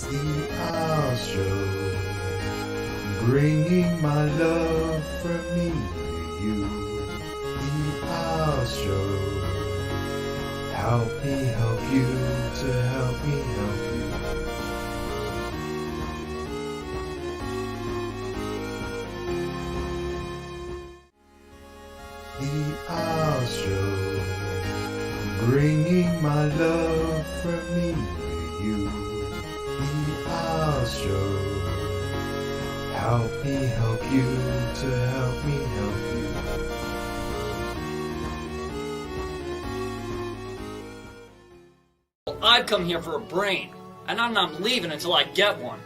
The Owl Show, bringing my love from me to you. The Owl Show, help me help you to help me help you. The Owl Show, bringing my love from me to you. The Owl Show, help me help you to help me help you. I've come here for a brain, and I'm not leaving until I get one.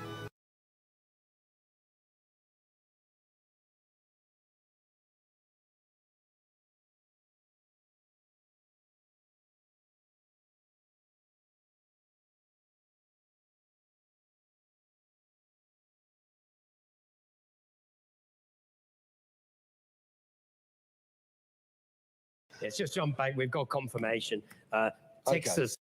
It's just John Bank. We've got confirmation. Texas.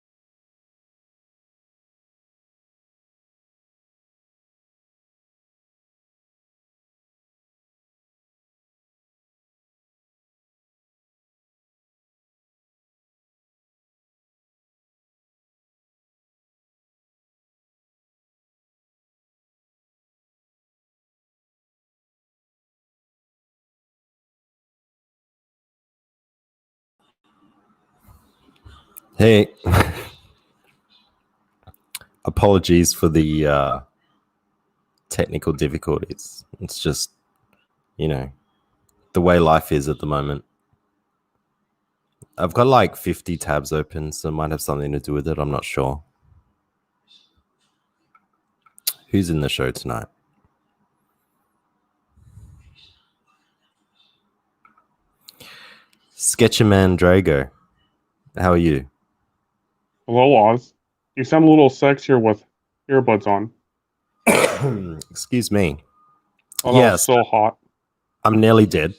Hey, apologies for the technical difficulties. It's just, the way life is at the moment. I've got like 50 tabs open, so it might have something to do with it. I'm not sure. Who's in the show tonight? Sketcherman Drago. How are you? Hello, Oz. You sound a little sexier with earbuds on. Excuse me. Oh, yes. So hot. I'm nearly dead.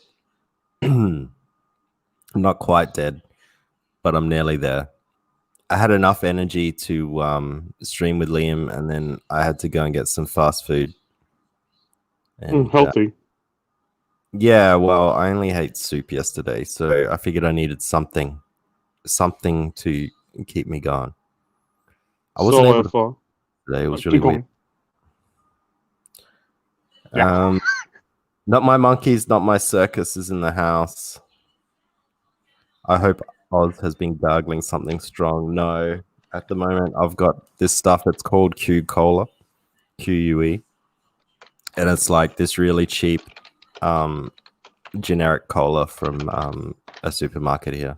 I'm not quite dead, but I'm nearly there. I had enough energy to stream with Liam, and then I had to go and get some fast food. And, healthy. Yeah, well, I only ate soup yesterday, so I figured I needed something to keep me going. I wasn't able to today. It was really weird. Yeah. Not my monkeys, not my circus is in the house. I hope Oz has been gargling something strong. No, at the moment I've got this stuff that's called Q Cola, QUE, and it's like this really cheap generic cola from a supermarket here.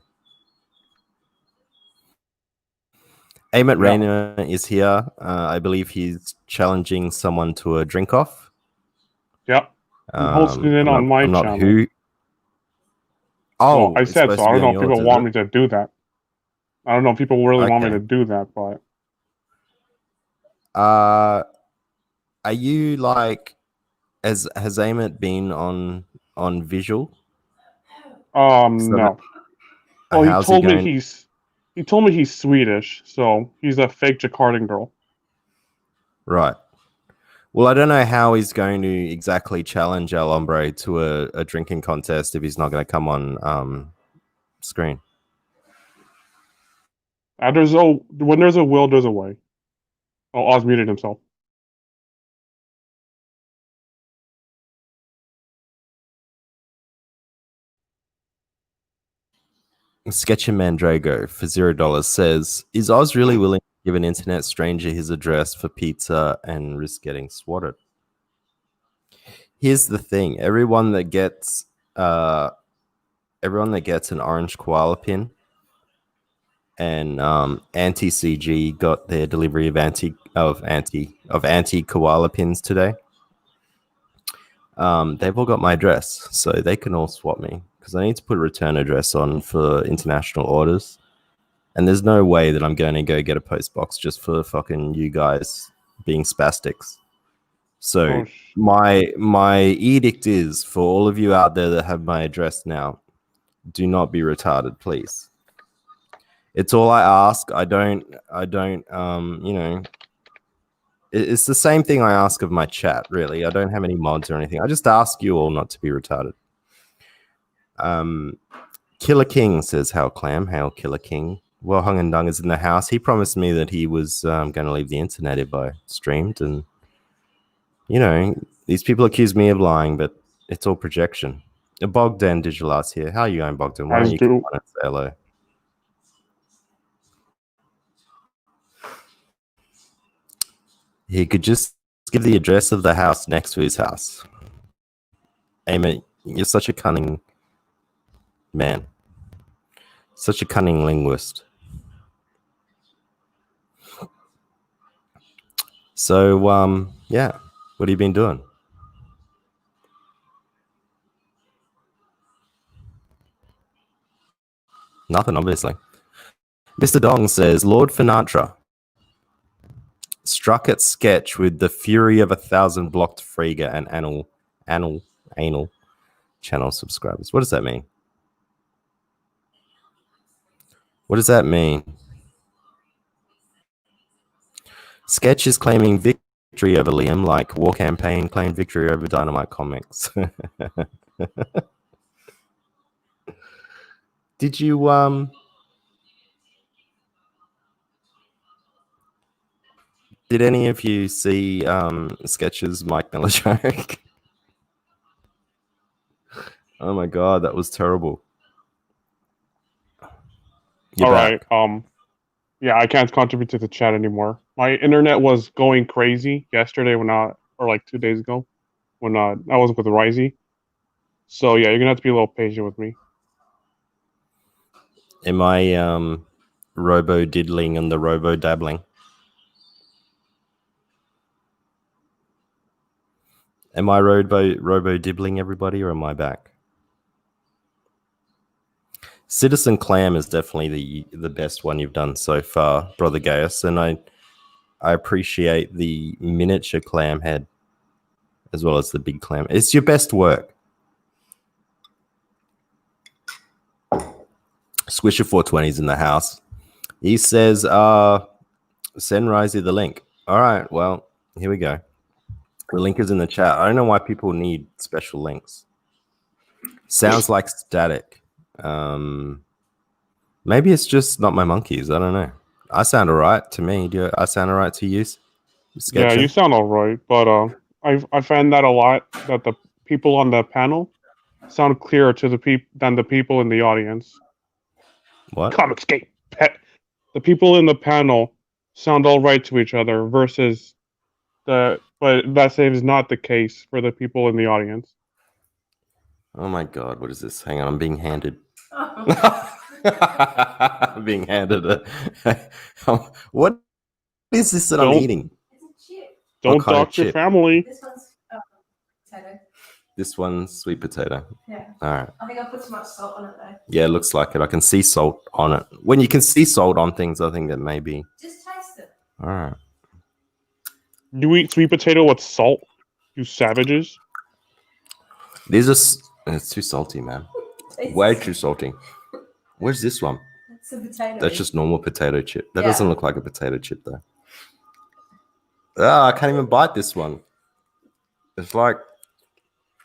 Amit Rayner is here. I believe he's challenging someone to a drink off. Yep. I'm hosting it on my channel. Who? Oh, I said so. I don't know if people want me to do that. I don't know if people really want me to do that, but. Are you like? Has Amit been on visual? No. Well, he told me he's Swedish, so he's a fake Jakartan girl. Right. Well, I don't know how he's going to exactly challenge El Hombre to a drinking contest if he's not going to come on screen. When there's a will, there's a way. Oh, Oz muted himself. Sketcherman Drago for $0 says, is Oz really willing to give an internet stranger his address for pizza and risk getting swatted? Here's the thing. Everyone that gets an orange koala pin and anti-CG got their delivery of anti koala pins today. They've all got my address, so they can all swap me. Because I need to put a return address on for international orders. And there's no way that I'm going to go get a post box just for fucking you guys being spastics. So my edict is for all of you out there that have my address now, do not be retarded, please. It's all I ask. I don't It's the same thing I ask of my chat, really. I don't have any mods or anything. I just ask you all not to be retarded. Killer King says, "Hail Clam, hail Killer King." Well, Hung and Dung is in the house. He promised me that he was going to leave the internet if I streamed, and you know, these people accuse me of lying, but it's all projection. Bogdan Digital Arts here. How are you going, Bogdan? Why don't you come on and say hello? He could just give the address of the house next to his house. Amy, you're such a cunning man. Such a cunning linguist. So, yeah. What have you been doing? Nothing, obviously. Mr. Dong says, Lord Finatra struck at Sketch with the fury of 1,000 blocked Frege and anal channel subscribers. What does that mean? What does that mean? Sketch is claiming victory over Liam, like War Campaign claimed victory over Dynamite Comics. Did you did any of you see Sketch's Mike Miller joke? Oh my god, that was terrible. All right. Yeah, I can't contribute to the chat anymore. My internet was going crazy yesterday or like 2 days ago when I was with Risey. So yeah, you're gonna have to be a little patient with me. Am I robo diddling and the robo dabbling? Am I robo dibbling everybody, or am I back? Citizen Clam is definitely the best one you've done so far, Brother Gaius, and I appreciate the miniature clam head as well as the big clam. It's your best work. Swisher 420's in the house. He says, send Risey the link. All right, well, here we go. The link is in the chat. I don't know why people need special links. Sounds like static. Maybe it's just not my monkeys. I don't know. I sound all right to me. Do I sound all right to you? Yeah, you sound all right. But I find that a lot, that the people on the panel sound clearer to the than the people in the audience. What? Comicscape. The people in the panel sound all right to each other versus but that seems not the case for the people in the audience. Oh my god, what is this? Hang on, I'm being handed. I'm being handed what is this that I'm eating? It's a chip. Don't dox your family. This one's potato. This one's sweet potato. Yeah. All right. I think I put too much salt on it though. Yeah, it looks like it. I can see salt on it. When you can see salt on things, I think that maybe. Just taste it. All right. You eat sweet potato with salt, you savages. These are. It's too salty, man. Way too salty. Where's this one? That's a potato. That's just normal potato chip. That doesn't look like a potato chip, though. Ah, I can't even bite this one. It's like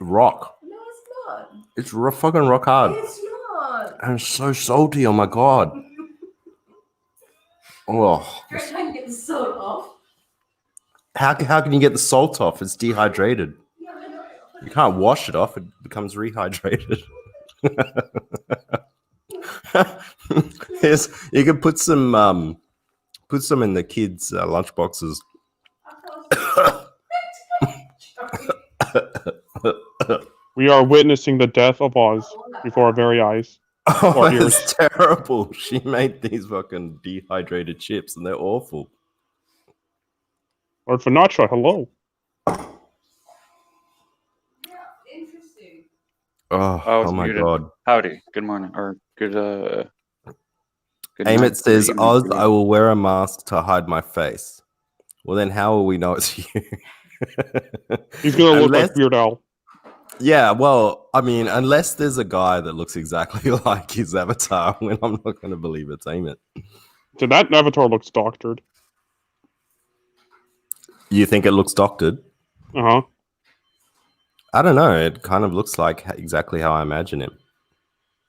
rock. No, it's not. It's fucking rock hard. It's not. And it's so salty. Oh my god. Oh. You're trying to get the salt off. How can you get the salt off? It's dehydrated. Yeah, I know. You can't wash it off. It becomes rehydrated. You can put some in the kids' lunch boxes. We are witnessing the death of Oz before our very eyes. Oh, it's terrible. She made these fucking dehydrated chips, and they're awful. Lord Finatra, hello. Interesting. Oh my god. Howdy. Good morning. Or good Amit says, Oz, I will wear a mask to hide my face. Well, then how will we know it's you? He's going to look like Weird Al. Yeah, well, I mean, unless there's a guy that looks exactly like his avatar, then I'm not going to believe it's Amit. So that avatar looks doctored. You think it looks doctored? Uh huh. I don't know. It kind of looks like exactly how I imagine him.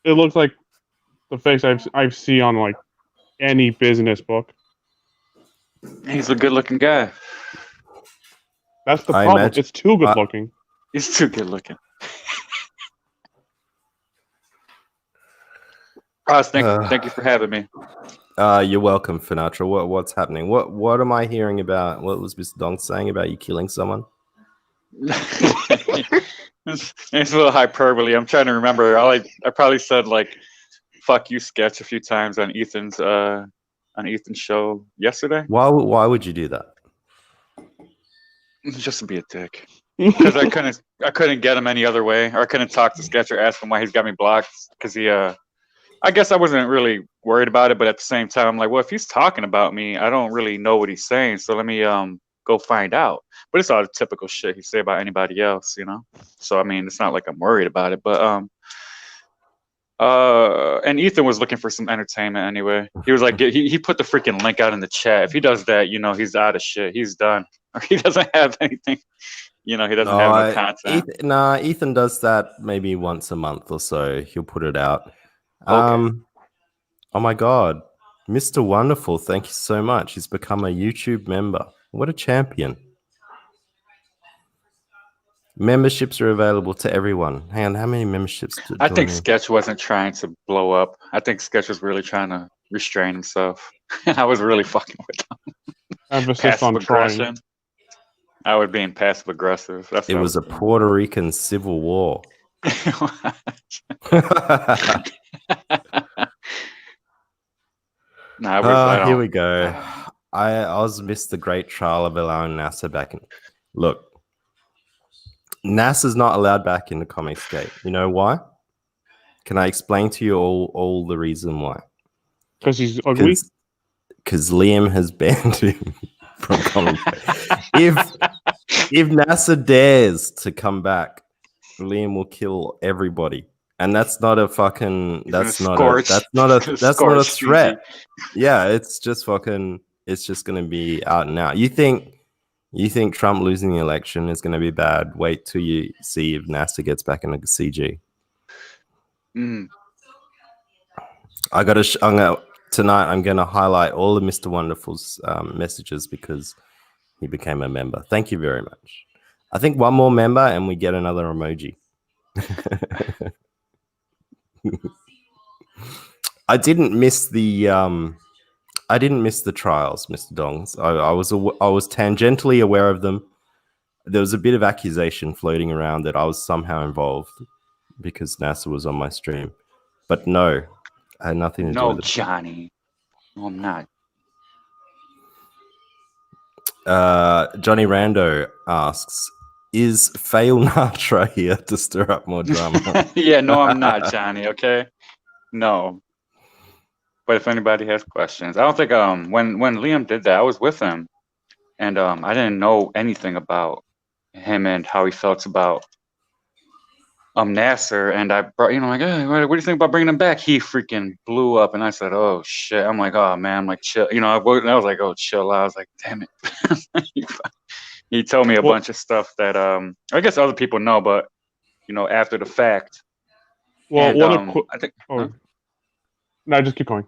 It looks like the face I've seen on like any business book. He's a good-looking guy. That's the I problem. imagine- It's too good looking. He's too good-looking. Ross, thank you for having me. You're welcome, Finatra. What's happening? What am I hearing about? What was Mr. Dong saying about you killing someone? It's a little hyperbole. I'm trying to remember. I probably said like "fuck you" sketch a few times on Ethan's show yesterday. Why would you do that? Just to be a dick. Because I couldn't get him any other way, or I couldn't talk to Sketch or ask him why he's got me blocked. Because I guess I wasn't really worried about it, but at the same time, I'm like, well, if he's talking about me, I don't really know what he's saying, so let me go find out. But it's all the typical shit he say about anybody else, you know. So I mean, it's not like I'm worried about it, but and Ethan was looking for some entertainment anyway. He was like, he put the freaking link out in the chat. If he does that, you know, he's out of shit. He's done. Or he doesn't have anything. You know, he doesn't have no content. Ethan does that maybe once a month or so. He'll put it out. Okay. Oh my God, Mr. Wonderful, thank you so much. He's become a YouTube member. What a champion. Memberships are available to everyone. Hang on, how many memberships? I think Sketch wasn't trying to blow up. I think Sketch was really trying to restrain himself. I was really fucking with him. Emphasis on trying. I was being passive aggressive. It was a Puerto Rican civil war. Here we go. I was missed the great trial of allowing NASA back in. Look, NASA's not allowed back in the Comicsgate. You know why? Can I explain to you all the reason why? Because he's ugly? Because Liam has banned him from Comicsgate. If NASA dares to come back, Liam will kill everybody. And that's not a fucking that's not a threat. Yeah, it's just fucking it's just gonna be out and out. You think Trump losing the election is gonna be bad? Wait till you see if NASA gets back into the CG. Tonight I'm gonna highlight all of Mr. Wonderful's messages because he became a member. Thank you very much. I think one more member and we get another emoji. I didn't miss the trials, Mr. Dongs. I was tangentially aware of them. There was a bit of accusation floating around that I was somehow involved because NASA was on my stream, but no, I had nothing to do with it. No, Johnny, no, I'm not. Johnny Rando asks, is Fail Natra here to stir up more drama? Yeah, no, I'm not, Johnny, okay? No. But if anybody has questions, I don't think when Liam did that, I was with him, and I didn't know anything about him and how he felt about Nasser, and I brought, like, hey, what do you think about bringing him back? He freaking blew up, and I said, oh shit. I'm like, oh man, I'm like, chill. I was like, oh chill. I was like, damn it. He told me a bunch of stuff that I guess other people know, but after the fact. Well, and, I think. No, just keep going.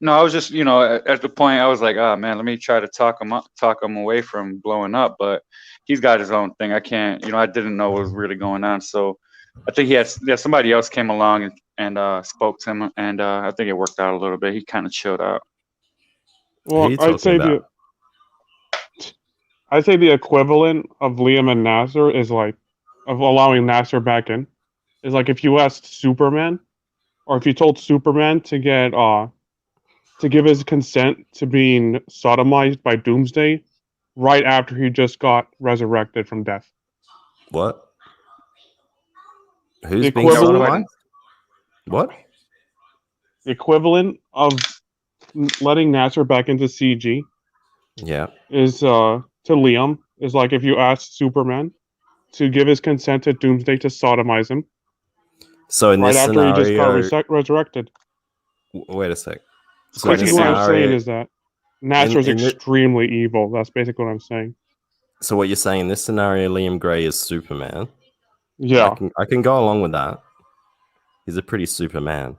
No, I was just at the point I was like, oh man, let me try to talk him away from blowing up, but he's got his own thing. I can't, I didn't know what was really going on, so I think somebody else came along and spoke to him, and I think it worked out a little bit. He kind of chilled out. Well, I'd say the equivalent of Liam and Nasser is like of allowing Nasser back in is like if you asked Superman, or if you told Superman to get to give his consent to being sodomized by Doomsday right after he just got resurrected from death. What? Who's being sodomized? What? The equivalent of letting Nasser back into CG is to Liam is like if you asked Superman to give his consent to Doomsday to sodomize him. So in right this after scenario, he just got resurrected. Wait a sec. So Basically, what I'm saying is that Nasser is extremely evil. That's basically what I'm saying. So what you're saying in this scenario, Liam Gray is Superman. Yeah, I can go along with that. He's a pretty Superman.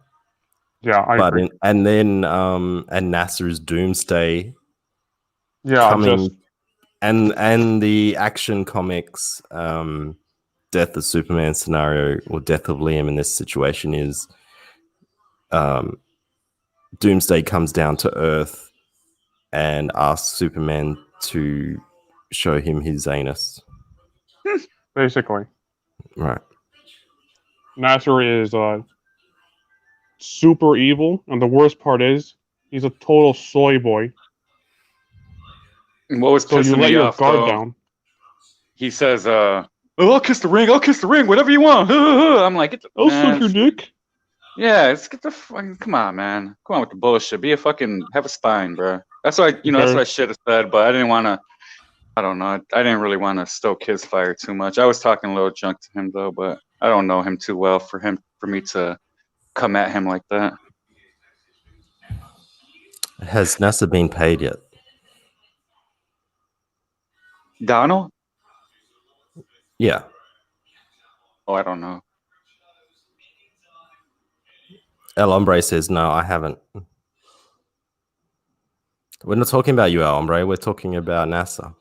yeah, I agree. And NASA's Doomsday Yeah, coming, just and the Action Comics Death of Superman scenario, or Death of Liam in this situation is Doomsday comes down to Earth and asks Superman to show him his anus. basically. Right. Nasser is super evil, and the worst part is he's a total soy boy. And what was So you pissing let me your off, guard though, down. he says, "Oh, I'll kiss the ring, whatever you want." I'm like, get the, I'll suck man, your dick. yeah, let's get the fucking, come on, man, come on with the bullshit. Be a fucking, have a spine, bro. That's what that's what I should have said, but I didn't want to. I don't know. I didn't really want to stoke his fire too much. I was talking a little junk to him though, but I don't know him too well for me to come at him like that. Has NASA been paid yet? Donald? Yeah. Oh, I don't know. El Hombre says, no, I haven't. We're not talking about you, El Hombre. We're talking about NASA.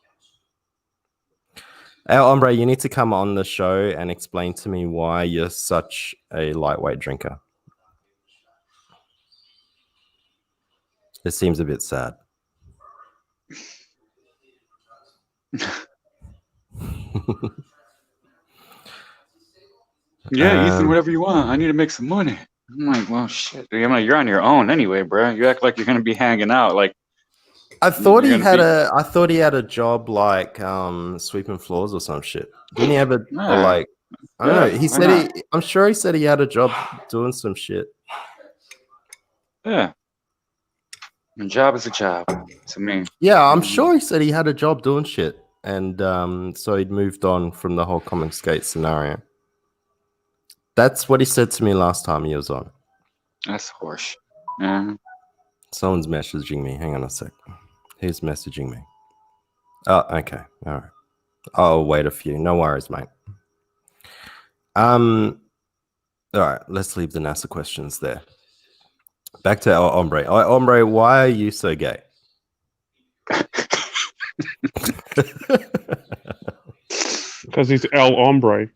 El Hombre, you need to come on the show and explain to me why you're such a lightweight drinker. It seems a bit sad. Yeah, Ethan, whatever you want. I need to make some money. I'm like, well, shit, dude. I'm like, you're on your own anyway, bro. You act like you're gonna be hanging out. Like, I thought you're he gonna had I thought he had a job like sweeping floors or some shit. Didn't he have a Yeah. or like I don't know. Yeah, He why said not? I'm sure he said he had a job doing some shit. Yeah, a job is a job to me. Yeah, I'm sure he said he had a job doing shit. And so he'd moved on from the whole comic skate scenario. That's what he said to me last time he was on. That's horse. Yeah. Someone's messaging me. Hang on a sec. Who's messaging me? Oh, okay. All right. I'll wait a few. No worries, mate. All right. Let's leave the NASA questions there. Back to El Hombre. El Hombre, why are you so gay? Because he's El Hombre.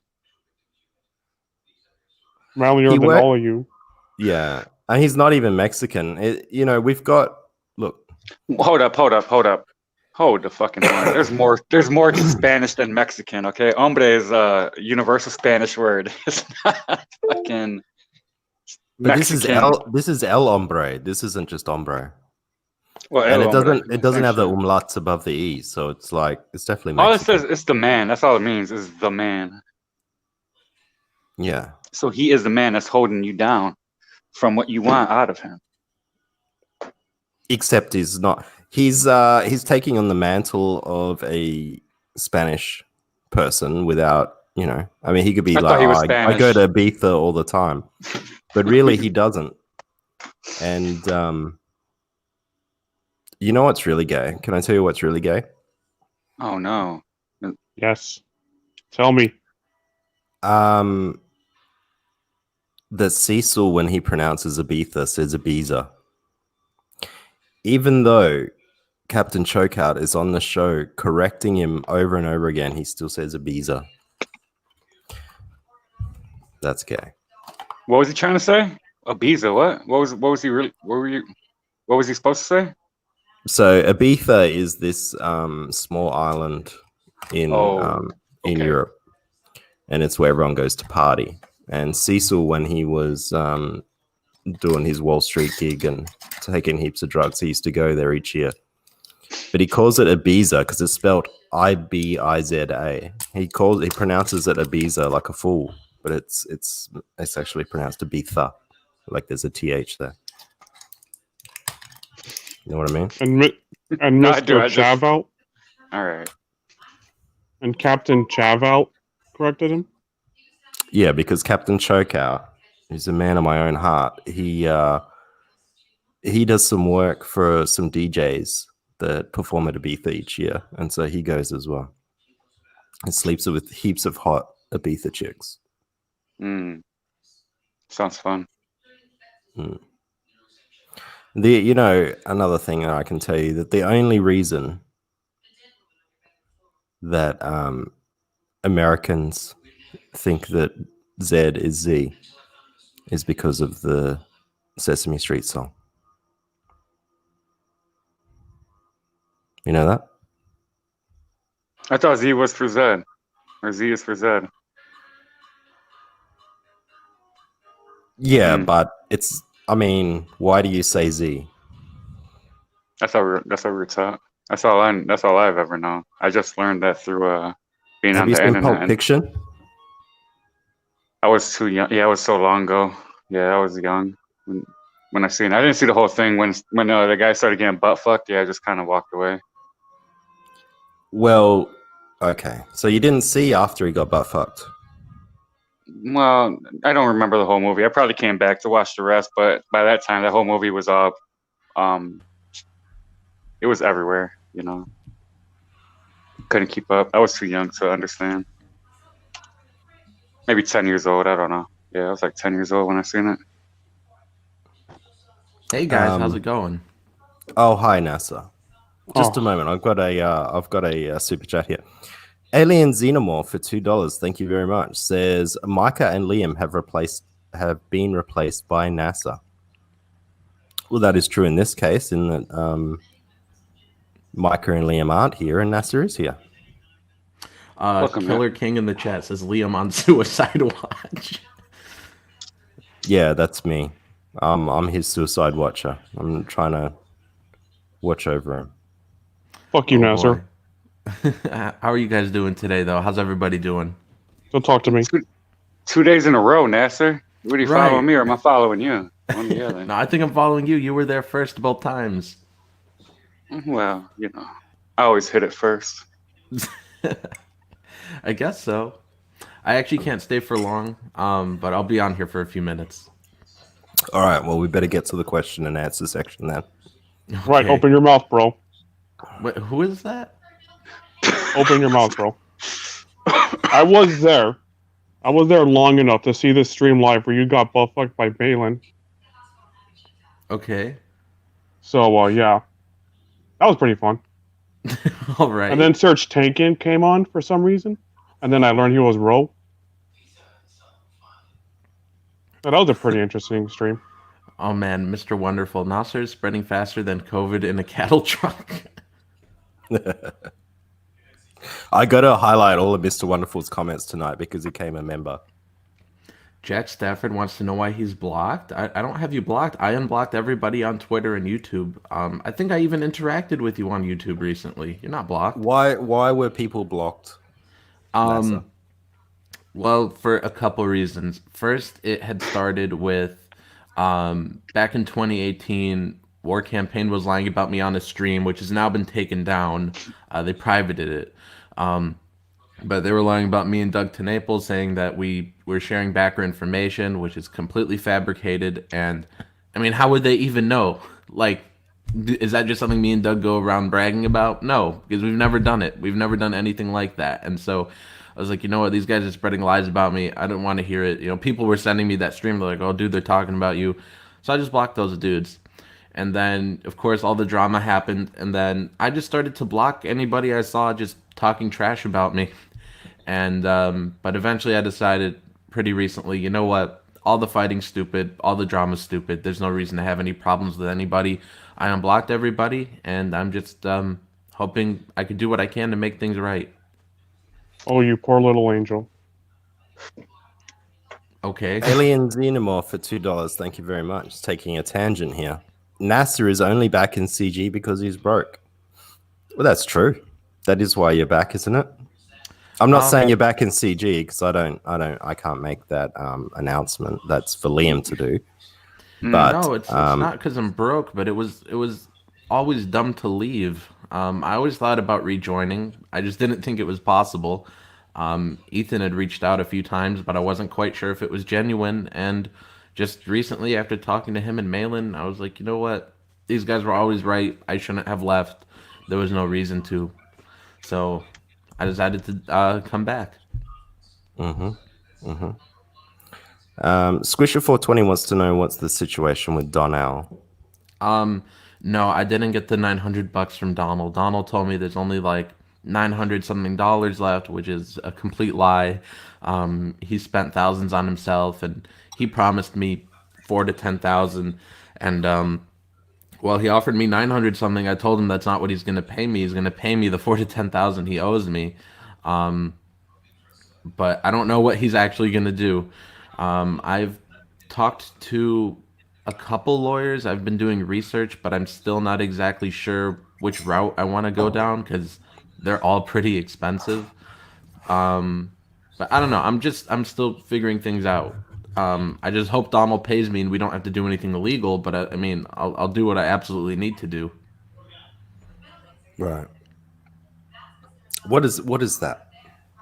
Manlier than all of you. Yeah. And he's not even Mexican. We've got... Look. Hold up. Hold the fucking line. There's more to Spanish than Mexican, okay? Hombre is a universal Spanish word. It's not fucking But Mexican. this is El Hombre. This isn't just Hombre. Well, And El Hombre. it doesn't have the umlauts above the E, so it's like it's definitely All it Mexican. says is the man. That's all it means, is the man. Yeah. So he is the man that's holding you down from what you want out of him. Except he's not. He's taking on the mantle of a Spanish person without, I mean, he could be I thought he was I go Spanish. to Ibiza all the time, but really he doesn't. And you know what's really gay? Can I tell you what's really gay? Oh no. Yes. Tell me. That Cecil, when he pronounces Ibiza, says Ibiza. Even though Captain Chokeout is on the show correcting him over and over again, he still says Ibiza. That's gay. What was he trying to say? Ibiza, what? What was he really what was he supposed to say? So Ibiza is this small island in okay. Europe, and it's where everyone goes to party. And Cecil, when he was doing his Wall Street gig and taking heaps of drugs, he used to go there each year. But he calls it Ibiza because it's spelled Ibiza. He pronounces it Ibiza like a fool, but it's actually pronounced Ibiza, like there's a TH there. You know what I mean? And No, I Mr. do, I just- Chavout All right. and Captain Chavout corrected him. Yeah, because Captain Chokeout, who's a man of my own heart, he does some work for some DJs that perform at Ibiza each year, and so he goes as well. and sleeps with heaps of hot Ibiza chicks. Sounds fun. Another thing I can tell you, that the only reason that Americans think that Z is Z is because of the Sesame Street song. You know that? I thought Z was for Z, or Z is for Z. Yeah, but it's. I mean, why do you say Z? That's how we were taught. That's all I've ever known. I just learned that through being Have on you the seen internet. Pulp Fiction? I was too young. Yeah, it was so long ago. Yeah, I was young when I seen it. I didn't see the whole thing when the guy started getting butt fucked. Yeah, I just kind of walked away. Well, okay. So you didn't see after he got butt fucked. Well, I don't remember the whole movie. I probably came back to watch the rest, but by that time, that whole movie was up. It was everywhere. Couldn't keep up. I was too young to understand. Maybe 10 years old. I don't know. Yeah, I was like 10 years old when I seen it. Hey guys, how's it going? Oh, hi NASA. Just a moment. I've got a super chat here. Alien Xenomorph for $2. Thank you very much. Says Micah and Liam have been replaced by NASA. Well, that is true in this case, in that Micah and Liam aren't here and NASA is here. Welcome, Killer man. King in the chat says Liam on Suicide Watch. Yeah, that's me. I'm his suicide watcher. I'm trying to watch over him. Fuck you, Nasser. How are you guys doing today, though? How's everybody doing? Don't talk to me. 2 days in a row, Nasser. What are you Right. following me, or am I following you? One or the other. No, I think I'm following you. You were there first both times. Well, I always hit it first. I guess so. I actually can't stay for long, but I'll be on here for a few minutes. All right, well, we better get to the question and answer section then. Right, Okay. open your mouth, bro. Wait, who is that? Open your mouth, bro. I was there. I was there long enough to see this stream live where you got butt fucked by Balin. Okay. So, yeah. That was pretty fun. All right. And then Serge Tankin came on for some reason. And then I learned he was Ro. That was a pretty interesting stream. Oh man, Mr. Wonderful. Nasser is spreading faster than COVID in a cattle truck. I got to highlight all of Mr. Wonderful's comments tonight because he became a member. Jack Stafford wants to know why he's blocked. I don't have you blocked. I unblocked everybody on Twitter and YouTube. I think I even interacted with you on YouTube recently. You're not blocked. Why were people blocked? NASA? Well, for a couple reasons. First, it had started with back in 2018, War Campaign was lying about me on a stream, which has now been taken down. They privated it. But they were lying about me and Doug TeNaples, saying that we were sharing backer information, which is completely fabricated. And I mean, how would they even know? Like, is that just something me and Doug go around bragging about? No, because we've never done it. We've never done anything like that. And so I was like, you know what? These guys are spreading lies about me. I don't want to hear it. People were sending me that stream. They're like, oh, dude, they're talking about you. So I just blocked those dudes. And then, of course, all the drama happened. And then I just started to block anybody I saw just talking trash about me. And but eventually I decided pretty recently, you know what? All the fighting's stupid. All the drama's stupid. There's no reason to have any problems with anybody. I unblocked everybody. And I'm just hoping I could do what I can to make things right. Oh, you poor little angel. Okay. Alien Xenomorph for $2. Thank you very much. Taking a tangent here. NASA is only back in CG because he's broke. Well, that's true. That is why you're back, isn't it? I'm not saying you're back in CG because I can't make that announcement. That's for Liam to do. But no, it's not because I'm broke, but it was always dumb to leave. I always thought about rejoining. I just didn't think it was possible. Ethan had reached out a few times, but I wasn't quite sure if it was genuine. And just recently, after talking to him and Malin, I was like, you know what? These guys were always right. I shouldn't have left. There was no reason to. So I decided to come back. Squisher420 wants to know what's the situation with Donnell. No, I didn't get the $900 from Donald. Donald told me there's only like 900 something dollars left, which is a complete lie. He spent thousands on himself, and he promised me 4 to 10,000. And well, he offered me 900 something. I told him that's not what he's gonna pay me. He's gonna pay me the 4 to 10,000 he owes me. But I don't know what he's actually gonna do. I've talked to a couple lawyers. I've been doing research, but I'm still not exactly sure which route I want to go down because they're all pretty expensive. But I don't know. I'm still figuring things out. I just hope Donald pays me and we don't have to do anything illegal. But I mean, I'll do what I absolutely need to do. Right. What is that?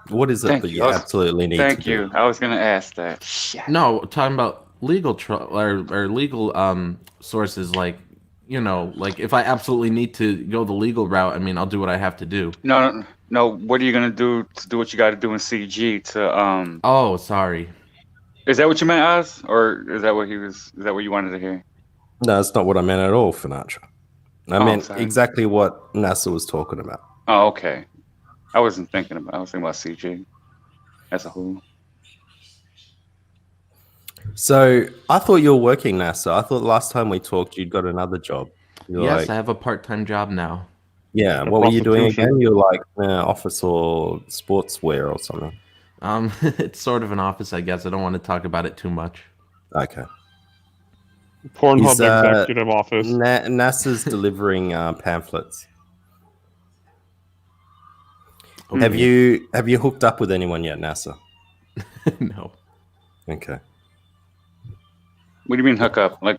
What is it Thank that you. you absolutely need Thank to do? you. I was gonna ask that. Shit. No, talking about legal or legal sources, like, you know, like if I absolutely need to go the legal route, I mean, I'll do what I have to do. No. What are you gonna do to do what you got to do in CG to Oh, sorry. Is that what you meant, Oz, or is that what he was? Is that what you wanted to hear? No, that's not what I meant at all, Finatra. I meant sorry. exactly what NASA was talking about. Oh, okay. I was thinking about CG as a whole. So I thought you were working NASA. I thought last time we talked, you'd got another job. You're Yes, like, I have a part-time job now. yeah. A What were you doing prostitution. again? You're like office or sportswear or something. It's sort of an office, I guess. I don't want to talk about it too much. Okay. Pornhub He's, executive office. NASA's delivering pamphlets. Okay. Have you hooked up with anyone yet, NASA? No. Okay. What do you mean hook up? Like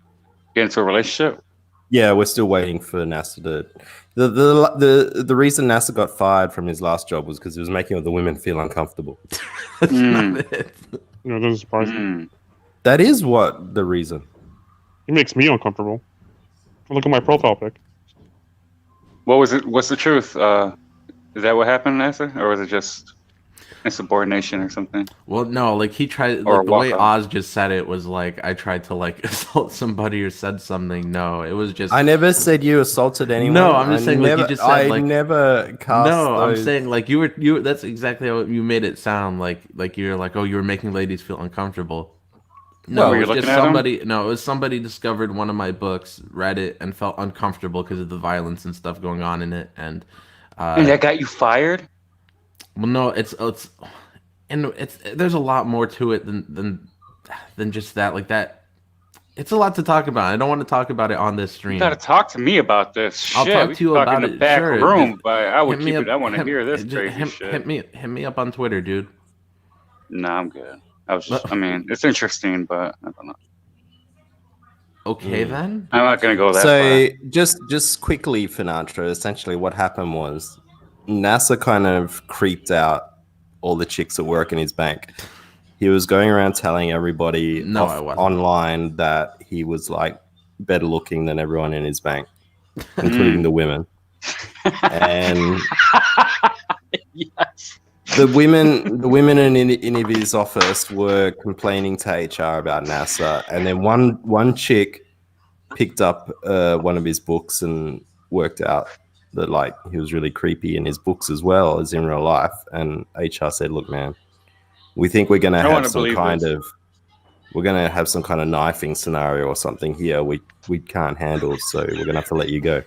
get into a relationship? Yeah, we're still waiting for NASA to. The reason NASA got fired from his last job was because he was making all the women feel uncomfortable. That's Mm. not it. You know, it doesn't surprise me. Mm. That is what the reason. It makes me uncomfortable. Look at my profile pic. What was it? What's the truth? Is that what happened, NASA, or was it just insubordination or something? Well, no, like he tried, Or like the way walk-up. Oz just said it was like I tried to like assault somebody or said something. No, it was just I never said you assaulted anyone. No, I'm just I saying, like, you never, just said, I like- never cast. no. I'm those- saying like you were. That's exactly how you made it sound. Like you're like, oh, you were making ladies feel uncomfortable. No, Were it you was just looking at 'em? somebody. No, it was somebody discovered one of my books, read it, and felt uncomfortable because of the violence and stuff going on in it. And And that got you fired? well, no, it's there's a lot more to it than just that. Like that, it's a lot to talk about. I don't want to talk about it on this stream. You gotta talk to me about this. I'll Shit, talk we to you can talk about in the it, back sure, room, just but I would Hit me keep up- it. I want to hit- hear this just crazy hit, shit. hit me up on Twitter, dude. Nah, I'm good. I was just. I mean, it's interesting, but I don't know. Okay, then. I'm not gonna go that So far. just quickly, Finatra. Essentially, what happened was NASA kind of creeped out all the chicks that work in his bank. He was going around telling everybody No, I wasn't. online that he was like better looking than everyone in his bank, including the women. And Yes. the women in any of his office were complaining to HR about NASA, and then one chick picked up one of his books and worked out that like he was really creepy in his books as well as in real life. And HR said, "Look, man, we think we're gonna I have wanna some believe kind this. of knifing scenario or something here. We can't handle, so we're gonna have to let you go."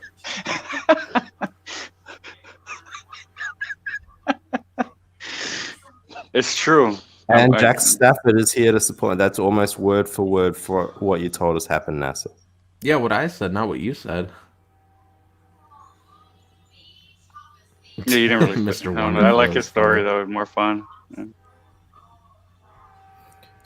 It's true. And I- Jack Stafford is here to support. That's almost word for word for what you told us happened, NASA. Yeah, what I said, not what you said. Yeah, you didn't really. Mr. I don't know. I like Wonderful. his story though. More fun.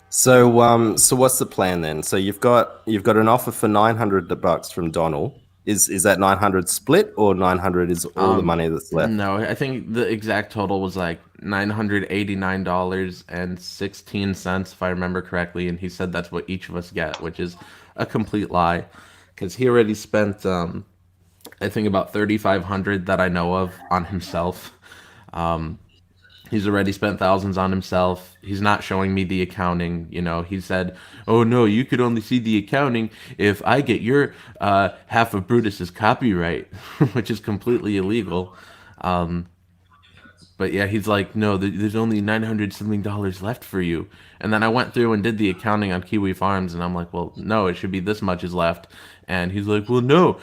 So, so what's the plan then? So you've got an offer for $900 from Donald. Is that 900 split or 900 is all the money that's left? No, I think the exact total was like $989.16, if I remember correctly. And he said that's what each of us get, which is a complete lie, because he already spent, I think about $3,500 that I know of on himself. He's already spent thousands on himself. He's not showing me the accounting. You know, he said, "Oh no, you could only see the accounting if I get your half of Brutus's copyright," which is completely illegal. Um, but yeah, he's like, "No, there's only $900 something left for you." And then I went through and did the accounting on Kiwi Farms, and I'm like, "Well, no, it should be this much is left." And he's like, "Well, no,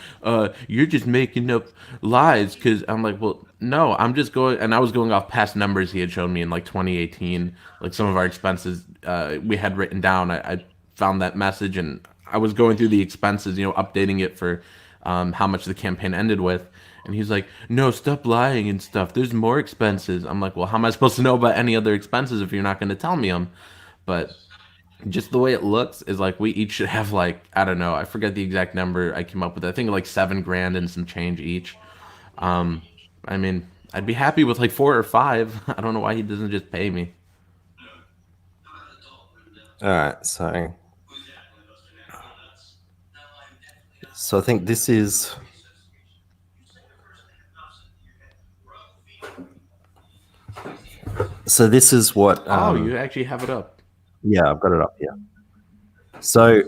you're just making up lies." Because I'm like, "Well, no, I'm just going." And I was going off past numbers he had shown me in like 2018, like some of our expenses we had written down. I found that message, and I was going through the expenses, you know, updating it for how much the campaign ended with. And he's like, "No, stop lying and stuff. There's more expenses." I'm like, "Well, how am I supposed to know about any other expenses if you're not going to tell me them?" But just the way it looks is like we each should have like, I don't know, I forget the exact number I came up with. I think like 7 grand and some change each. Um, I mean, I'd be happy with like 4 or 5. I don't know why he doesn't just pay me. All right, so I think this is. So this is what. Oh, you actually have it up. Yeah, I've got it up here. So,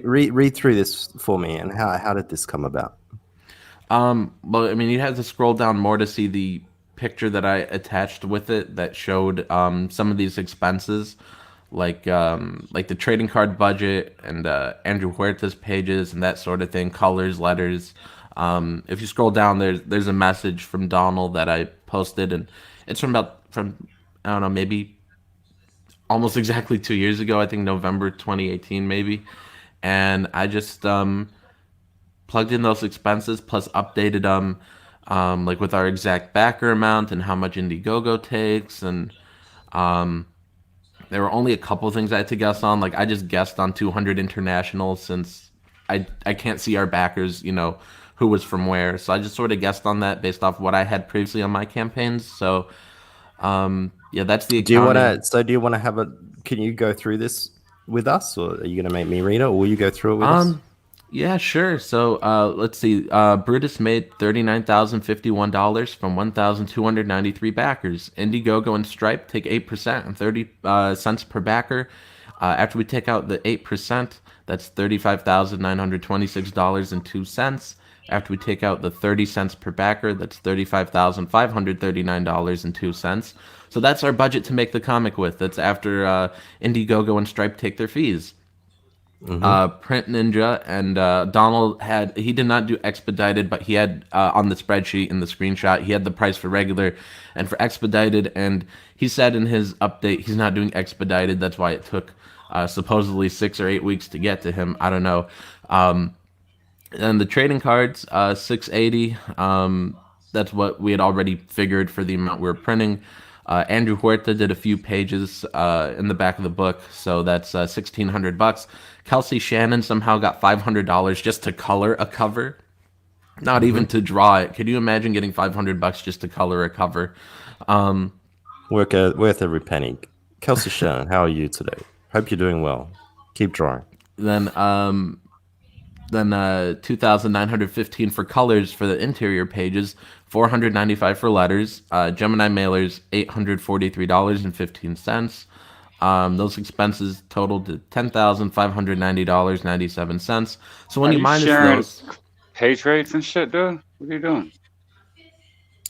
read through this for me, and how did this come about? Well, I mean, you had to scroll down more to see the picture that I attached with it that showed some of these expenses, like the trading card budget and Andrew Huerta's pages and that sort of thing, colors, letters. If you scroll down, there's a message from Donald that I posted, and it's from I don't know, maybe almost exactly 2 years ago. I think November 2018 maybe, and I just plugged in those expenses plus updated them, like with our exact backer amount and how much Indiegogo takes, and there were only a couple things I had to guess on. Like I just guessed on 200 international since I can't see our backers, you know, who was from where. So I just sort of guessed on that based off what I had previously on my campaigns. So yeah, that's the accounting. Do you want to have a? Can you go through this with us, or are you going to make me read it, or will you go through it with us? Yeah, sure. So let's see. Brutus made $39,051 from 1,293 backers. Indiegogo and Stripe take 8% and 30 cents per backer. After we take out the 8%, that's $35,926.02. After we take out the 30 cents per backer, that's $35,539.02. So that's our budget to make the comic with. That's after Indiegogo and Stripe take their fees. Print Ninja and Donald he did not do expedited, but he had on the spreadsheet in the screenshot, he had the price for regular and for expedited, and he said in his update he's not doing expedited. That's why it took supposedly 6 or 8 weeks to get to him. I don't know. And the trading cards, $680. That's what we had already figured for the amount we were printing. Andrew Huerta did a few pages in the back of the book, so that's $1,600. Kelsey Shannon somehow got $500 just to color a cover, not even to draw it. Could you imagine getting $500 just to color a cover? Worth every penny. Kelsey Shannon, how are you today? Hope you're doing well. Keep drawing. Then 2,915 for colors for the interior pages, $495 for letters. Gemini mailers, $843.15. Those expenses totaled to $10,590.97. So when you minus those, page rates and shit, dude, what are you doing?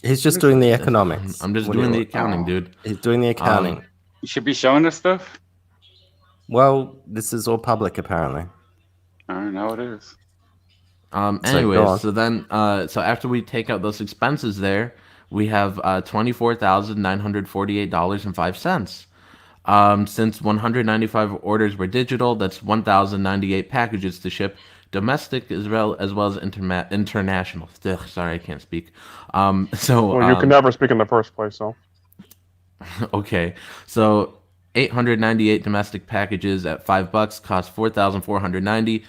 He's just doing the economics. I'm just doing the accounting, dude. He's doing the accounting. You should be showing this stuff. Well, this is all public, apparently. I don't know what it is. Anyways, so after we take out those expenses there, we have $24,948.05. Since 195 orders were digital, that's 1,098 packages to ship, domestic as well as international. Ugh, sorry, I can't speak. Well, you can never speak in the first place, so. Okay, so 898 domestic packages at $5 cost $4,490.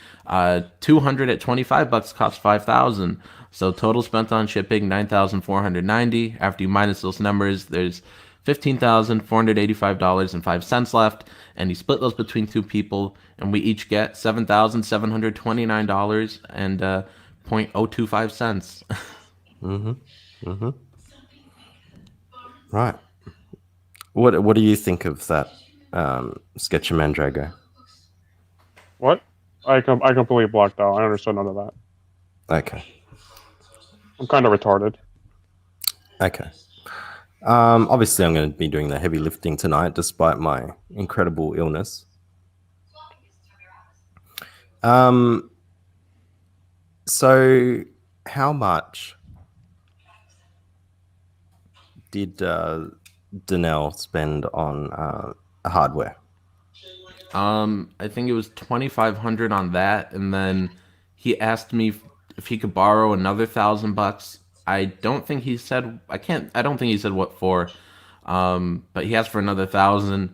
200 at $25 cost $5,000. So total spent on shipping $9,490. After you minus those numbers, there's $15,485.05 left, and you split those between 2 people, and we each get $7,729 and 0.025 cents. Mm-hmm. Right. What do you think of that sketch of Mandrago? What? I completely blocked out. I understood none of that. Okay. I'm kind of retarded. Okay. Obviously, I'm going to be doing the heavy lifting tonight, despite my incredible illness. So, how much did Danelle spend on hardware? I think it was 2,500 on that, and then he asked me if he could borrow another $1,000. I don't think he said. I don't think he said what for. But he asked for another 1,000,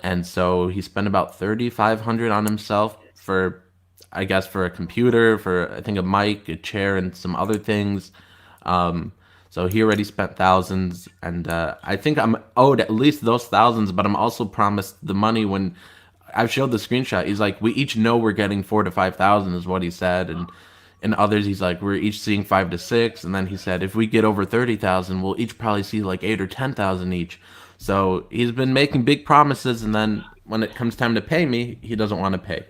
and so he spent about 3,500 on himself for, I guess, for a computer, for I think a mic, a chair, and some other things. So he already spent thousands, and I think I'm owed at least those thousands. But I'm also promised the money when I've showed the screenshot. He's like, we each know we're getting 4,000 to 5,000 is what he said, and others he's like, we're each seeing 5,000 to 6,000, and then he said if we get over 30,000, we'll each probably see like 8,000 or 10,000 each. So he's been making big promises, and then when it comes time to pay me, he doesn't want to pay.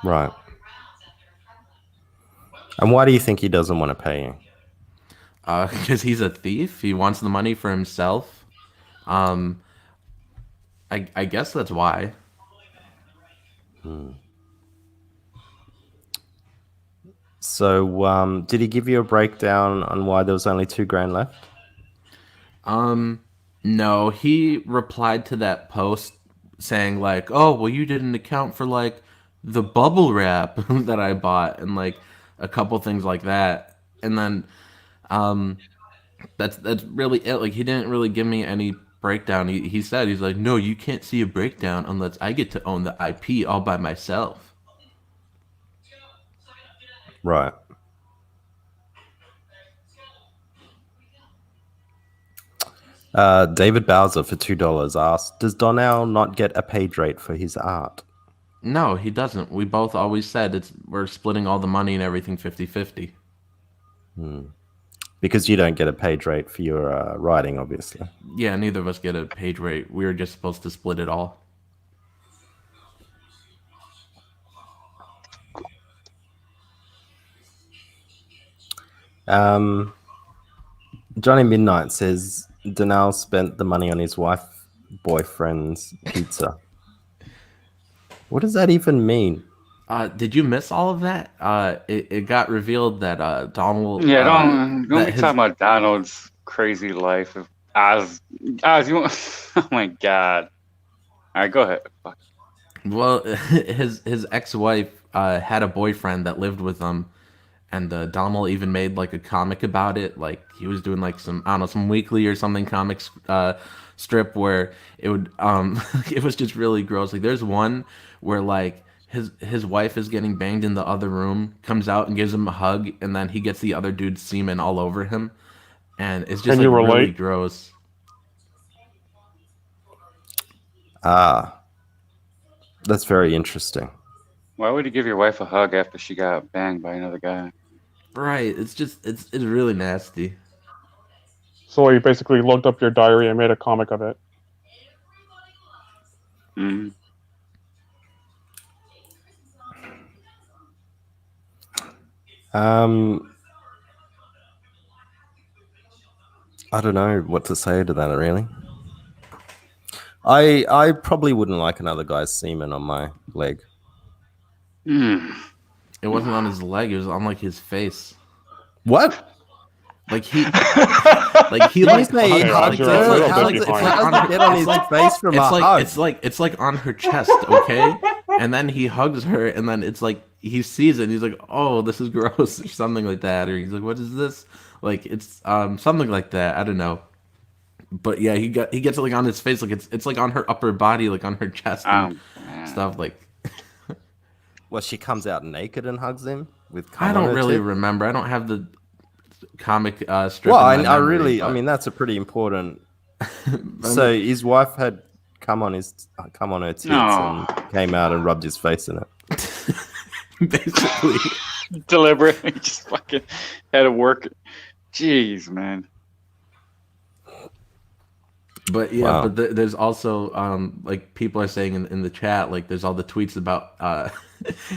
Right. And why do you think he doesn't want to pay you? Because he's a thief. He wants the money for himself. I guess that's why. So, did he give you a breakdown on why there was only $2,000 left? No, he replied to that post saying like, "Oh, well, you didn't account for like the bubble wrap that I bought and like a couple things like that." And then, that's really it. Like he didn't really give me any breakdown. He said he's like, "No, you can't see a breakdown unless I get to own the IP all by myself." Right. David Bowser for $2 asked, does Donnell not get a page rate for his art? No, he doesn't. We both always said we're splitting all the money and everything 50-50. Because you don't get a page rate for your writing, obviously. Yeah, neither of us get a page rate. We were just supposed to split it all. Johnny Midnight says Donnell spent the money on his boyfriend's pizza. What does that even mean? Did you miss all of that? It got revealed that Donald. Yeah, don't be his- talking about Donald's crazy life. Of Oz, you want? Oh my god! All right, go ahead. Fuck. Well, his ex-wife had a boyfriend that lived with them, and Donald even made like a comic about it. Like he was doing like some, I don't know, some weekly or something comics strip where it would it was just really gross. Like there's one where like his wife is getting banged in the other room, comes out and gives him a hug, and then he gets the other dude's semen all over him, and it's just Can you like really relate? gross. That's very interesting. Why would you give your wife a hug after she got banged by another guy? Right? It's really nasty. So he basically looked up your diary and made a comic of it. Mm. I don't know what to say to that, really. I probably wouldn't like another guy's semen on my leg. Mm. It wasn't on his leg; it was on like his face. What? Like he like say he hugged Roger, her? a little How bit does it behind. get on his face from a hug? it's like on her chest, okay? And then he hugs her, and then it's like he sees it, and he's like, "Oh, this is gross," or something like that, or he's like, "What is this?" Like it's something like that. I don't know. But yeah, he gets it like on his face, like it's like on her upper body, like on her chest and Man. stuff. Like Well, she comes out naked and hugs him with. I cum on don't her really tit? remember. I don't have the comic strip. Well, in my I memory, really, I but- mean, that's a pretty important. So his wife had come on her tits No. and came out and rubbed his face in it. basically. deliberate. He just fucking had to work. Jeez, man. But yeah, Wow. but there's also like people are saying in the chat, like there's all the tweets about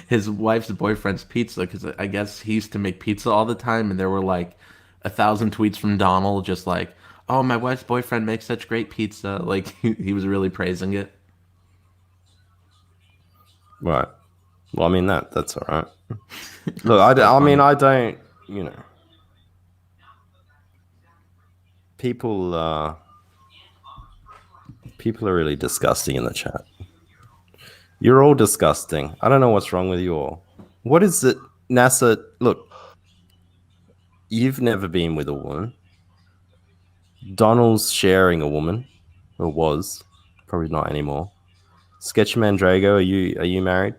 his wife's boyfriend's pizza, because I guess he used to make pizza all the time, and there were like 1,000 tweets from Donald just like, oh, my wife's boyfriend makes such great pizza. Like he was really praising it. Right. Well, I mean that's all right. Look, I mean, I don't, you know, people are really disgusting in the chat. You're all disgusting. I don't know what's wrong with you all. What is it, NASA? Look, you've never been with a woman. Donald's sharing a woman, or was, probably not anymore. Sketchy Mandrago, are you married?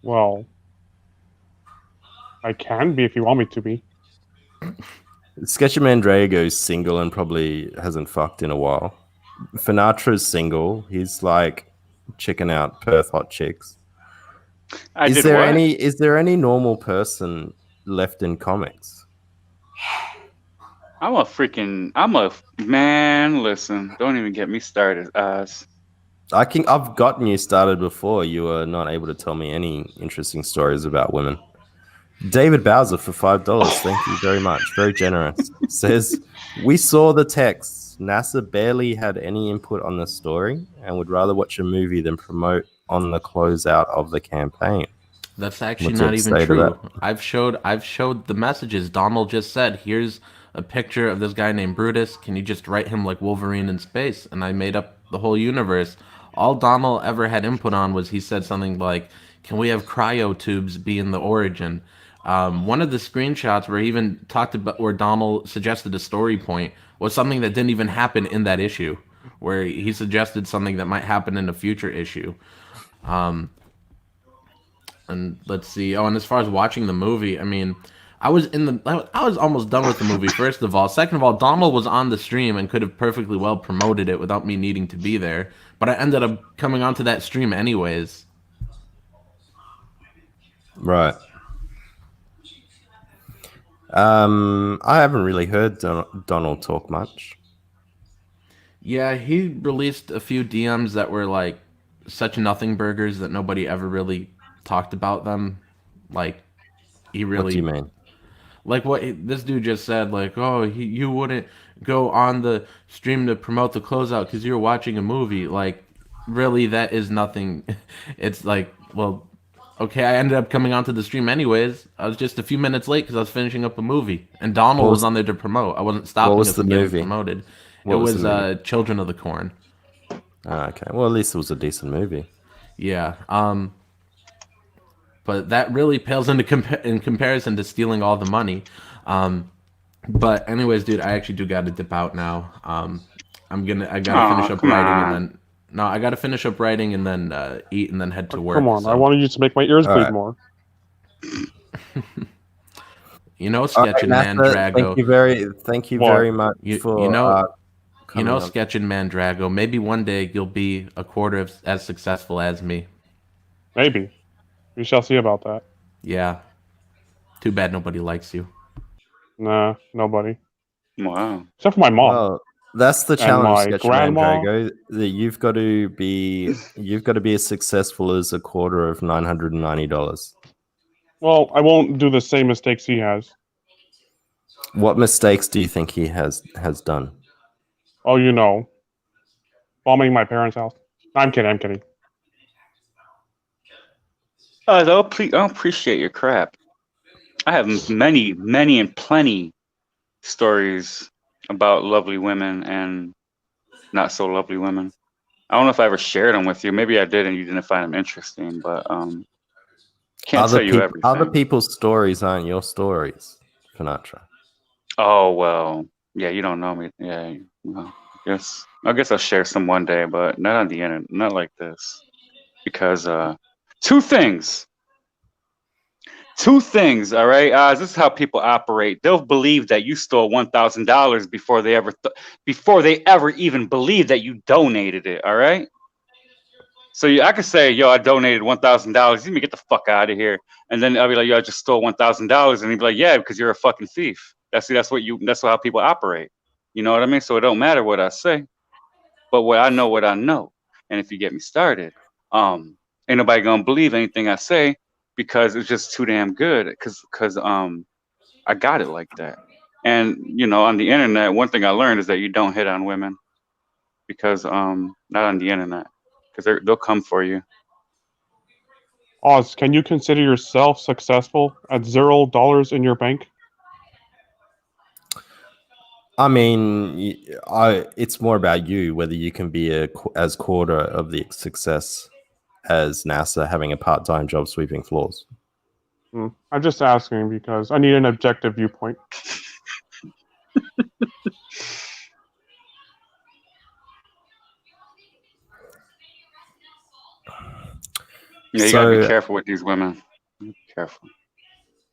Well, I can be if you want me to be. Sketchy Mandrago's single and probably hasn't fucked in a while. Finatra's single. He's like checking out Perth hot chicks. Is there any normal person left in comics? I'm a man. Listen, don't even get me started. I've gotten you started before. You were not able to tell me any interesting stories about women. David Bowser for $5. Thank you very much. Very generous. Says, we saw the texts. NASA barely had any input on the story and would rather watch a movie than promote on the closeout of the campaign. That's actually What's not up, even say to true. that? I've showed the messages. Donald just said, here's a picture of this guy named Brutus. Can you just write him like Wolverine in space? And I made up the whole universe. All Donald ever had input on was he said something like, can we have cryo tubes be in the origin? One of the screenshots where he even talked about where Donald suggested a story point was something that didn't even happen in that issue, where he suggested something that might happen in a future issue. And let's see. Oh, and as far as watching the movie, I mean, I was almost done with the movie. First of all, second of all, Donald was on the stream and could have perfectly well promoted it without me needing to be there. But I ended up coming onto that stream anyways. Right. I haven't really heard Donald talk much. Yeah, he released a few DMs that were like such nothing burgers that nobody ever really talked about them. Like, he really. What do you mean? Like what this dude just said, like, oh, you wouldn't go on the stream to promote the closeout because you're watching a movie. Like, really, that is nothing. It's like, well, okay, I ended up coming onto the stream anyways. I was just a few minutes late because I was finishing up a movie, and Donald was on there to promote. I wasn't stopping was it the from getting movie? promoted. What It was was the movie? Children of the Corn. Okay. Well, at least it was a decent movie. Yeah. But that really pales into in comparison to stealing all the money. But anyways, dude, I actually do got to dip out now. I gotta finish up writing and then I gotta finish up writing and then eat and then head to work. Come on, so. I wanted you to make my ears All bleed right. more. You know, All Sketchin' right, NASA, Mandrago. thank you What? very much for You know, on. Sketchin' Mandrago. Maybe one day you'll be a quarter of as successful as me. Maybe. We shall see about that. Yeah. Too bad nobody likes you. Nah, nobody. Wow. Except for my mom. Well, that's the And challenge, my Sketchy grandma. Mandrago. That you've got to be as successful as a quarter of $990. Well, I won't do the same mistakes he has. What mistakes do you think he has done? Oh, you know. Bombing my parents' house. I'm kidding. I don't appreciate your crap. I have many, and plenty stories about lovely women and not so lovely women. I don't know if I ever shared them with you. Maybe I did and you didn't find them interesting, but can't tell you everything. Other people's stories aren't your stories, Finatra. Oh, well, yeah, you don't know me. Yeah, well, I guess I'll share some one day, but not on the internet, not like this. Because two things, all right? This is how people operate. They'll believe that you stole $1,000 before they ever even believe that you donated it, all right? So I could say, yo, I donated $1,000. You can get the fuck out of here. And then I'll be like, yo, I just stole $1,000. And he'd be like, yeah, because you're a fucking thief. That's how people operate. You know what I mean? So it don't matter what I say, but what I know. And if you get me started, ain't nobody gonna believe anything I say because it's just too damn good. Cause I got it like that. And on the internet, one thing I learned is that you don't hit on women because not on the internet. Because they'll come for you. Oz, can you consider yourself successful at $0 in your bank? I mean, it's more about you, whether you can be as quarter of the success as NASA having a part-time job sweeping floors. I'm just asking because I need an objective viewpoint. Yeah, you gotta be careful with these women. Be careful.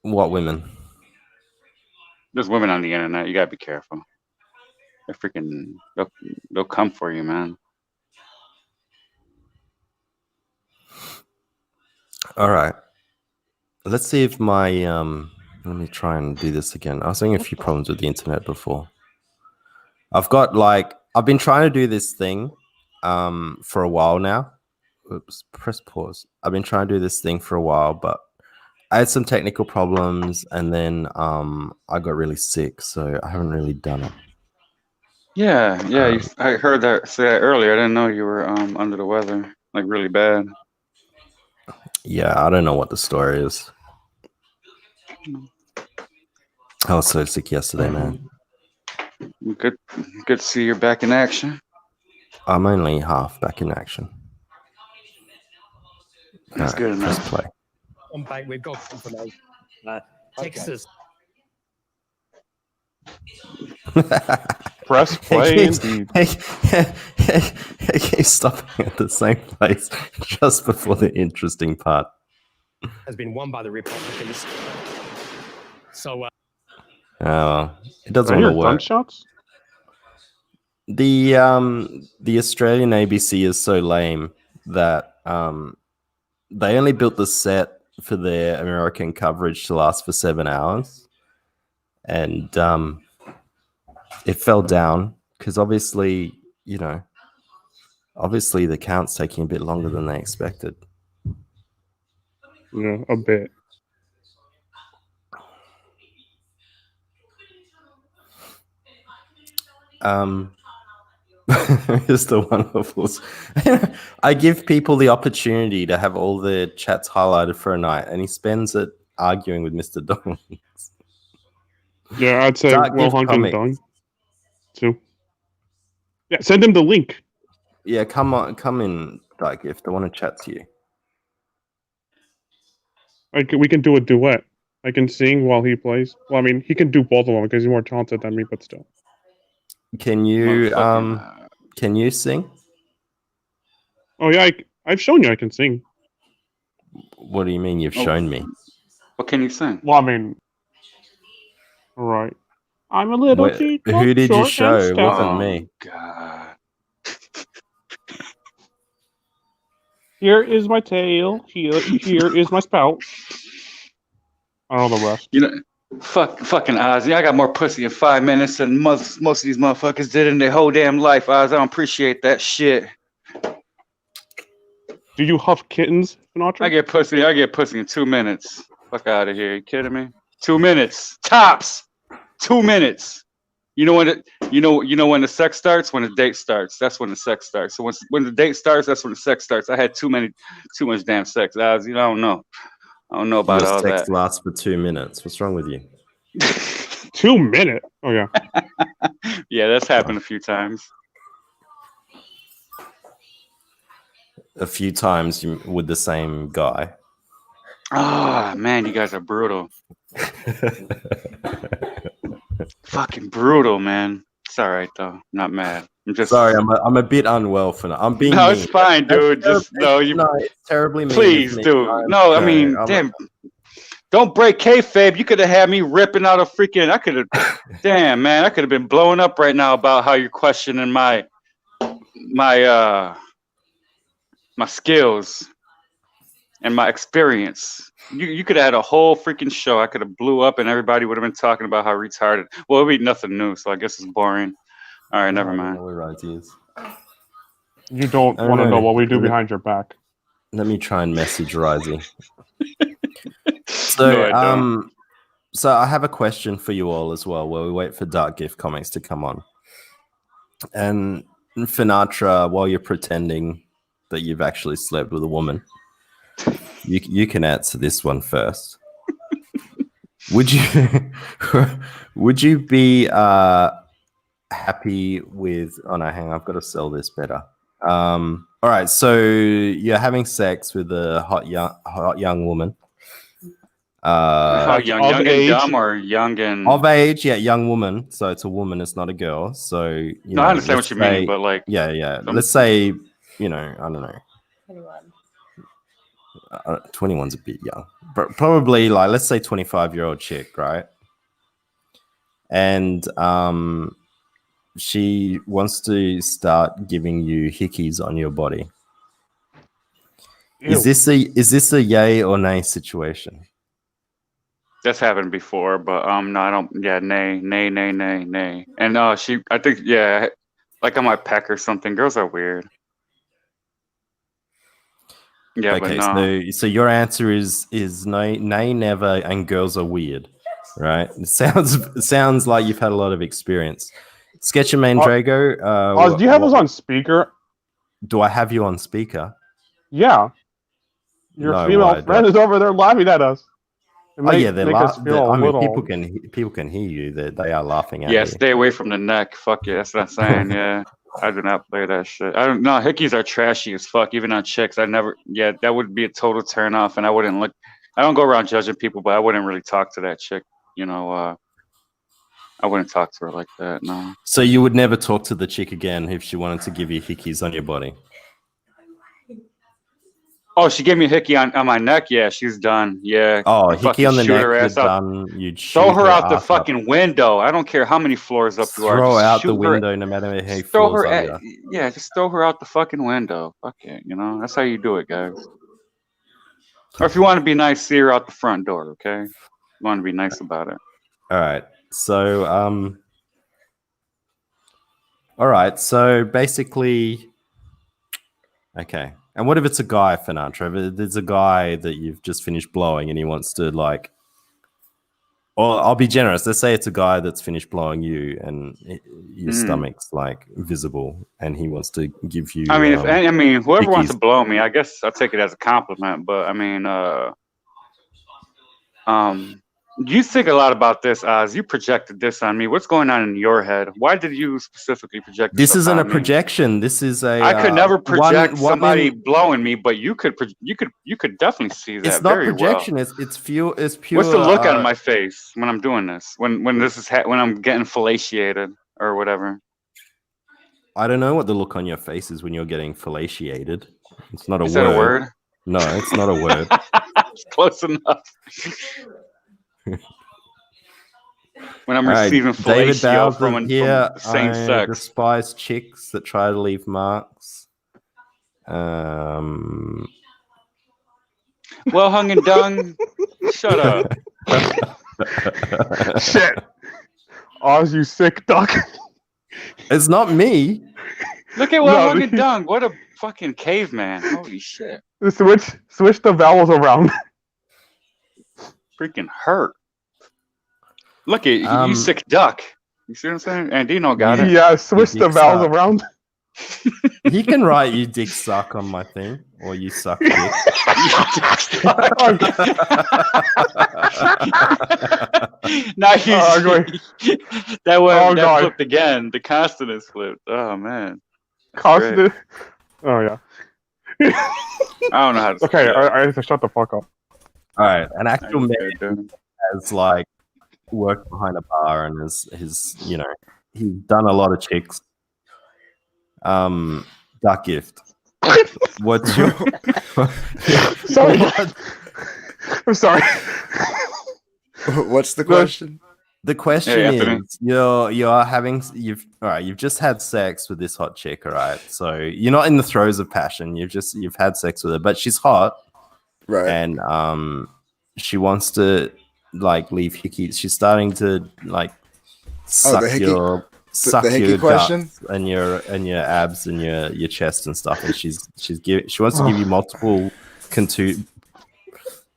What women? There's women on the internet. You gotta be careful. They're freaking. They'll come for you, man. All right. Let's see if my let me try and do this again. I was having a few problems with the internet before. I've been trying to do this thing for a while now. Oops, press pause. I've been trying to do this thing for a while, but I had some technical problems and then I got really sick, so I haven't really done it. Yeah. I heard that say that earlier. I didn't know you were under the weather, like really bad. Yeah, I don't know what the story is. I was so sick yesterday, man. Good to see you're back in action. I'm only half back in action. That's good enough. Press play. I'm back. We've got confirmation. Texas. Press play indeed. He keeps stopping at the same place just before the interesting part. Has been won by the Republicans. So, it doesn't Are want your to work. gunshots? The Australian ABC is so lame that they only built the set for their American coverage to last for 7 hours, and it fell down because obviously the count's taking a bit longer than they expected. Yeah, a bit. Mr. Wonderfuls. I give people the opportunity to have all their chats highlighted for a night, and he spends it arguing with Mr. Donald. Yeah, I'd say Dark well Gift hunting Comics. done. Too. Yeah, send him the link. Yeah, come in, Dark Gift. I want to chat to you. We can do a duet. I can sing while he plays. Well, I mean, he can do both of them because he's more talented than me, but still. Can you sing? Oh yeah, I've shown you I can sing. What do you mean you've shown me? What can you sing? Well, I mean, all right. I'm a little cheap. Who did you short, show? and It stout. wasn't me. God. Here is my tail. Here is my spout. I don't know the rest. Fucking Ozzy. I got more pussy in 5 minutes than most of these motherfuckers did in their whole damn life, Oz. I don't appreciate that shit. Do you huff kittens, Sinatra? I get pussy in 2 minutes. Fuck out of here. You kidding me? 2 minutes. Tops. 2 minutes. You know when the sex starts? When the date starts. That's when the sex starts. So when the date starts, that's when the sex starts. I had too much damn sex. Oz, I don't know. I don't know about Your all sex that. lasts for 2 minutes. What's wrong with you? 2 minutes? Oh, yeah. Yeah, that's happened a few times. A few times with the same guy. Ah, man, you guys are brutal. Fucking brutal, man. It's all right though. I'm not mad. I'm just Sorry, I'm a bit unwell for now. I'm being No, mean. it's fine, dude. Just no, you. No, it's terribly mean. Please, of me. dude. I'm No, I sorry. mean, damn. Don't break kayfabe. You could have had me ripping out a freaking. I could have. Damn, man. I could have been blowing up right now about how you're questioning my my skills, and my experience. You could have had a whole freaking show. I could have blew up, and everybody would have been talking about how retarded. Well, it'd be nothing new, so I guess it's boring. All right, never I don't mind. know where Risey is. You don't I don't want to know. know what we do behind your back. Let me try and message Risey. So, No, I don't. So I have a question for you all as well, while we wait for Dark Gift Comics to come on. And Finatra, while you're pretending that you've actually slept with a woman, you can answer this one first. Would you be happy with? Oh no, hang on, I've got to sell this better. All right, so you're having sex with a hot young woman. How young of and age? dumb or young and? Of age, yeah, young woman. So it's a woman, it's not a girl. So you No, I understand what you mean, but like, yeah. some- Let's say, I don't know, 21. 21's a bit young, but probably like let's say 25-year-old chick, right? And she wants to start giving you hickeys on your body. Is this a yay or nay situation? that's happened before, but no, I don't. Yeah, nay. And I think, yeah, like I might peck or something. Girls are weird. Yeah, Okay, but no. so your answer is nay, never, and girls are weird, right? It sounds like you've had a lot of experience. Sketcher Man Drago, Oz, do you have us on speaker? do I have you on speaker? Yeah. Your No, female why? friend is over there laughing at us. It Oh might yeah, they're make us laughing. feel I a mean, little- people can hear you. They are laughing at Yeah, you. stay away from the neck. Fuck yeah, that's what I'm saying. Yeah, I do not play that shit. I don't know. Hickeys are trashy as fuck, even on chicks. Yeah, that would be a total turn off, and I wouldn't look. I don't go around judging people, but I wouldn't really talk to that chick. I wouldn't talk to her like that. No. So you would never talk to the chick again if she wanted to give you hickeys on your body. Oh, she gave me a hickey on my neck. Yeah, she's done. Yeah. Oh, I'd hickey fucking on the shoot neck, her you're ass up. done. You'd Throw shoot her out the ass up. fucking window. I don't care how many floors up you are. Throw Just out shoot the her- window, no matter how many Throw floors her are at, yeah, just throw her out the fucking window. Fuck it, that's how you do it, guys. Or if you want to be nice, see her out the front door, okay? You want to be nice about it. All right. So, all right. So basically, okay. And what if it's a guy, Finatra? If there's a guy that you've just finished blowing and he wants to or I'll be generous. Let's say it's a guy that's finished blowing you and your stomach's like visible and he wants to give you. I mean, whoever wants hickeys. to blow me, I guess I'll take it as a compliment. But I mean, you think a lot about this, Oz. You projected this on me. What's going on in your head? Why did you specifically project This stuff isn't a on me? projection. This is a. I could never project one somebody in- blowing me, but you could definitely see that It's not very projection. well. It's pure. It's pure. What's the look on my face when I'm doing this? When this is when I'm getting fellatiated or whatever? I don't know what the look on your face is when you're getting fellatiated. It's not a Is word. that a word? No, it's not a word. It's close enough. When I'm All right, receiving David fellatio Bowser from here. same I sex. despise chicks that try to leave marks. Well hung and dung. Shut up. Shit. Oz, you sick duck. It's not me. Look at well No, hung and dung. What a fucking caveman. Holy shit. Switch the vowels around. Freaking hurt. Look at you sick duck. You see what I'm saying? Andino got it. Yeah, switch You the dick vowels suck. around. He can write "you dick suck" on my thing, or "you suck dick." Now you Oh, that one Oh, that God. flipped again. The consonants flipped. Oh man. That's Constant. Oh yeah. I don't know how to Okay, say I have to shut the fuck up. All right, an actual man that. has like worked behind a bar and his he's done a lot of chicks. Duck Gift. What's your Sorry. I'm sorry. What's the question? The question Anthony. is, you've just had sex with this hot chick, all right? So you're not in the throes of passion. You've had sex with her, but she's hot, Right. and she wants to like leave hickey. She's starting to like suck the hickey- your the hickey your question? guts and your abs and your chest and stuff, and she wants to give you multiple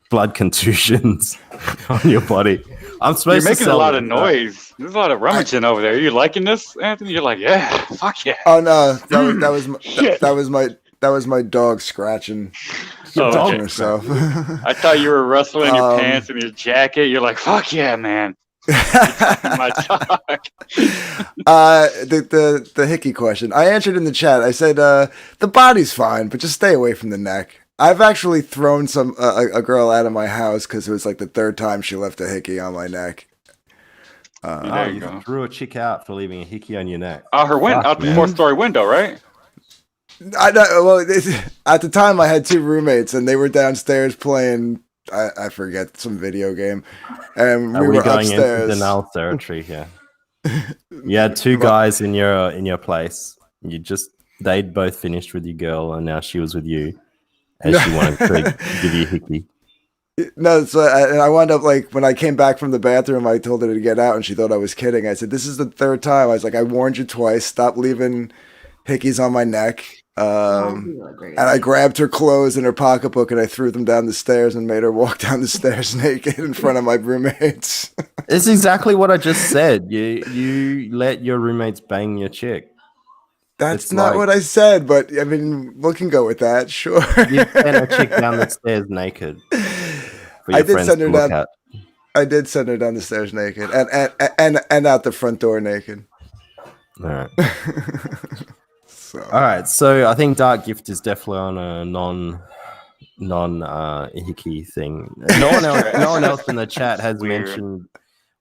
blood contusions on your body. I'm supposed You're to making a sell lot it, of noise. There's a lot of rummaging over there. Are you liking this, Anthony? You're like, yeah, fuck yeah. Oh no, that was my dog scratching, Oh, scratching okay. herself. I thought you were rustling your Um, pants and your jacket. You're like, fuck yeah, man. My dog. The hickey question. I answered in the chat. I said the body's fine, but just stay away from the neck. I've actually thrown a girl out of my house because it was like the third time she left a hickey on my neck. There you you go. threw a chick out for leaving a hickey on your neck. Out her window, Fuck, out the man. 4th-story window, right? I know. Well, at the time I had 2 roommates and they were downstairs playing. I forget some video game, and Are we we were going upstairs. into Denal territory here? You had 2 guys in your place. They'd both finished with your girl, and now she was with you, and she wanted to give you a hickey. No, so I wound up like when I came back from the bathroom, I told her to get out, and she thought I was kidding. I said, "This is the 3rd time." I was like, "I warned you twice. Stop leaving hickeys on my neck." And I grabbed her clothes in her pocketbook and I threw them down the stairs and made her walk down the stairs naked in front of my roommates. It's exactly what I just said. You let your roommates bang your chick. That's It's not like- what I said, but I mean, we can go with that, sure. You sent a chick down the stairs naked. For I your did friends send to her look down. at. I did send her down the stairs naked, and out the front door naked. All right. So All right. So I think Dark Gift is definitely on a non hickey thing. No one else in the chat has Weird. mentioned.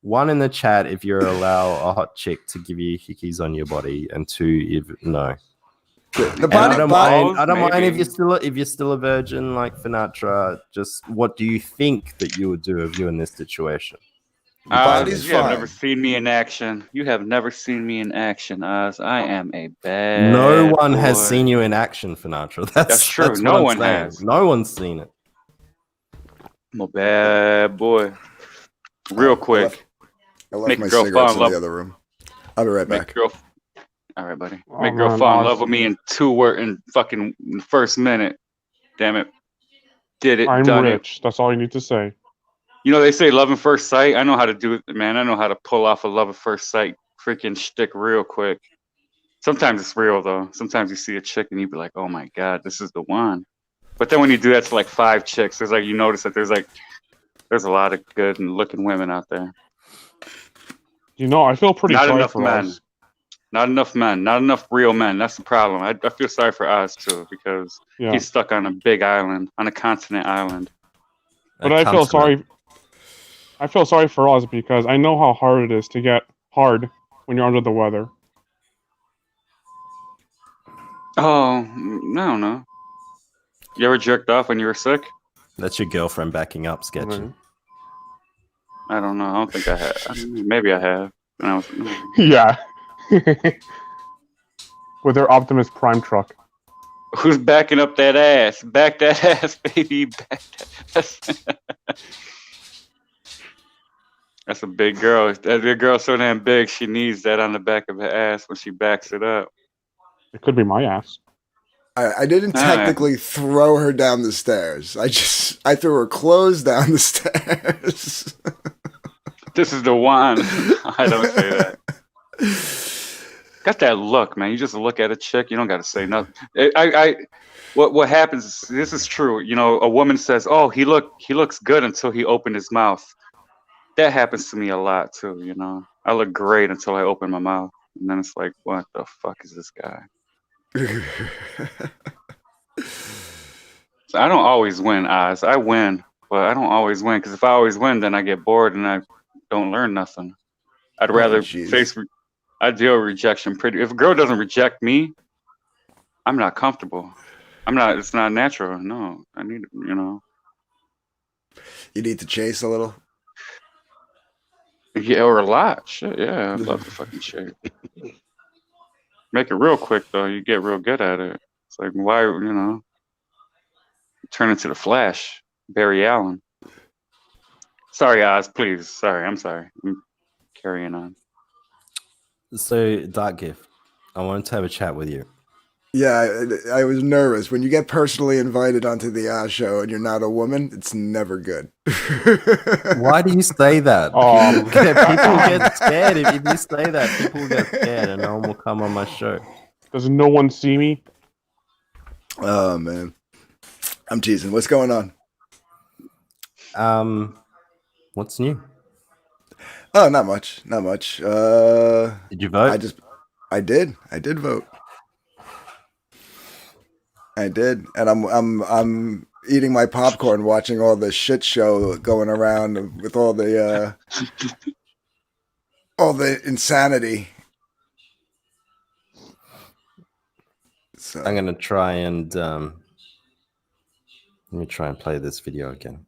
One in the chat if you allow a hot chick to give you hickeys on your body, and 2 if no. the And body, I don't body- mind. I don't mind if maybe. you're still a virgin like Finatra. Just what do you think that you would do if you in this situation? body's you have fine. never seen me in action. You have never seen me in action, Oz. I am a bad No one has boy. seen you in action, Finatra. That's true. what No I'm one saying. has. No one's seen it. I'm a bad boy. Real quick. I left Make my a girl cigarettes fall in in love- the other room. I'll be right Make back. girl. All right, buddy. Oh, Make girl man, fall in Oz. love with me in fucking the first minute. Damn it. Did it. I'm done it. rich. That's all you need to say. You know, they say love at first sight. I know how to do it, man. I know how to pull off a love at first sight freaking shtick real quick. Sometimes it's real, though. Sometimes you see a chick and you be like, oh my God, this is the one. But then when you do that to like 5 chicks, there's like, you notice that there's a lot of good and looking women out there. You know, I feel pretty Not sorry enough for men. us. Not enough men. Not enough real men. That's the problem. I feel sorry for Oz, too, because Yeah, he's stuck on a big island, on a continent island. but I feel sorry. I feel sorry for us because I know how hard it is to get hard when you're under the weather. Oh, I don't know. You ever jerked off when you were sick? That's your girlfriend backing up, sketchy. Mhm. I don't know. I don't think I have. Maybe I have. When I was, Yeah. With their Optimus Prime truck. who's backing up that ass? Back that ass, baby. Back that ass. That's a big girl. That girl's so damn big, she needs that on the back of her ass when she backs it up. It could be my ass. I didn't All right. technically throw her down the stairs. I threw her clothes down the stairs. This is the one. I don't say that. Got that look, man. You just look at a chick, you don't got to say nothing. What happens? Is, this is true. You know, a woman says, "Oh, he looks good until he opened his mouth." That happens to me a lot too. You know, I look great until I open my mouth, and then it's like, what the fuck is this guy? So I don't always win, Oz. I win, but I don't always win because if I always win, then I get bored and I don't learn nothing. I'd rather jeez. face. I deal with rejection pretty. If a girl doesn't reject me, I'm not comfortable. I'm not. It's not natural. No, I need. You know. You need to chase a little. Yeah, or a lot. Shit, yeah, I'd love to fucking shake. Make it real quick though. You get real good at it. It's like why, turn into the Flash, Barry Allen. Sorry, Oz. Please, sorry. I'm sorry. I'm carrying on. So, Dark Gift, I wanted to have a chat with you. Yeah, I was nervous. When you get personally invited onto the Oz show and you're not a woman, it's never good. Why do you say that? People get scared if you say that. People get scared, and no one will come on my show. Does no one see me? Oh man, I'm teasing. What's going on? What's new? Oh, not much. Not much. Did you vote? I did vote. I did, and I'm eating my popcorn, watching all the shit show going around with all the insanity. So I'm gonna try and let me try and play this video again.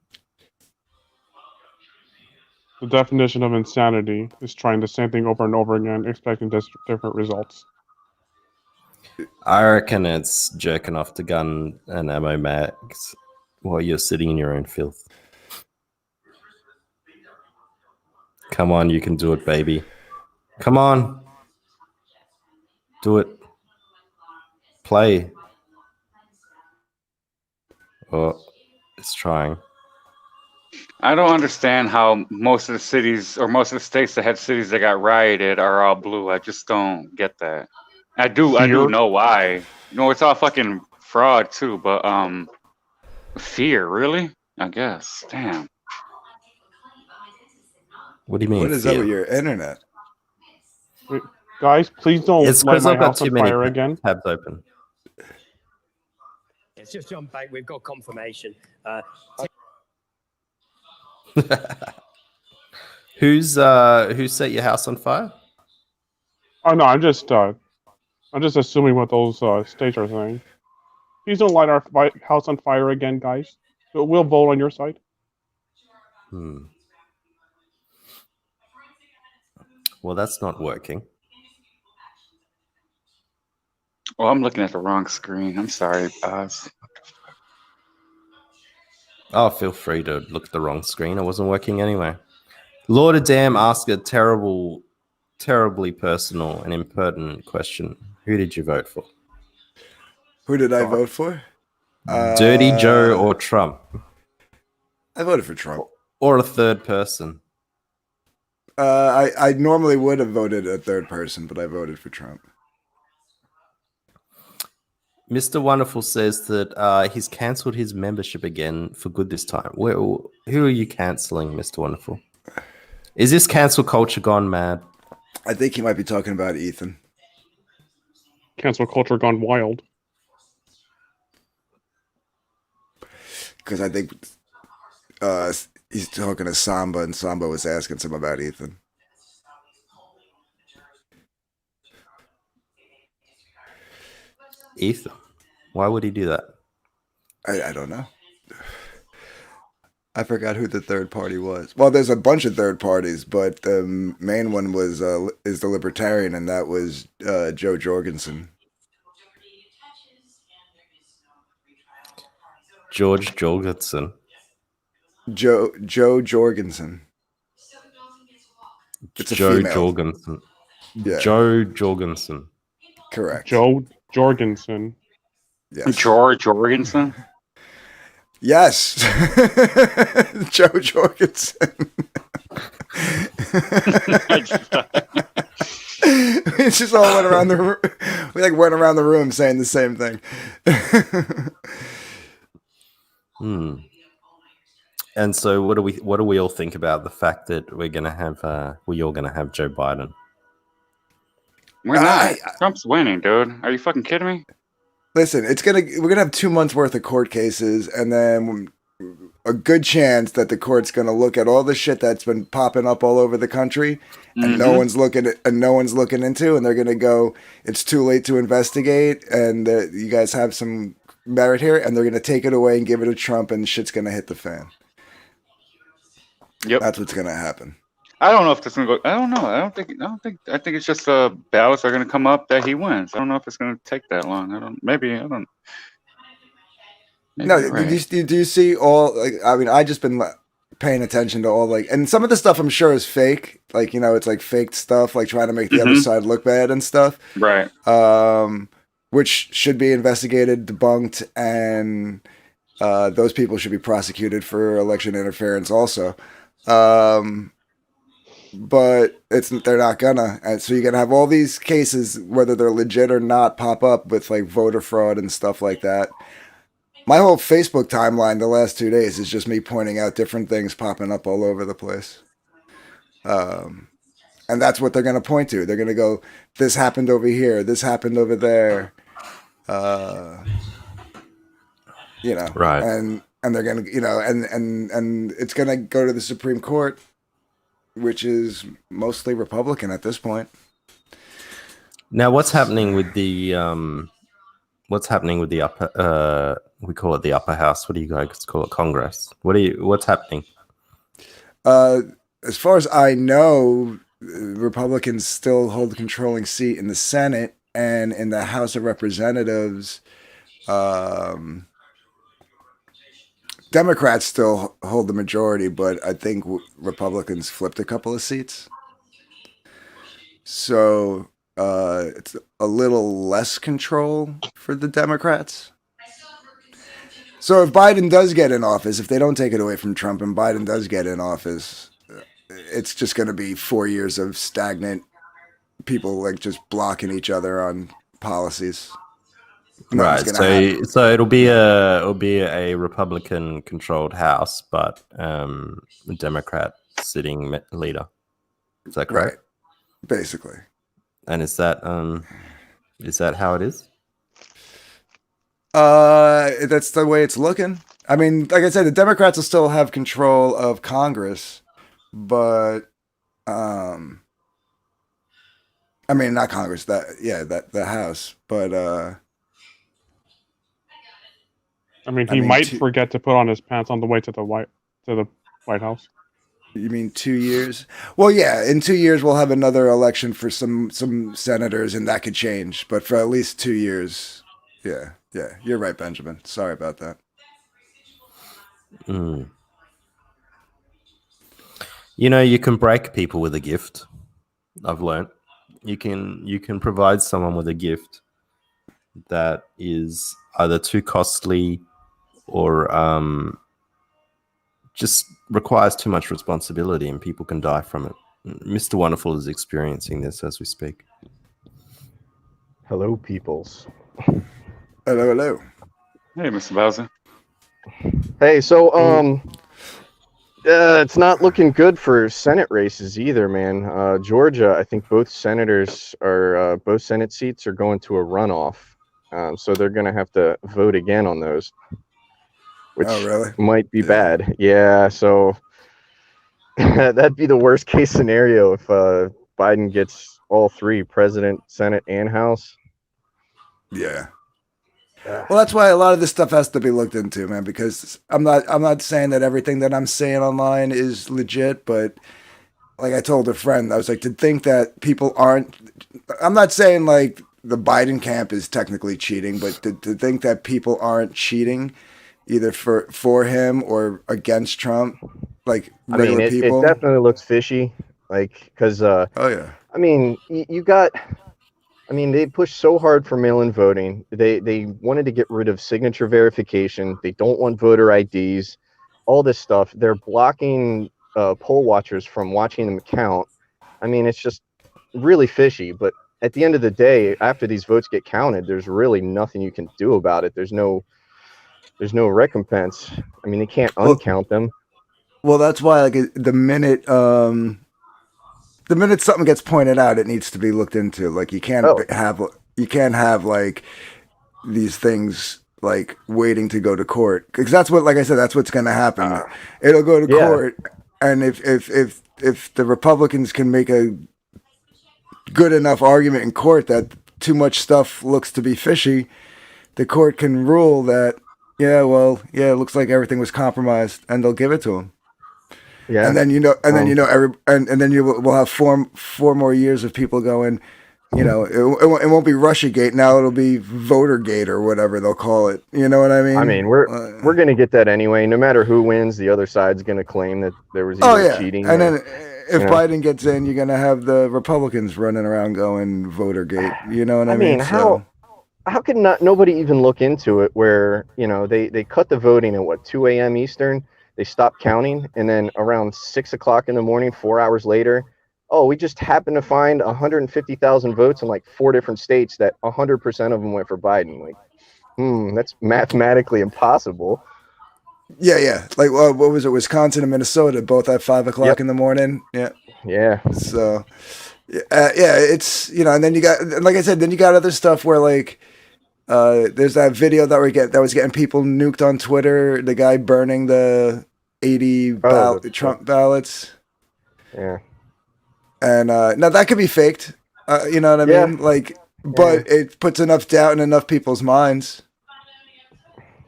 The definition of insanity is trying the same thing over and over again, expecting different results. I reckon it's jerking off the gun and ammo mags while you're sitting in your own filth. Come on, you can do it, baby. Come on. Do it. Play. Oh, it's trying. I don't understand how most of the cities or most of the states that had cities that got rioted are all blue. I just don't get that. I do know why. It's all fucking fraud too, but fear, really? I guess. Damn. What do you mean? what is up with your internet? Wait, guys, please don't It's light because my I've got house too on many fire again. tabs open. It's just John Bank. We've got confirmation. Who set your house on fire? Oh no, I'm just assuming what those states are saying. Please don't light our house on fire again, guys. We'll vote on your side. Well, that's not working. Oh, I'm looking at the wrong screen. I'm sorry, Oz. Oh, feel free to look at the wrong screen. It wasn't working anyway. Lord of Damn asked a terribly personal and impertinent question. Who did you vote for? Who did I vote for? Dirty Joe or Trump? I voted for Trump. Or a third person? I normally would have voted a third person, but I voted for Trump. Mr. Wonderful says that he's cancelled his membership again for good this time. Who are you cancelling, Mr. Wonderful? Is this cancel culture gone mad? I think he might be talking about Ethan. Cancel culture gone wild. Because I think he's talking to Samba, and Samba was asking some about Ethan. Ethan? Why would he do that? I don't know. I forgot who the third party was. Well, there's a bunch of third parties, but the main one was is the Libertarian, and that was Joe Jorgensen. George Jorgensen. Joe Jorgensen. It's a Joe female. Jorgensen. Yeah. Joe Jorgensen. Correct. Joe Jorgensen. Yes. George Jorgensen? Yes. Joe Jorgensen. We just all went around the room. We went around the room saying the same thing. And so, what do we all think about the fact that we're gonna have all gonna have Joe Biden? We're not. Trump's winning, dude. Are you fucking kidding me? Listen, we're gonna have 2 months worth of court cases, and then a good chance that the court's gonna look at all the shit that's been popping up all over the country, and no one's looking into, and they're gonna go, it's too late to investigate, and you guys have some merit here, and they're gonna take it away and give it to Trump, and shit's gonna hit the fan. Yep. That's what's gonna happen. I don't know if this is gonna go. I don't know. I think. I think it's just ballots are gonna come up that he wins. I don't know if it's gonna take that long. I don't. Maybe I don't. Maybe No, you're right. do you see all? Like, I mean, I just been paying attention to all like, and some of the stuff I'm sure is fake. Like, you know, it's like faked stuff, like trying to make the other side look bad and stuff. Right. Which should be investigated, debunked, and those people should be prosecuted for election interference also. But they're not gonna, and so you're gonna have all these cases, whether they're legit or not, pop up with like voter fraud and stuff like that. My whole Facebook timeline the last 2 days is just me pointing out different things popping up all over the place. And that's what they're gonna point to. They're gonna go, this happened over here, this happened over there. You know, Right. and they're gonna, you know, and it's gonna go to the Supreme Court, which is mostly Republican at this point. Now, what's happening with the upper? We call it the upper house. What do you guys call it? Congress. What's happening? As far as I know, Republicans still hold the controlling seat in the Senate and in the House of Representatives. Democrats still hold the majority, but I think Republicans flipped a couple of seats. So it's a little less control for the Democrats. So if Biden does get in office, if they don't take it away from Trump and Biden does get in office, it's just going to be 4 years of stagnant people like just blocking each other on policies. Right. So it'll be a Republican controlled House, but a Democrat sitting leader. Is that correct? Right. Basically. And is that how it is? That's the way it's looking. I mean, like I said, the Democrats will still have control of Congress, but I mean, not Congress. The House, but I mean, he might forget to put on his pants on the way to the White House. You mean 2 years? Well, yeah, in 2 years we'll have another election for some senators, and that could change. But for at least 2 years, yeah, you're right, Benjamin. Sorry about that. You know, you can break people with a gift. I've learned you can provide someone with a gift that is either too costly or just requires too much responsibility, and people can die from it. Mr. Wonderful is experiencing this as we speak. Hello, peoples. Hello. Hey, Mr. Bowser. Hey, so it's not looking good for Senate races either, man. Georgia, I think both Senate seats are going to a runoff, so they're going to have to vote again on those, which might be bad. Yeah, so that'd be the worst case scenario if Biden gets all three, President, Senate, and House. Yeah. Well, that's why a lot of this stuff has to be looked into, man, because I'm not saying that everything that I'm saying online is legit, but like I told a friend, I was like, to think that people aren't, I'm not saying like the Biden camp is technically cheating, but to think that people aren't cheating either for him or against Trump, like regular people. It definitely looks fishy, like, because, oh yeah. I mean, they pushed so hard for mail-in voting. They wanted to get rid of signature verification. They don't want voter IDs, all this stuff. They're blocking poll watchers from watching them count. I mean, it's just really fishy. But at the end of the day, after these votes get counted, there's really nothing you can do about it. There's no recompense. I mean, they can't uncount them. Well, that's why, like, the minute something gets pointed out, it needs to be looked into. Like, you can't have like these things like waiting to go to court, because that's what, like I said, that's what's going to happen. It'll go to court, and if the Republicans can make a good enough argument in court that too much stuff looks to be fishy, the court can rule that it looks like everything was compromised, and they'll give it to them. Yeah. And then and then we'll have four more years of people going. It won't be Russiagate now. It'll be Votergate or whatever they'll call it. You know what I mean? I mean, we're gonna get that anyway. No matter who wins, the other side's gonna claim that there was either cheating. And or, then if Biden gets in, you're gonna have the Republicans running around going Votergate. You know what I mean? how can nobody even look into it? Where they cut the voting at 2 a.m. Eastern. They stopped counting, and then around 6 o'clock in the morning, 4 hours later, we just happened to find 150,000 votes in like 4 different states that 100% of them went for Biden. Like, that's mathematically impossible. Yeah. Like, what was it? Wisconsin and Minnesota, both at 5 o'clock in the morning. Yeah. Yeah. So, it's and then you got, like I said, then you got other stuff where like, there's that video that was getting people nuked on Twitter. The guy burning the 80 Trump ballots. Yeah. And now that could be faked. You know what I mean? Like, but it puts enough doubt in enough people's minds.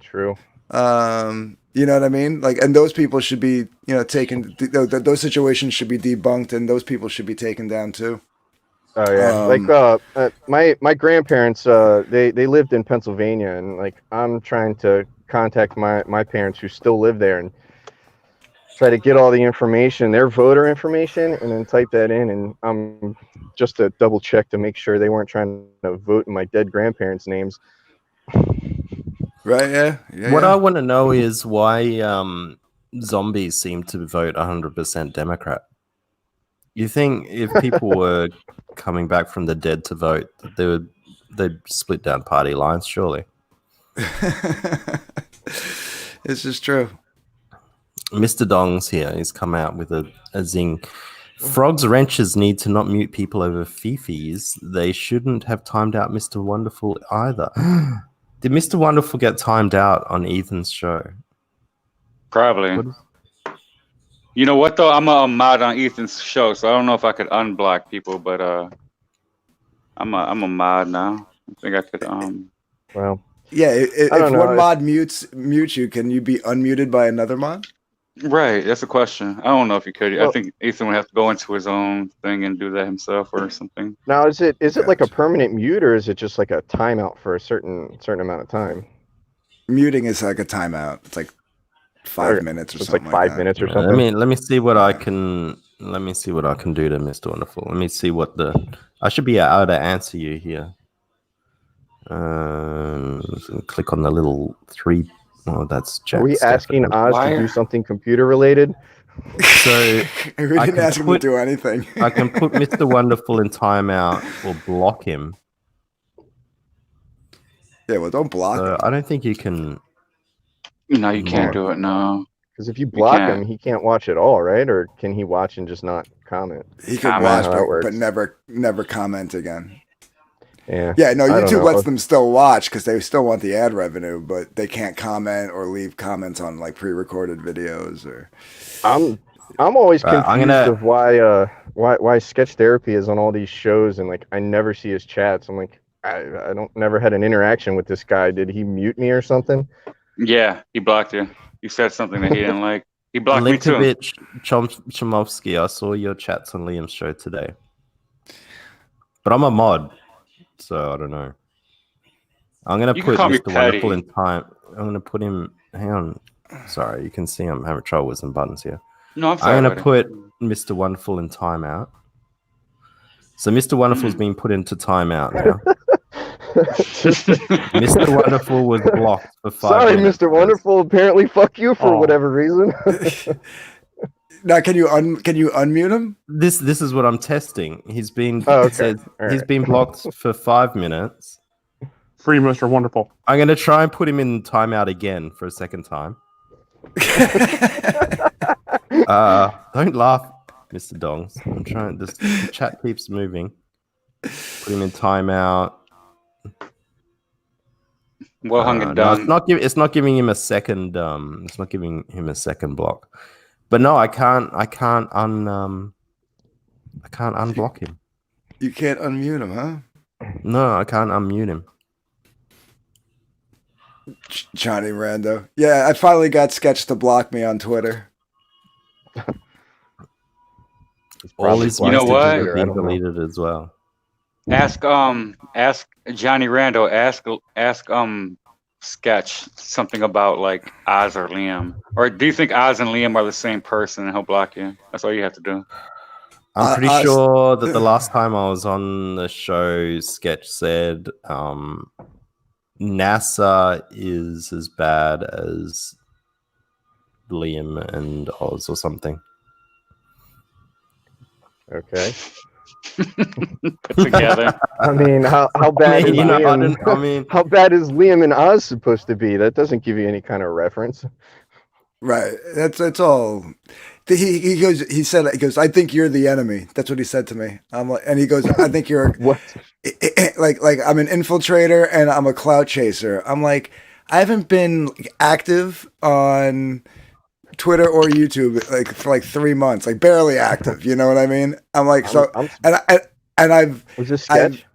True. You know what I mean? Like, and those people should be, taken. Those situations should be debunked, and those people should be taken down too. Oh yeah, my grandparents, they lived in Pennsylvania, and like I'm trying to contact my parents who still live there and try to get all the information, their voter information, and then type that in, and just to double check to make sure they weren't trying to vote in my dead grandparents' names. Right? Yeah. What I want to know is why zombies seem to vote 100% Democrat. You think if people were coming back from the dead to vote, they'd split down party lines? Surely. This is true. Mr. Dong's here. He's come out with a zing. Frogs wrenches need to not mute people over fifis. They shouldn't have timed out Mr. Wonderful either. Did Mr. Wonderful get timed out on Ethan's show? Probably. You know what though? I'm a mod on Ethan's show, so I don't know if I could unblock people, but I'm a mod now. I think I could Well. Yeah, if one mod mutes you, can you be unmuted by another mod? Right, that's a question. I don't know if you could. I think Ethan would have to go into his own thing and do that himself or something. Now, is it like a permanent mute, or is it just like a timeout for a certain amount of time? Muting is like a timeout. It's like 5 minutes or something. It's like 5 minutes or something. Let me see what I can. Let me see what I can do to Mr. Wonderful. Let me see what I should be able to answer you here. Click on the little 3. Oh, that's Jack. Are we asking Oz to do something computer related? So we didn't ask him to do anything. I can put Mr. Wonderful in timeout or block him. Yeah, well, don't block him. I don't think you can. No, you can't do it. No, because if you block him, he can't watch at all, right? Or can he watch and just not comment? He can watch, but never comment again. Yeah. Yeah, no, YouTube lets them still watch because they still want the ad revenue, but they can't comment or leave comments on like pre-recorded videos or. I'm always confused of why Sketch Therapy is on all these shows and like I never see his chats. I'm like I never had an interaction with this guy. Did he mute me or something? Yeah, he blocked you. You said something that he didn't like. He blocked me too. Chomsky, I saw your chats on Liam's show today, but I'm a mod. So I don't know. I'm gonna put Mr. Wonderful in time. I'm gonna put him. Hang on. Sorry, you can see I'm having trouble with some buttons here. No, I'm sorry. I'm gonna put Mr. Wonderful in timeout. So Mr. Wonderful's been put into timeout now. Mr. Wonderful was blocked for 5 Sorry, minutes. Mr. Wonderful. Apparently, fuck you for whatever reason. Now, can you unmute him? This is what I'm testing. He's been he's been blocked for 5 minutes. Free Mr. Wonderful. I'm gonna try and put him in timeout again for a second time. Don't laugh, Mr. Dongs. I'm trying. This chat keeps moving. Put him in timeout. Well hung and done. No, it's not giving him a second. It's not giving him a second block. But no, I can't unblock him. You can't unmute him, huh? No, I can't unmute him. Johnny Rando. Yeah, I finally got Sketch to block me on Twitter. He's All probably his You know blocked what? his messages Twitter, have I been don't know. deleted as well. Ask Johnny Rando. Ask Sketch something about like Oz or Liam, or do you think Oz and Liam are the same person and he'll block you? That's all you have to do. I'm pretty I- sure that the last time I was on the show, Sketch said NASA is as bad as Liam and Oz or something. Okay. Put together. I mean, how bad is I Liam? don't- I mean, How bad is Liam and Oz supposed to be? That doesn't give you any kind of reference. Right. That's all. He goes. He said. He goes. I think you're the enemy. That's what he said to me. I'm like, and he goes. I think you're What? like I'm an infiltrator and I'm a clout chaser. I'm like, I haven't been active on Twitter or YouTube like for like 3 months, like barely active. You know what I mean? I'm like, so and I've was this Sketch?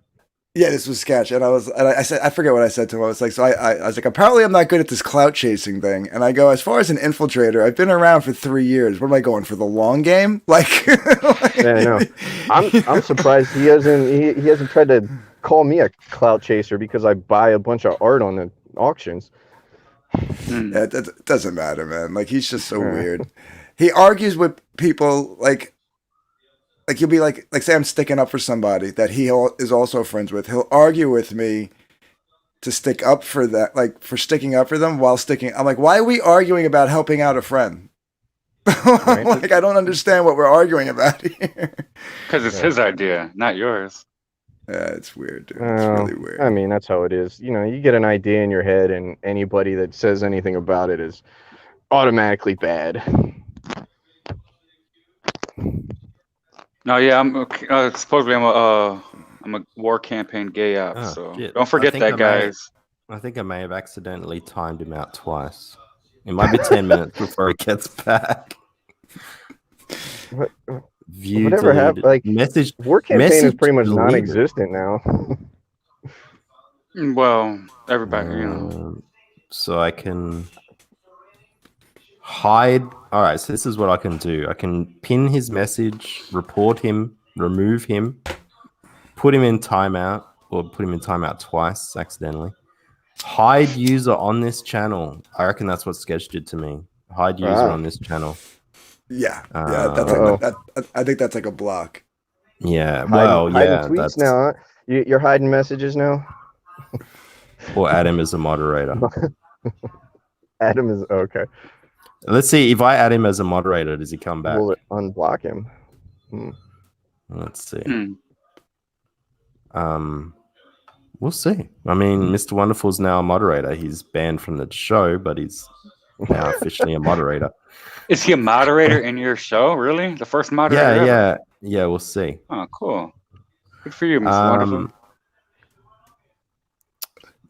yeah, this was Sketch, and I said, I forget what I said to him. I was like, so I was like, apparently I'm not good at this clout chasing thing. And I go, as far as an infiltrator, I've been around for 3 years. What am I going for, the long game? Like, Yeah, I know. I'm surprised he hasn't tried to call me a clout chaser because I buy a bunch of art on the auctions. Yeah, it doesn't matter, man. Like, he's just so Yeah. weird. He argues with people like he'll be like say I'm sticking up for somebody that he is also friends with. He'll argue with me to stick up for that, like for sticking up for them while sticking. I'm like, why are we arguing about helping out a friend? Right. Like, I don't understand what we're arguing about here. Because it's his idea, not yours. Yeah, it's weird, dude. It's Well, really weird. I mean, that's how it is. You know, you get an idea in your head, and anybody that says anything about it is automatically bad. No, yeah, supposedly I'm a war campaign gay app, Oh, so shit. don't forget I think that, I may- guys. I think I may have accidentally timed him out twice. It might be 10 minutes before he gets back. What- View Whatever happened? deleted. Like, Message. war campaign is message pretty much deleted. non-existent now. Well, everybody, So I can hide. All right, so this is what I can do. I can pin his message, report him, remove him, put him in timeout, or put him in timeout twice accidentally. Hide user on this channel. I reckon that's what Sketch did to me. Hide user Ah. on this channel. Yeah, Uh, that's like that. I think that's like a block. Yeah, well, hiding yeah, tweets that's now. Huh? You're hiding messages now. or add him as a moderator. Adam is okay. Let's see if I add him as a moderator. Does he come back? Will it unblock him? Let's see. Hmm. We'll see. I mean, Mr. Wonderful's now a moderator. He's banned from the show, but he's now officially a moderator. Is he a moderator in your show? Really? The first moderator? Yeah, ever? yeah. We'll see. Oh, cool. Good for you, Mr. Wonderful.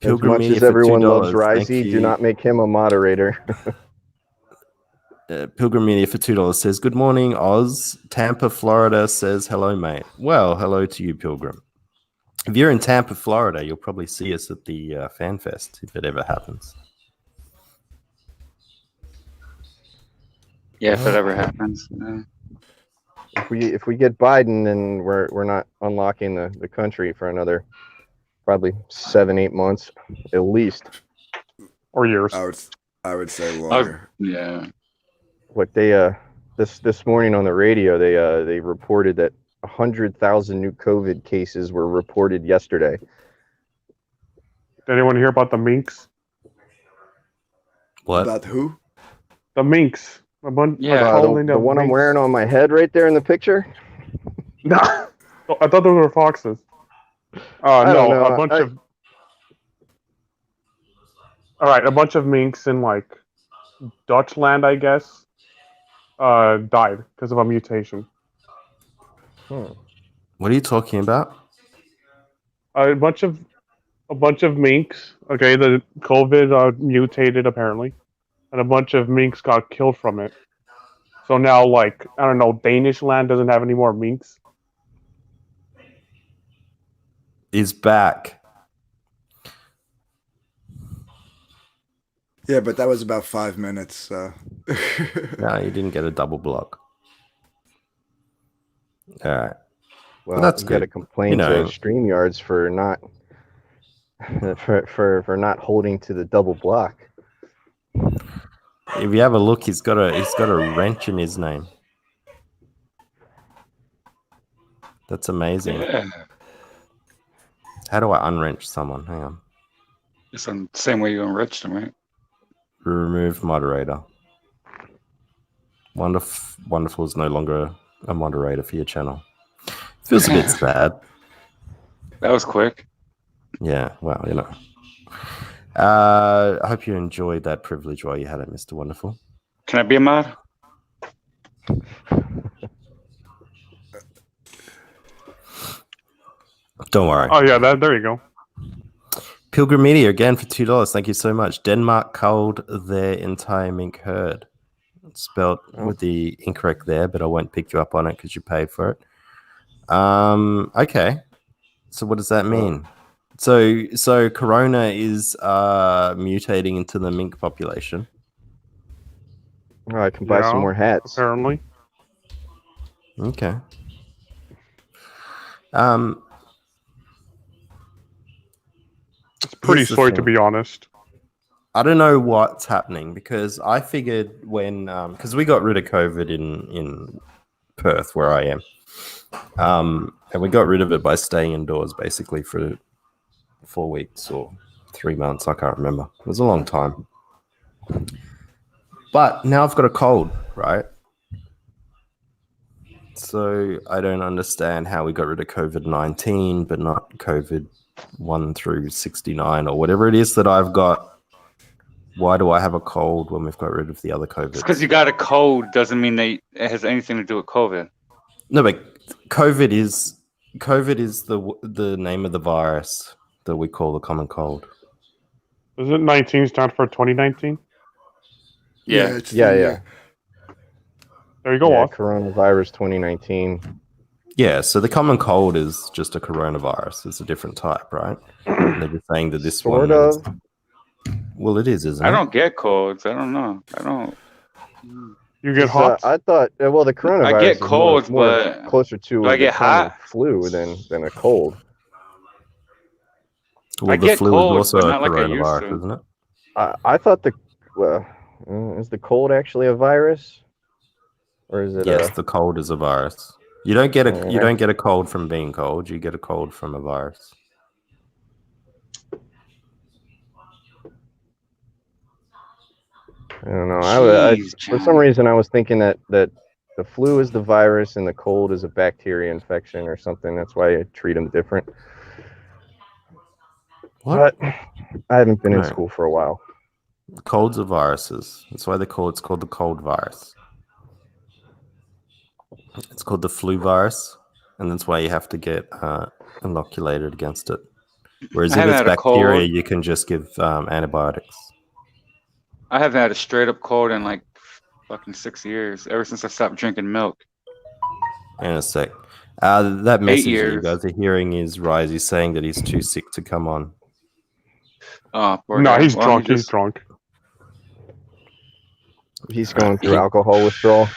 Pilgrim as much Media as for everyone loves $2. Thank Risey, do you. not make him a moderator. Pilgrim Media for $2 says, "Good morning, Oz." Tampa, Florida says, "Hello, mate." Well, hello to you, Pilgrim. If you're in Tampa, Florida, you'll probably see us at the Fan Fest if it ever happens. Yeah, if it ever happens. Yeah. If we get Biden, then we're not unlocking the country for another probably 7-8 months at least. Or years. I would say I was- longer. yeah. What they this morning on the radio they reported that 100,000 new COVID cases were reported yesterday. Did anyone hear about the minks? What? About who? The minks. A bunch. Yeah. The one I'm wearing on my head right there in the picture. No, I thought those were foxes. I No, don't know. a bunch of. All right, a bunch of minks in like Dutchland, I guess, died because of a mutation. What are you talking about? A bunch of minks. Okay, the COVID mutated apparently, and a bunch of minks got killed from it. So now, like, I don't know, Danish land doesn't have any more minks. Is back. Yeah, but that was about 5 minutes. So. No, you didn't get a double block. All right. Well, that's you got to good. complain You know. to StreamYards for not for not holding to the double block. If you have a look, he's got a wrench in his name. That's amazing. Yeah. How do I unwrench someone? Hang on. It's the same way you enriched him, right? Remove moderator. Wonderful is no longer a moderator for your channel. Feels a bit sad. That was quick. Yeah, well, you know. I hope you enjoyed that privilege while you had it, Mr. Wonderful. Can I be a mod? Don't worry. Oh yeah, there you go. Pilgrim Media again for $2. Thank you so much. Denmark culled their entire mink herd. It's spelled with the incorrect there, but I won't pick you up on it because you paid for it. Okay. So what does that mean? So Corona is mutating into the mink population. Oh, I can buy some more hats. Apparently. Okay. It's pretty Here's the sweet, to thing. be honest. I don't know what's happening because I figured when because we got rid of COVID in Perth where I am, and we got rid of it by staying indoors basically for 4 weeks or 3 months. I can't remember. It was a long time. But now I've got a cold, right? So I don't understand how we got rid of COVID-19, but not COVID 1 through 69 or whatever it is that I've got. Why do I have a cold when we've got rid of the other COVID? Because you got a cold doesn't mean that it has anything to do with COVID. No, but COVID is the name of the virus that we call the common cold. Doesn't 19 stand for 2019? Yeah. it's Yeah, the, yeah. There you go, Yeah, off. coronavirus 2019. Yeah, so the common cold is just a coronavirus. It's a different type, right? And they're just saying that this Sort one of. is- well, it is, isn't it? I don't get colds. I don't know. I don't. You get It's, hot? I thought, well, the coronavirus I get is more- colds, more but closer to do I the get common hot? flu than a cold. Well, I the get flu colds, is also but a not like I used coronavirus, to. isn't it? I thought is the cold actually a virus, or is it? Yes, the cold is a virus. You don't get a Yeah. you don't get a cold from being cold. You get a cold from a virus. I don't know. Jeez, For some John. reason, I was thinking that the flu is the virus and the cold is a bacteria infection or something. That's why I treat them different. What? But I haven't been in No. school for a while. Colds are viruses. That's why it's called the cold virus. It's called the flu virus, and that's why you have to get inoculated against it. Whereas I if haven't it's had a bacteria, cold. you can just give antibiotics. I haven't had a straight up cold in like fucking 6 years. Ever since I stopped drinking milk. In a sec. That message that you years. guys are hearing is Risey saying that he's too sick to come on. Oh, poor No, guy. he's Well, drunk. he He's just- drunk. He's going through alcohol withdrawal.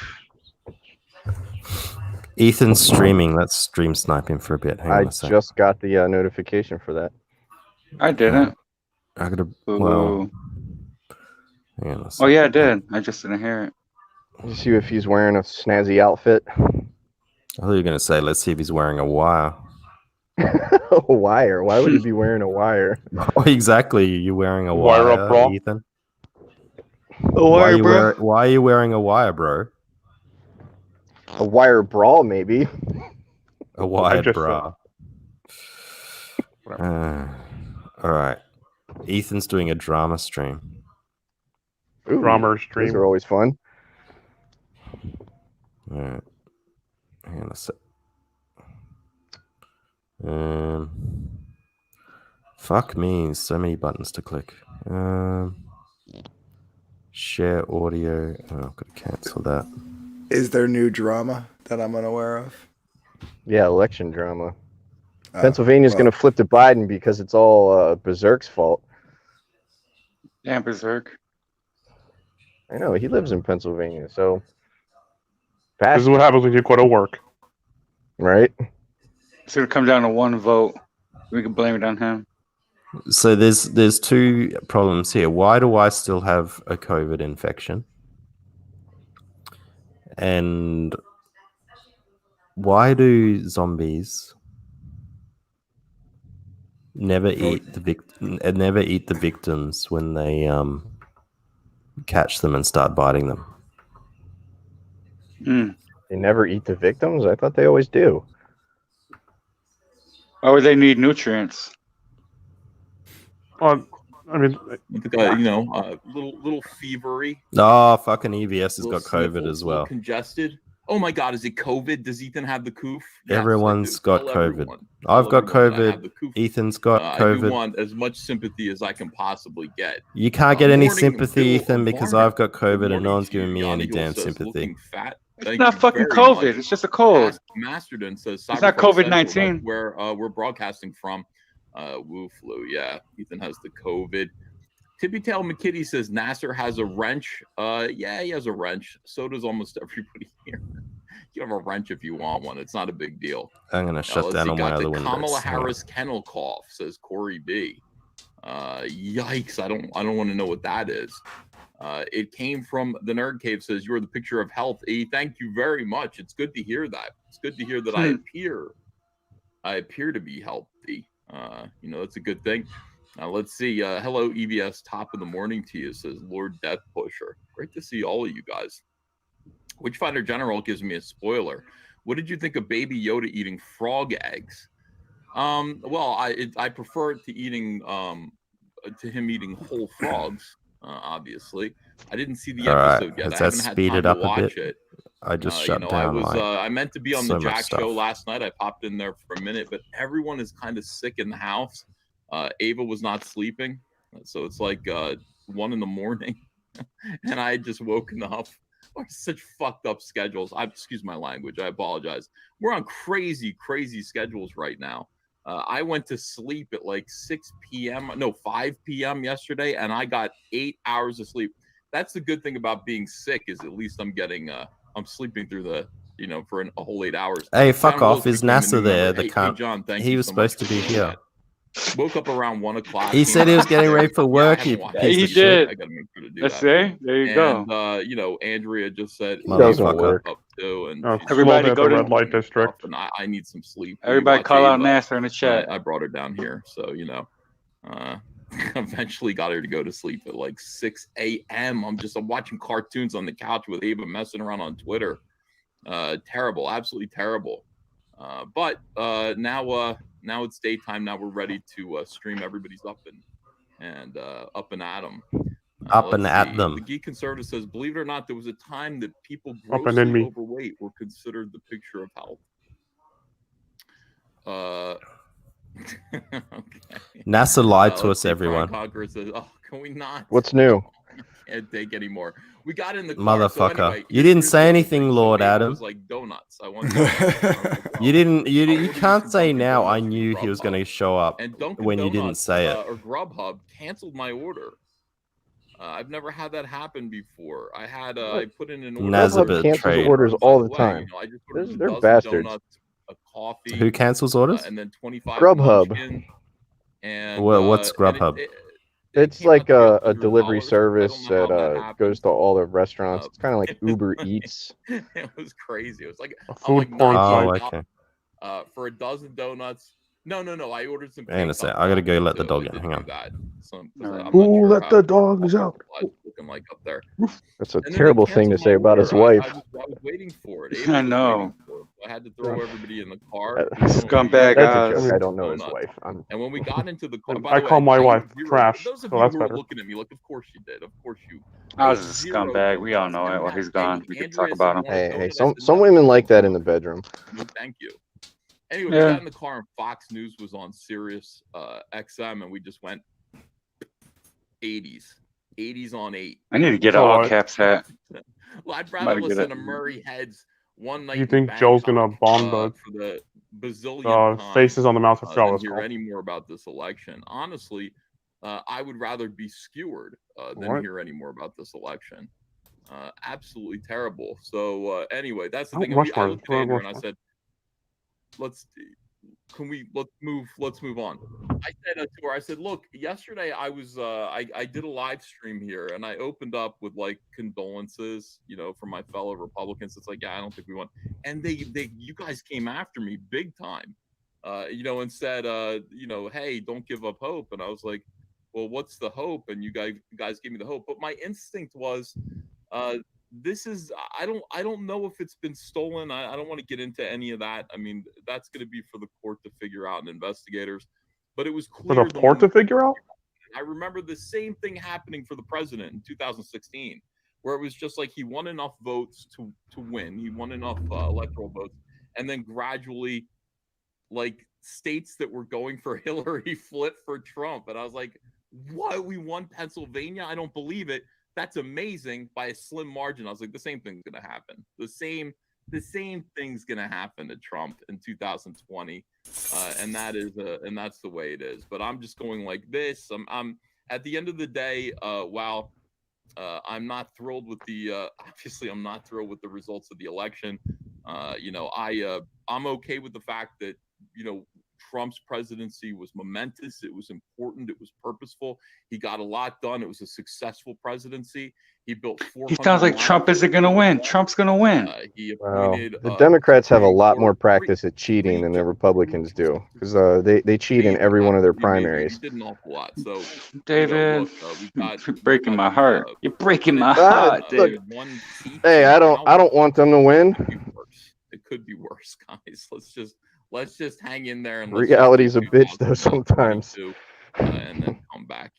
Ethan's streaming. Let's stream snipe him for a bit. Hang I on a sec. just got the notification for that. I didn't. I gotta. Ooh. Well, hang on a sec. Oh yeah, I did. I just didn't hear it. You see if he's wearing a snazzy outfit. I thought you were gonna say, let's see if he's wearing a wire. A wire? Why would he be wearing a wire? Oh, exactly. You're wearing a Wire wire, up, bro. Ethan. A Why are you wearing a wire, bro? A wire brawl, maybe. A wired just bra. All right. Ethan's doing a drama stream. Ooh, Drummer those stream. are always fun. All right. Hang on a sec. Fuck me. So many buttons to click. Share audio. Oh, I've got to cancel that. Is there new drama that I'm unaware of? Yeah, election drama. Oh, Pennsylvania's well, going to flip to Biden because it's all Berserk's fault. Damn, Berserk. I know, he lives in Pennsylvania, so... This is what happens when you go to work. right? It's gonna come down to one vote. We can blame it on him. So there's two problems here. Why do I still have a COVID infection? And why do zombies never eat the victims when they catch them and start biting them? They never eat the victims? I thought they always do. Or they need nutrients. I mean, little fevery. Oh, fucking EVS has Little got COVID sniffles, as well. Congested. Oh my God, is it COVID? Does Ethan have the coof? Everyone's got Tell COVID. everyone. I've got Tell everyone that I have COVID. the coof. Ethan's got I do COVID. want as much sympathy as I can possibly get. You can't get any Morning, sympathy, Bill Ethan, because Varner. I've got COVID and Morning no one's to you. giving me John any Eagle damn says, sympathy. looking fat. It's Thank not you fucking very COVID. much. It's just a cold. Masterton says It's not Cyberpunk COVID-19. Central, that's where we're broadcasting from. Woo flu, yeah. Ethan has the COVID. Tippy Tail McKitty says Nasser has a wrench. Yeah, he has a wrench. So does almost everybody here. You have a wrench if you want one. It's not a big deal. I'm gonna shut down all my other windows. Kamala Hang on. Harris kennel cough, says Corey B. Yikes! I don't want to know what that is. It came from the Nerd Cave. Says you're the picture of health. Thank you very much. It's good to hear that. It's good to hear that I appear to be healthy. That's a good thing. Now let's see. Hello, EBS. Top of the morning to you, says Lord Death Pusher. Great to see all of you guys. Witchfinder General gives me a spoiler. What did you think of Baby Yoda eating frog eggs? Well, I prefer it to him eating whole frogs. Obviously, I didn't see the episode yet. Let's I haven't had speed time it up to a watch bit. it. I just shut down. I meant to be on so the much Jack stuff. show last night. I popped in there for a minute, but everyone is kind of sick in the house. Ava was not sleeping, so it's like 1 a.m, and I had just woken up. Or such fucked up schedules. Excuse my language. I apologize. We're on crazy schedules right now. I went to sleep at like 5 p.m. yesterday, and I got 8 hours of sleep. That's the good thing about being sick, is at least I'm getting I'm sleeping through the for a whole 8 hours. Hey, fuck John off! Willis Is became a NASA new there? member. The Hey, cunt. John, thank He you was so much supposed to for be doing here. that. Woke up around 1 o'clock. He said he was getting ready for work. He Yeah, piece he of shit. did. I gotta make sure to do Let's that. see. There you go. And Andrea just said Doesn't Ava woke work. up too, and Oh, she's Everybody slow go down to- the red light district. and I need some sleep. Everybody Watch call out Ava. NASA in the chat. I brought her down here, so eventually got her to go to sleep at like 6 a.m. I'm watching cartoons on the couch with Ava messing around on Twitter. Terrible, absolutely terrible. But now it's daytime. Now we're ready to stream. Everybody's up and up and at 'em. Up and Let's at see. them. The Geek Conservative says, believe it or not, there was a time that people Up and in grossly me. overweight were considered the picture of health. Okay. NASA lied to Let's us, see, Brian everyone. Conqueror says, "Oh, can we not? What's new? Can't take anymore." We got in the car, Motherfucker. So anyway, You didn't here's say the other anything, thing. So Lord Ava Adam. was like donuts. I want donuts. You didn't. You Ordered can't some say Dunkin' now. I Donuts from knew he was Grubhub. going to show up And Dunkin' when you didn't Donuts, say it. or Grubhub canceled my order. I've never had that happen before. I put in an order. Nazabeth Grubhub cancels trade. orders all the Way, time. I just ordered a They're dozen bastards. donuts, a coffee, Who cancels orders? and then 25 Grubhub. Munchkin, and Well, what's and Grubhub? it It's came like out to a delivery $100. I service don't know that how that happened. goes to all the restaurants. Uh, It's kind of like Uber Eats. It was crazy. It was like A I'm food like porn Oh, site. okay. for a dozen donuts. No. I ordered some. Hang on a K-cup sec. I gotta go let the too. dog I in. did Hang do on. that. I'm No. not Who sure let how the dogs out? it's looking like up there. That's a And then they terrible thing to canceled say my about his order. wife. I was waiting for it. I Ava was know. waiting for it. I had to throw everybody in the car. Scumbag That's a Oz. joke. I don't know his Donuts. wife. And when we got into the car, And by I the call way, my I wife had zero- trash, Those of so you that's who better. are looking at me, look, of course you did. Of course you. Oz is a Zero scumbag. We all donuts. know it And while he's hey, gone. We can Andrea talk about said, him. "Want a Hey, donut?" I some said, "No, women like that no, in the bedroom. no, thank you. Anyway, we Yeah. got in the car and Fox News was on Sirius XM, and we just went 80s on 8. I need to get an So all what? caps hat. Well, I'd Might rather get listen it. to Murray Head's One Night. You in think Joe's gonna Bangkok, bomb the for the bazillionth time faces on the mouth of than Charlotte's hear called? any more about this election? Honestly, I would rather be skewered than What? hear any more about this election. Absolutely terrible. So anyway, that's the Oh, thing. And I marshmallows. looked at Andrew and I Marshmallows. said, let's move on. I said to her, I said, look, yesterday I was I did a live stream here and I opened up with like condolences, from my fellow Republicans. It's like, yeah, I don't think we won. And you guys came after me big time, and said, hey, don't give up hope. And I was like, well, what's the hope? And you guys gave me the hope. But my instinct was, this is I don't know if it's been stolen. I don't want to get into any of that. I mean, that's going to be for the court to figure out and investigators. But it was clear For the court to figure out? I remember the same thing happening for the president in 2016, where it was just like he won enough votes to win. He won enough electoral votes, and then gradually, like, states that were going for Hillary flipped for Trump. And I was like, what? We won Pennsylvania? I don't believe it. That's amazing by a slim margin. I was like, the same thing's gonna happen. The same thing's gonna happen to Trump in 2020, and that's the way it is. But I'm just going like this. I'm at the end of the day, while I'm not thrilled with the obviously I'm not thrilled with the results of the election. I'm okay with the fact that Trump's presidency was momentous. It was important. It was purposeful. He got a lot done. It was a successful presidency. He built 400. He sounds like Trump isn't going to win. Trump's going to win. Wow. The Democrats have a lot more practice at cheating than the Republicans do, because they cheat in every one of their primaries. Did an awful lot. So, David, you're breaking my heart. You're breaking my heart, David. Hey, I don't want them to win. It could be worse, guys. Let's just hang in there and reality's a bitch though sometimes. And then come back,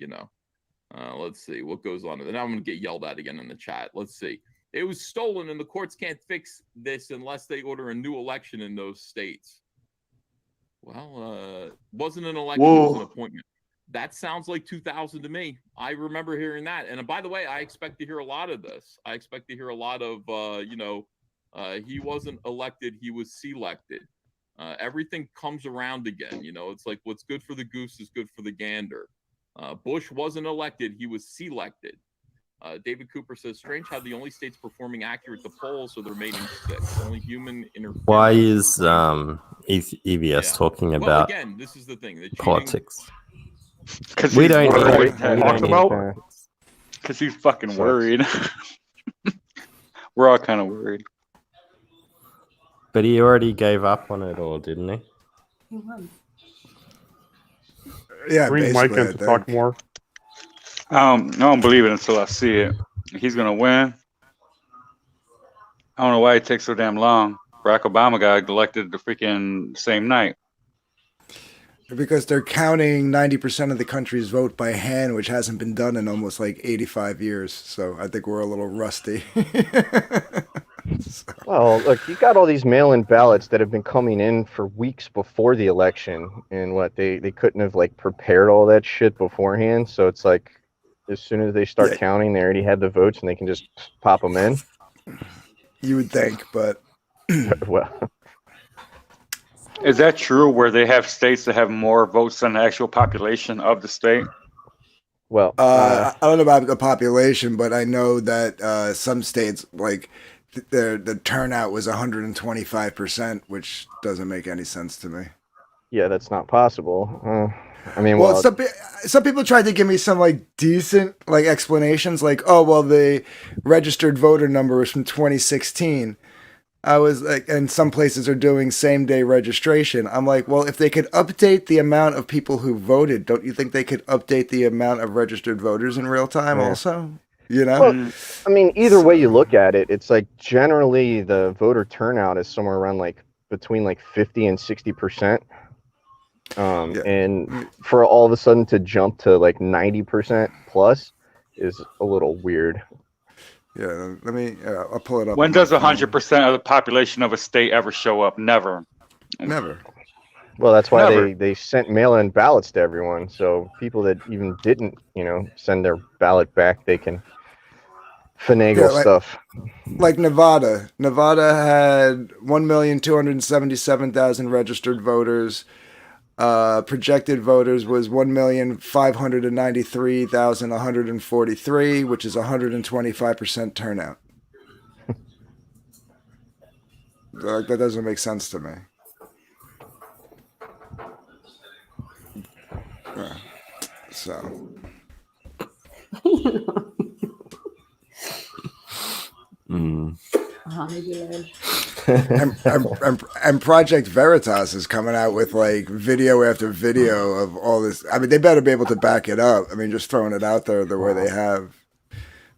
let's see what goes on. And then I'm gonna get yelled at again in the chat. Let's see. It was stolen, and the courts can't fix this unless they order a new election in those states. Well, wasn't an election, it was an appointment. That sounds like 2000 to me. I remember hearing that. And by the way, I expect to hear a lot of this. I expect to hear a lot of he wasn't elected, he was selected. Everything comes around again. It's like what's good for the goose is good for the gander. Bush wasn't elected, he was selected. David Cooper says, strange how the only states performing accurate the polls are the remaining 6. Only human interference. Why is EVS talking about again, this is the thing, the politics? Because we don't because he's fucking worried. We're all kind of worried. But he already gave up on it all, didn't he? He won. Yeah, Bring Mike in to talk more. I don't believe it until I see it. He's gonna win. I don't know why it takes so damn long. Barack Obama got elected the freaking same night. Because they're counting 90% of the country's vote by hand, which hasn't been done in almost like 85 years. So I think we're a little rusty. Well, look, you got all these mail-in ballots that have been coming in for weeks before the election, and they couldn't have like prepared all that shit beforehand. So it's like, as soon as they start counting, they already had the votes, and they can just pop them in. You would think, but well, is that true? Where they have states that have more votes than the actual population of the state? Well, I don't know about the population, but I know that some states like. The turnout was 125%, which doesn't make any sense to me. Yeah, that's not possible. I mean, well, some people tried to give me some like decent like explanations, like, oh, well, the registered voter number was from 2016. I was like, and some places are doing same day registration. I'm like, well, if they could update the amount of people who voted, don't you think they could update the amount of registered voters in real time also? Well, I mean, either way you look at it, it's like generally the voter turnout is somewhere around like between like 50 and 60%. And for all of a sudden to jump to like 90% plus is a little weird. Yeah, let me. I'll pull it up. When does 100% of the population of a state ever show up? Never. Never. Well, that's why they sent mail-in ballots to everyone. So people that even didn't, send their ballot back, they can finagle stuff. Like Nevada. Nevada had 1,277,000 registered voters. Projected voters was 1,593,143, which is 125% turnout. That doesn't make sense to me. So. Mm. And Project Veritas is coming out with like video after video of all this. I mean, they better be able to back it up. I mean, just throwing it out there the way they have.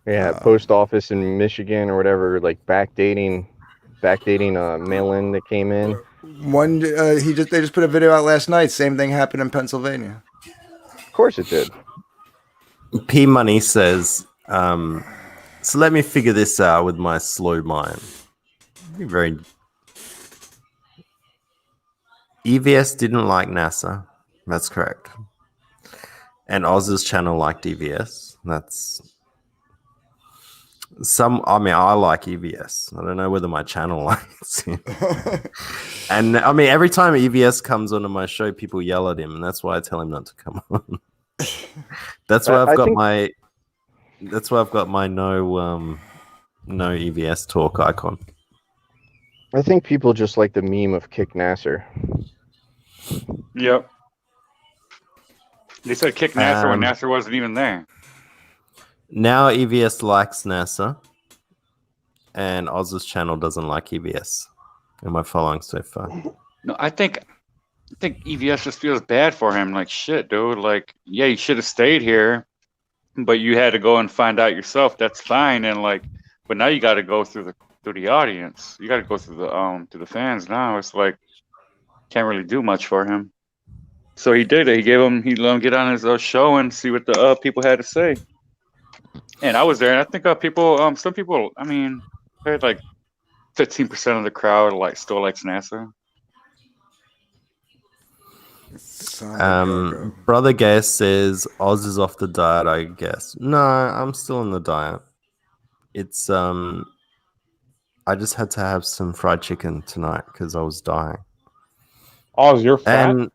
Yeah, post office in Michigan or whatever, like backdating mail-in that came in. One, they just put a video out last night. Same thing happened in Pennsylvania. Of course it did. P Money says, so let me figure this out with my slow mind. Very. EVS didn't like NASA. That's correct. And Oz's channel liked EVS. That's I mean, I like EVS. I don't know whether my channel likes him. And I mean, every time EVS comes onto my show, people yell at him, and that's why I tell him not to come on. That's why I've got my. That's why I've got my no EVS talk icon. I think people just like the meme of Kick Nasser. Yep. They said kick Nasser when Nasser wasn't even there. Now EVS likes NASA, and Oz's channel doesn't like EVS. Am I following so far? No, I think EVS just feels bad for him. Like, shit, dude. Like, yeah, you should have stayed here, but you had to go and find out yourself. That's fine. And like, but now you got to go through the audience. You got to go through the fans now. It's like can't really do much for him. So he did it. He let him get on his show and see what the people had to say. And I was there, and I think some people, I mean, they had like 15% of the crowd still likes NASA. Brother Gas says Oz is off the diet, I guess. No, I'm still on the diet. It's I just had to have some fried chicken tonight because I was dying. Oz, you're fat? And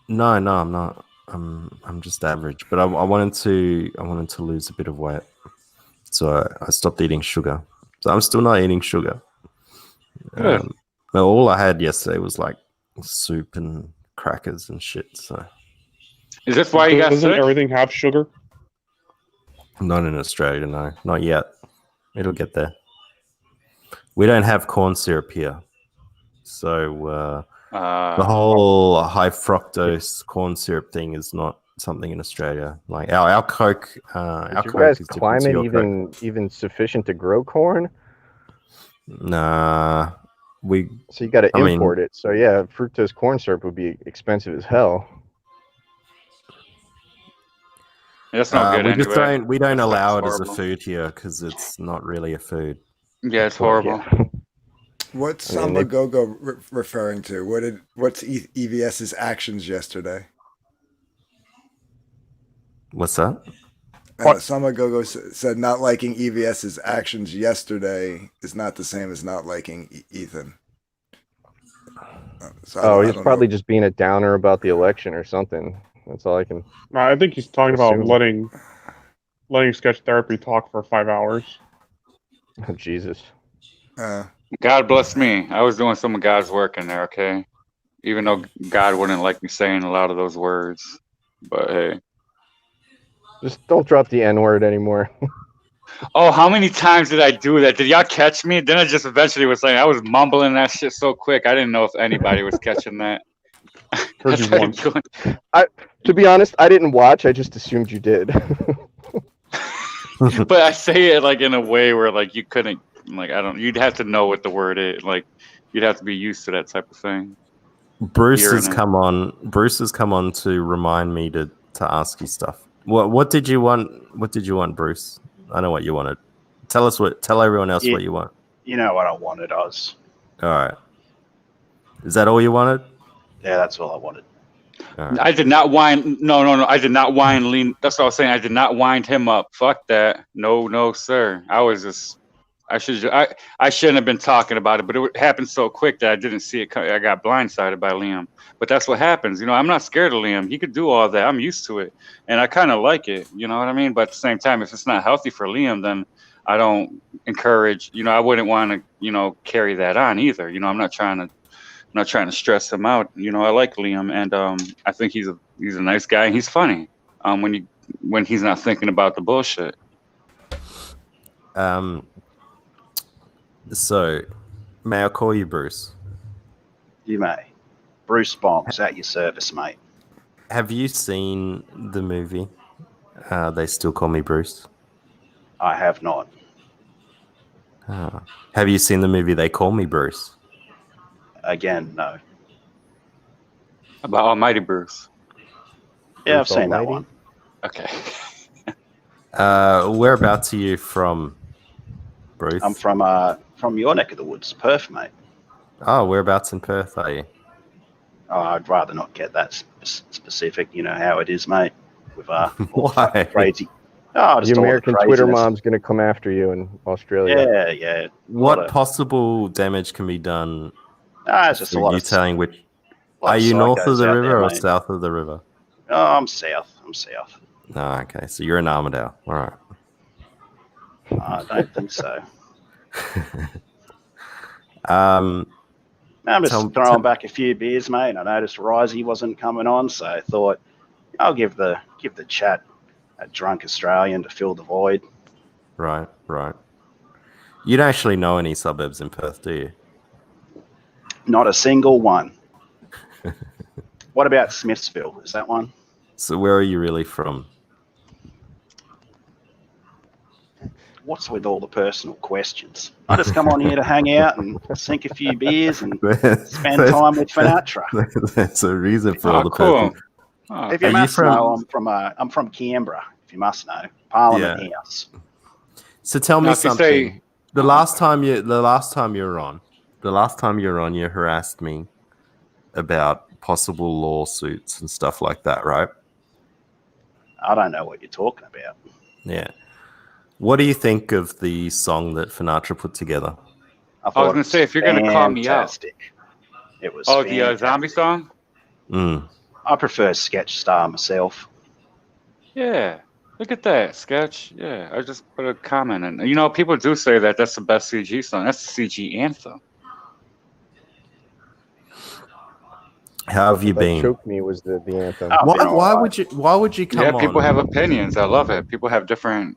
no, I'm not. I'm just average, but I wanted to lose a bit of weight, so I stopped eating sugar. So I'm still not eating sugar. All I had yesterday was like soup and crackers and shit. So is this why you got Doesn't sick? everything have sugar? Not in Australia, no, not yet. It'll get there. We don't have corn syrup here, so the whole high fructose corn syrup thing is not something in Australia. Like our Coke, our Is Coke your guys' is different to your climate Coke. even sufficient to grow corn? Nah, So you got to import it. So yeah, fructose corn syrup would be expensive as hell. That's not good. We don't That's allow it as a horrible. food here because it's not really a food. Yeah, it's horrible. Yeah. What's I mean, Samba Gogo referring to? What's EVS's actions yesterday? What's that? Samba Gogo said not liking EVS's actions yesterday is not the same as not liking Ethan. So he's probably just being a downer about the election or something. That's all I can. No, I think he's talking about assume. letting sketch therapy talk for 5 hours. Oh, Jesus. God bless me. I was doing some of God's work in there, okay? Even though God wouldn't like me saying a lot of those words. But hey. Just don't drop the N-word anymore. Oh, how many times did I do that? Did y'all catch me? Then I just eventually was saying I was mumbling that shit so quick. I didn't know if anybody was catching that. Heard you once. To be honest, I didn't watch. I just assumed you did. But I say it like in a way where like you couldn't, like, you'd have to know what the word is. Like you'd have to be used to that type of thing. Bruce has come on to remind me to ask you stuff. What did you want? What did you want, Bruce? I know what you wanted. Tell everyone else what you want. You know what I wanted, Oz. All right. Is that all you wanted? Yeah, that's all I wanted. Right. I did not wind. No. I did not wind lean. That's what I was saying. I did not wind him up. Fuck that. No, sir. I shouldn't have been talking about it, but it happened so quick that I didn't see it. I got blindsided by Liam. But that's what happens. You know, I'm not scared of Liam. He could do all that. I'm used to it. And I kind of like it. You know what I mean? But at the same time, if it's not healthy for Liam, then I don't encourage, I wouldn't want to, carry that on either. I'm not trying to not trying to stress him out. You know, I like Liam, and I think he's a nice guy. And he's funny when he's not thinking about the bullshit. So, may I call you Bruce? You may. Bruce Bombs at your service, mate. Have you seen the movie? They Still Call Me Bruce. I have not. Have you seen the movie They Call Me Bruce? Again, no. About Almighty Bruce. Yeah, I've Bruce seen that Almighty? one. Okay. Whereabouts are you from, Bruce? I'm from your neck of the woods, Perth, mate. Oh, whereabouts in Perth are you? Oh, I'd rather not get that specific. You know how it is, mate. With Why? crazy. Oh, just The all the American Twitter craziness. mom's gonna come after you in Australia. Yeah, yeah. What possible damage can be done? It's just a for lot you of. telling which? lot Are of you north of psychos the out river there, or mate. south of the river? Oh, I'm south. I'm south. Oh, okay. So you're in Armidale. All right. I don't think so. Um, I'm just Tell- throwing back a few beers, mate. I noticed Risey wasn't coming on, so I thought I'll give the chat a drunk Australian to fill the void. right, right. You don't actually know any suburbs in Perth, do you? Not a single one. What about Smithsville? Is that one? So where are you really from? What's with all the personal questions? I just come on here to hang out and sink a few beers and spend time with Finatra. There's a reason for all Oh, the cool. person. Oh, If you Are you must from- know, I'm from Canberra. If you must know, Parliament House. So tell me Now, if you something. say- The last time you were on, you harassed me about possible lawsuits and stuff like that, right? I don't know what you're talking about. Yeah. What do you think of the song that Finatra put together? I I thought was gonna say, if you're gonna call me out. fantastic. It was. Oh, the fantastic. zombie song? Mm. I prefer Sketch Star myself. Yeah. Look at that sketch. Yeah, I just put a comment in. You know, people do say that that's the best CG song. That's the CG anthem. How have you That been? Choke Me was the anthem. Oh, Why, been all why right. would you come Yeah, on? people have opinions. I love it. People have different,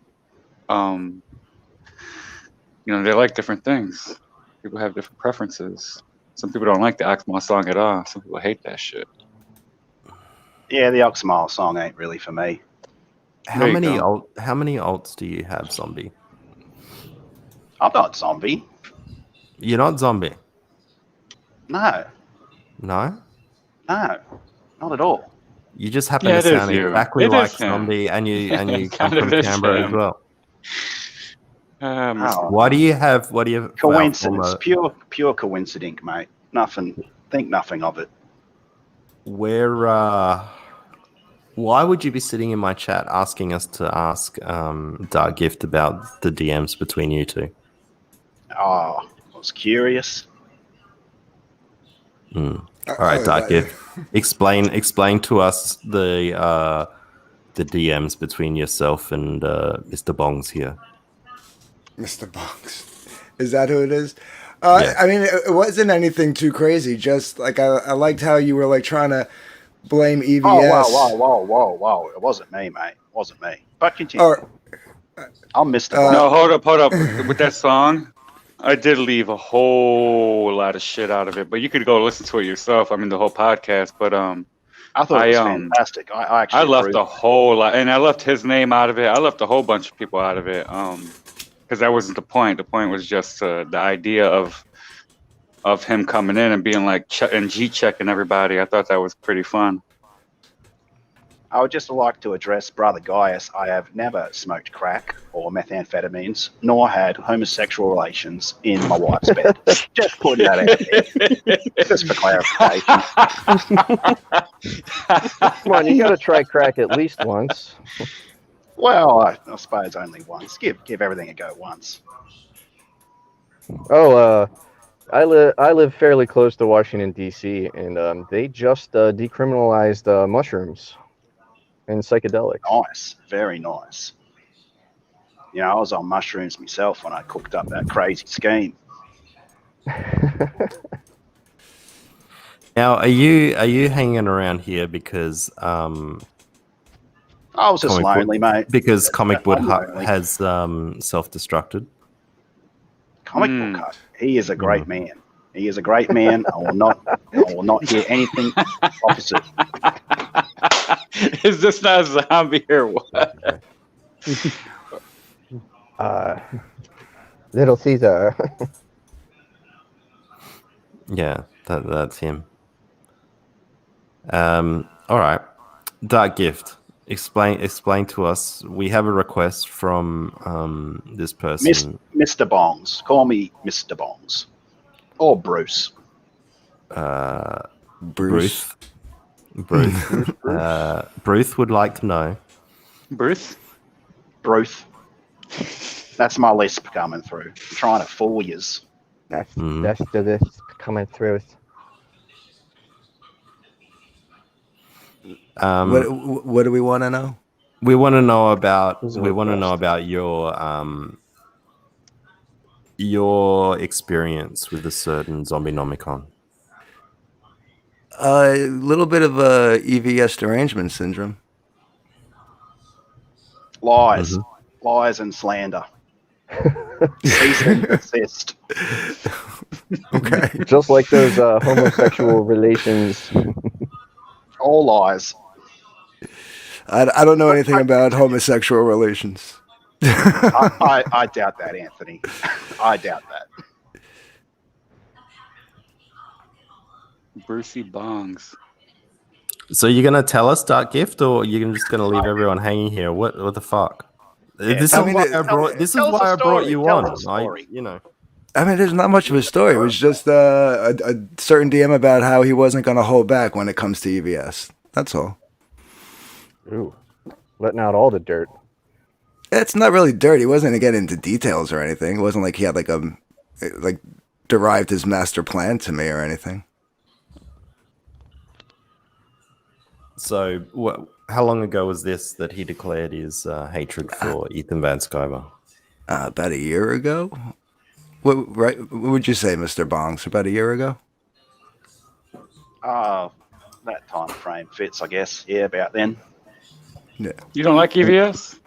they like different things. People have different preferences. Some people don't like the Oxmoor song at all. Some people hate that shit. Yeah, the Oxmile song ain't really for me. How There you many go. how many alts do you have, Zombie? I'm not zombie. You're not Zombie. No, No? no, not at all. You just happen Yeah, to it is sound you. exactly It like is him. Zombie, and you It come kind from of is Canberra as him. well. Oh, Why do you have coincidence, pure coincidence, mate. Think nothing of it. Why would you be sitting in my chat asking us to ask Dark Gift about the DMs between you two? Oh, I was curious. All right, Dark Gift, explain to us the DMs between yourself and Mr. Bongs here. Mr. Bonks. Is that who it is? Yeah. I mean, it wasn't anything too crazy. Just like I liked how you were like trying to blame EVS. Oh, whoa. It wasn't me, mate. It wasn't me. But continue. Or, I'm Mr. No, hold up. With that song, I did leave a whole lot of shit out of it, but you could go listen to it yourself. I mean, the whole podcast. But I thought it was fantastic. I actually I left approved. a whole lot, and I left his name out of it. I left a whole bunch of people out of it, because that wasn't the point. The point was just the idea of him coming in and being like and G-checking everybody. I thought that was pretty fun. I would just like to address Brother Gaius. I have never smoked crack or methamphetamines, nor had homosexual relations in my wife's bed. Just putting that out there, just for clarification. Come on, you got to try crack at least once. Well, I suppose only once. Give everything a go once. Oh, I live fairly close to Washington D.C. and they just decriminalized mushrooms and psychedelics. Nice, very nice. You know, I was on mushrooms myself when I cooked up that crazy scheme. Now, are you hanging around here because I was just Comic book- lonely, mate. because Comic Book I'm Hut lonely. has self-destructed? Comic Book Hut. He is a great man. He is a great man. I will not hear anything opposite. Is this not a zombie or what? Little Caesar. Yeah, that's him. All right, Dark Gift. Explain to us. We have a request from this person. Mr. Bongs. Call me Mr. Bongs. Or Bruce. Bruce. Bruce would like to know. Bruce? Bruce. That's my lisp coming through. I'm trying to fool yous. That's the lisp coming through. What do we want to know? We want to know about your experience with a certain Zombie-Nomicon. A little bit of EVS derangement syndrome. Lies. Lies and slander. Cease and desist. Okay. Just like those homosexual relations. All lies. I don't know anything about homosexual relations. I doubt that, Anthony. I doubt that. Brucey Bongs. So you're gonna tell us, Dark Gift, or you're just gonna leave everyone hanging here? What the fuck? This is why I brought you on. I mean, there's not much of a story. It was just a certain DM about how he wasn't going to hold back when it comes to EVS. That's all. Ooh, letting out all the dirt. It's not really dirt. He wasn't getting into details or anything. It wasn't like he had like derived his master plan to me or anything. So, how long ago was this that he declared his hatred for Ethan Van Sciver? About a year ago. What would you say, Mr. Bongs? About a year ago? That time frame fits, I guess. Yeah, about then. Yeah. You don't like EVS?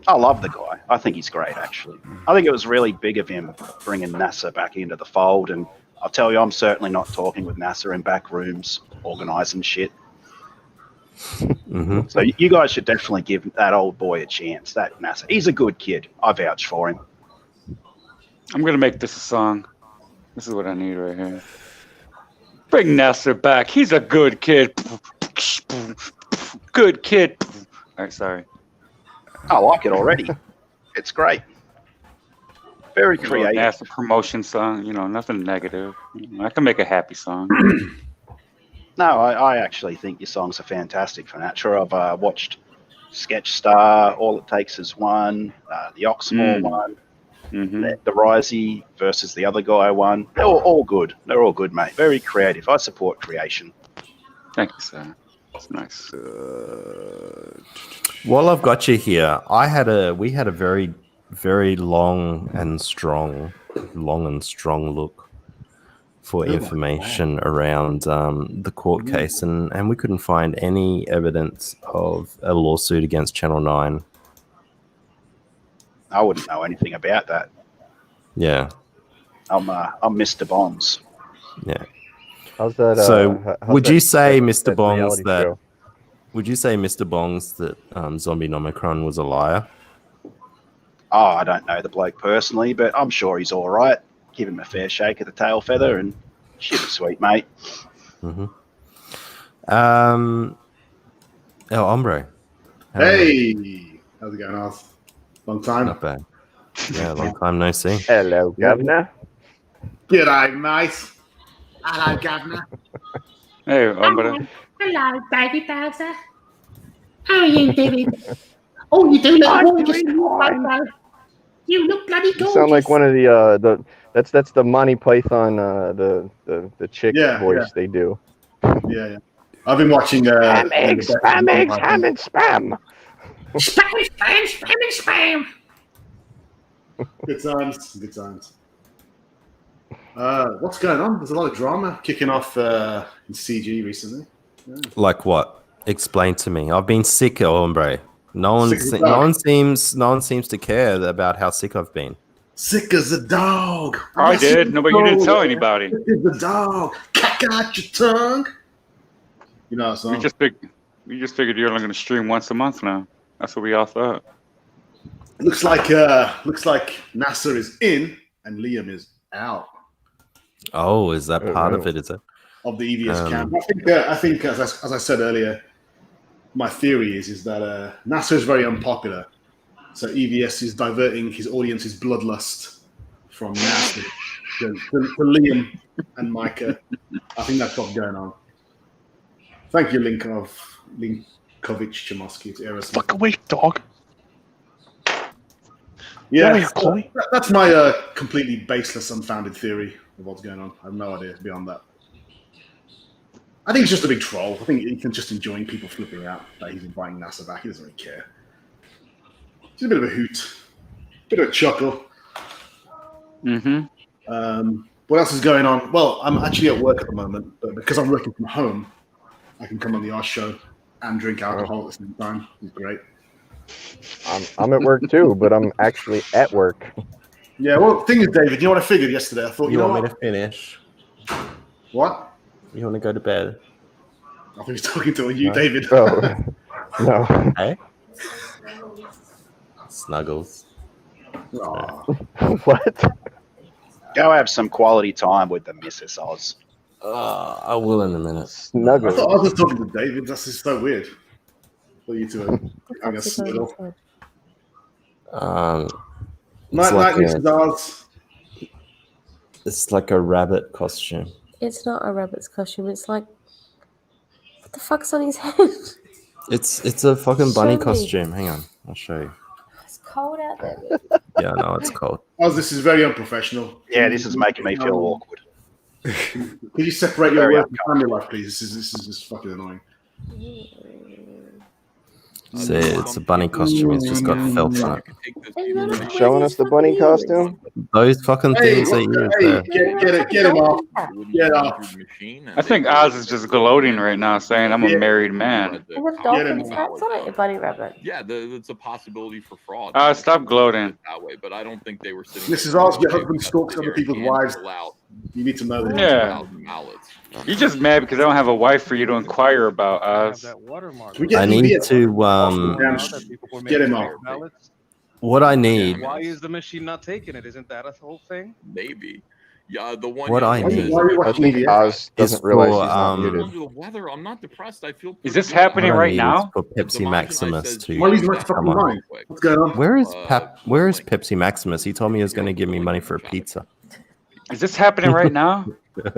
I love the guy. I think he's great, actually. I think it was really big of him bringing NASA back into the fold. And I'll tell you, I'm certainly not talking with NASA in back rooms, organising shit. So you guys should definitely give that old boy a chance. That NASA. He's a good kid. I vouch for him. I'm going to make this a song. This is what I need right here. Bring Nasser back. He's a good kid. Good kid. All right, sorry. I like it already. It's great. Very creative. Nasser promotion song. Nothing negative. I can make a happy song. No, I actually think your songs are fantastic for Natra. I've watched Sketch Star, All It Takes Is One, the Oxmoor one, the Risey versus the other guy one. They're all good. They're all good, mate. Very creative. I support creation. Thank you, sir. That's nice. While I've got you here, we had a very, very long and strong look for information around the court case, and we couldn't find any evidence of a lawsuit against Channel 9. I wouldn't know anything about that. Yeah. I'm Mr. Bonds. Yeah. How's that? Would you say, Mr. Bongs, reality that show? Zombie-Nomicron was a liar? Oh, I don't know the bloke personally, but I'm sure he's all right. Give him a fair shake of the tail feather and shit is sweet, mate. El Hombre. Hey, how's it going, Oz? Long time. Not bad. Yeah, long time no see. Hello, Governor. G'day, mate. Hello, Governor. Hey, Hombre. Hello, David Bowser. How are you doing? Oh, you do look gorgeous in your photo. You look bloody gorgeous. You sound like one of the that's the Monty Python the chick voice they do. Yeah. I've been watching spam eggs, ham and spam. Spam. Good times. What's going on? There's a lot of drama kicking off in CG recently. Yeah. Like what? Explain to me. I've been sick, hombre. No Sick as a one dog. no one seems to care about how sick I've been. Sick as a dog. I did. Nobody. You didn't tell anybody. Sick as a dog. Cack out your tongue. You know that song? We just figured you're only going to stream once a month now. That's what we all thought. Looks like Nasser is in and Liam is out Oh, is that part of it? Is it? of the EVS camp. I think as I said earlier, my theory is that Nasser is very unpopular, so EVS is diverting his audience's bloodlust from Nasser to Liam and Micah. I think that's what's going on. Thank you, Linkovic Chomosky to Aerosmith. Fuck away, dog. Yeah, that's my completely baseless, unfounded theory of what's going on. I have no idea beyond that. I think it's just a big troll. I think he's just enjoying people flipping out that he's inviting NASA back. He doesn't really care. It's a bit of a hoot, bit of a chuckle. Mm-hmm. What else is going on? Well, I'm actually at work at the moment, but because I'm working from home, I can come on the Oz show and drink alcohol at the same time. It's great. I'm at work too, but I'm actually at work. Yeah, well, the thing is, David, you know what I figured yesterday? I thought, You know want what? me to finish? What? You want to go to bed? I think he's talking to you, David. Oh, no. Hey? Snuggles. What? Go have some quality time with the Mrs. Oz. I will in a minute. I Snuggle. thought I was talking to David. That's just so weird. For you to having a snuggle. It's Night, Mrs. Oz. It's like a rabbit costume. It's not a rabbit's costume. It's like, what the fuck's on his head? It's a fucking bunny Show me. costume. Hang on, I'll show you. It's cold out there. Yeah, no, it's cold. Oz, this is very unprofessional. Yeah, this is making me feel awkward. Could you separate your Very work and family life, please? This is just fucking annoying. See, it's a bunny costume. It's just got felt on it. Showing us the bunny costume? Those fucking things they use there. Get him off. Get off. I think Oz is just gloating right now, saying I'm a married man. They have dolphins hats on it, your bunny rabbit. Yeah, it's a possibility for fraud. Stop gloating. That way, but I don't think they were sitting. Mrs. Oz, your husband stalks other people's wives. You need to know that. Yeah. You're just mad because I don't have a wife for you to inquire about, Oz. I need to Get him off. what I need. Why is the machine not taking it? Isn't that a whole thing? Maybe. Yeah, the one. What I need I think Oz doesn't realize he's not muted. Under the weather, I'm not depressed. I feel. Is this pretty good. happening What I right need now? is for Pepsi Maximus to Why are you like come fucking on. lying? What's going on? Where is Pepsi Maximus? He told me he was going to give me money for a pizza. Is this happening right now?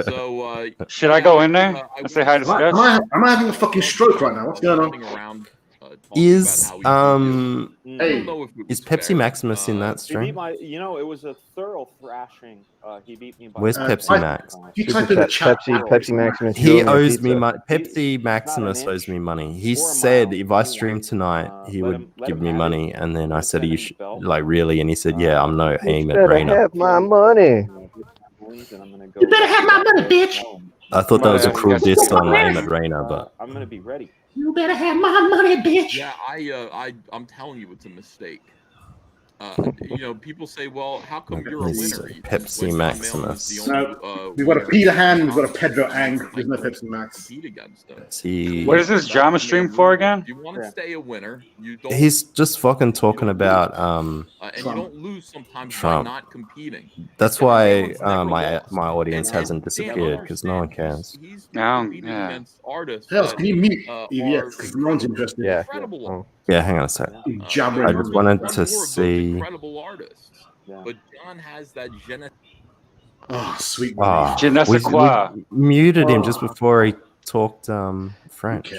So, Should I go in there and say hi to Sketch? Am I having a fucking stroke right now? What's going on? Is Hey. is Pepsi Maximus in that He stream? beat my, it was a thorough thrashing. He beat me by. Where's Pepsi Max? You type in the chat. Pepsi Maximus. He you owe owes me pizza. money. Pepsi Maximus owes me money. He said if I stream tonight, he would give me money, and then I said, "Are you like really?" And he said, "Yeah, I'm no aim at Better Reina." have my money. You better have my money, bitch. I thought that was a cruel diss on aim at Reina, but I'm gonna be ready. You better have my money, bitch. Yeah, I'm telling you, it's a mistake. People say, "Well, how come you're a This winner?" Pepsi Maximus. No, we've got a Peter Han, we've got a Pedro Ang. There's no Pepsi Max. Compete against them. See, What is this drama stream for again? You want to stay a winner. You don't. he's just fucking talking about and you don't lose sometimes Trump. by not competing. That's why my audience hasn't disappeared because no one cares. Yeah. Artists Hell, can you mute are EVX? Because no one's interested. Yeah. incredible. Yeah, hang on a sec. Jabbering. I just wanted to More of those see. incredible artists. But John has that Oh, sweet. Ah, Je ne sais quoi. we muted him just before he talked French.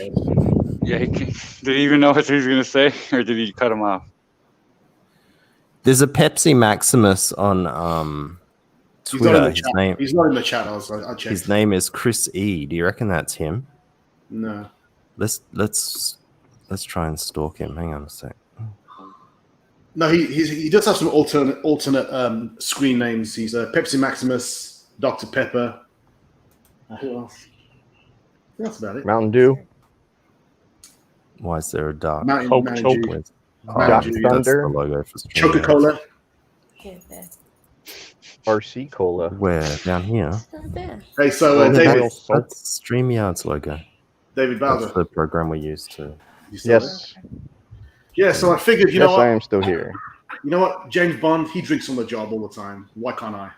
Yeah, did he even know what he was going to say, or did he cut him off? There's a Pepsi Maximus on He's not in Twitter. the His chat. name He's not in the chat. I checked. his name is Chris E. Do you reckon that's him? No. Let's try and stalk him. Hang on a sec. No, he does have some alternate screen names. He's Pepsi Maximus Dr. Pepper. Who else? That's about it. Mountain Dew. Why is there a dark? Mountain Dew. Where's- Doc that's Thunder. the logo for StreamYard. Coca-Cola. RC Cola. Where? Down here? Hey, so Oh, David, that's StreamYard's logo. David That's Bowser. the program we use to. You still Yes. there? Yeah, so I figured, you Yes, know what? I am still here. You know what? James Bond, he drinks on the job all the time. Why can't I?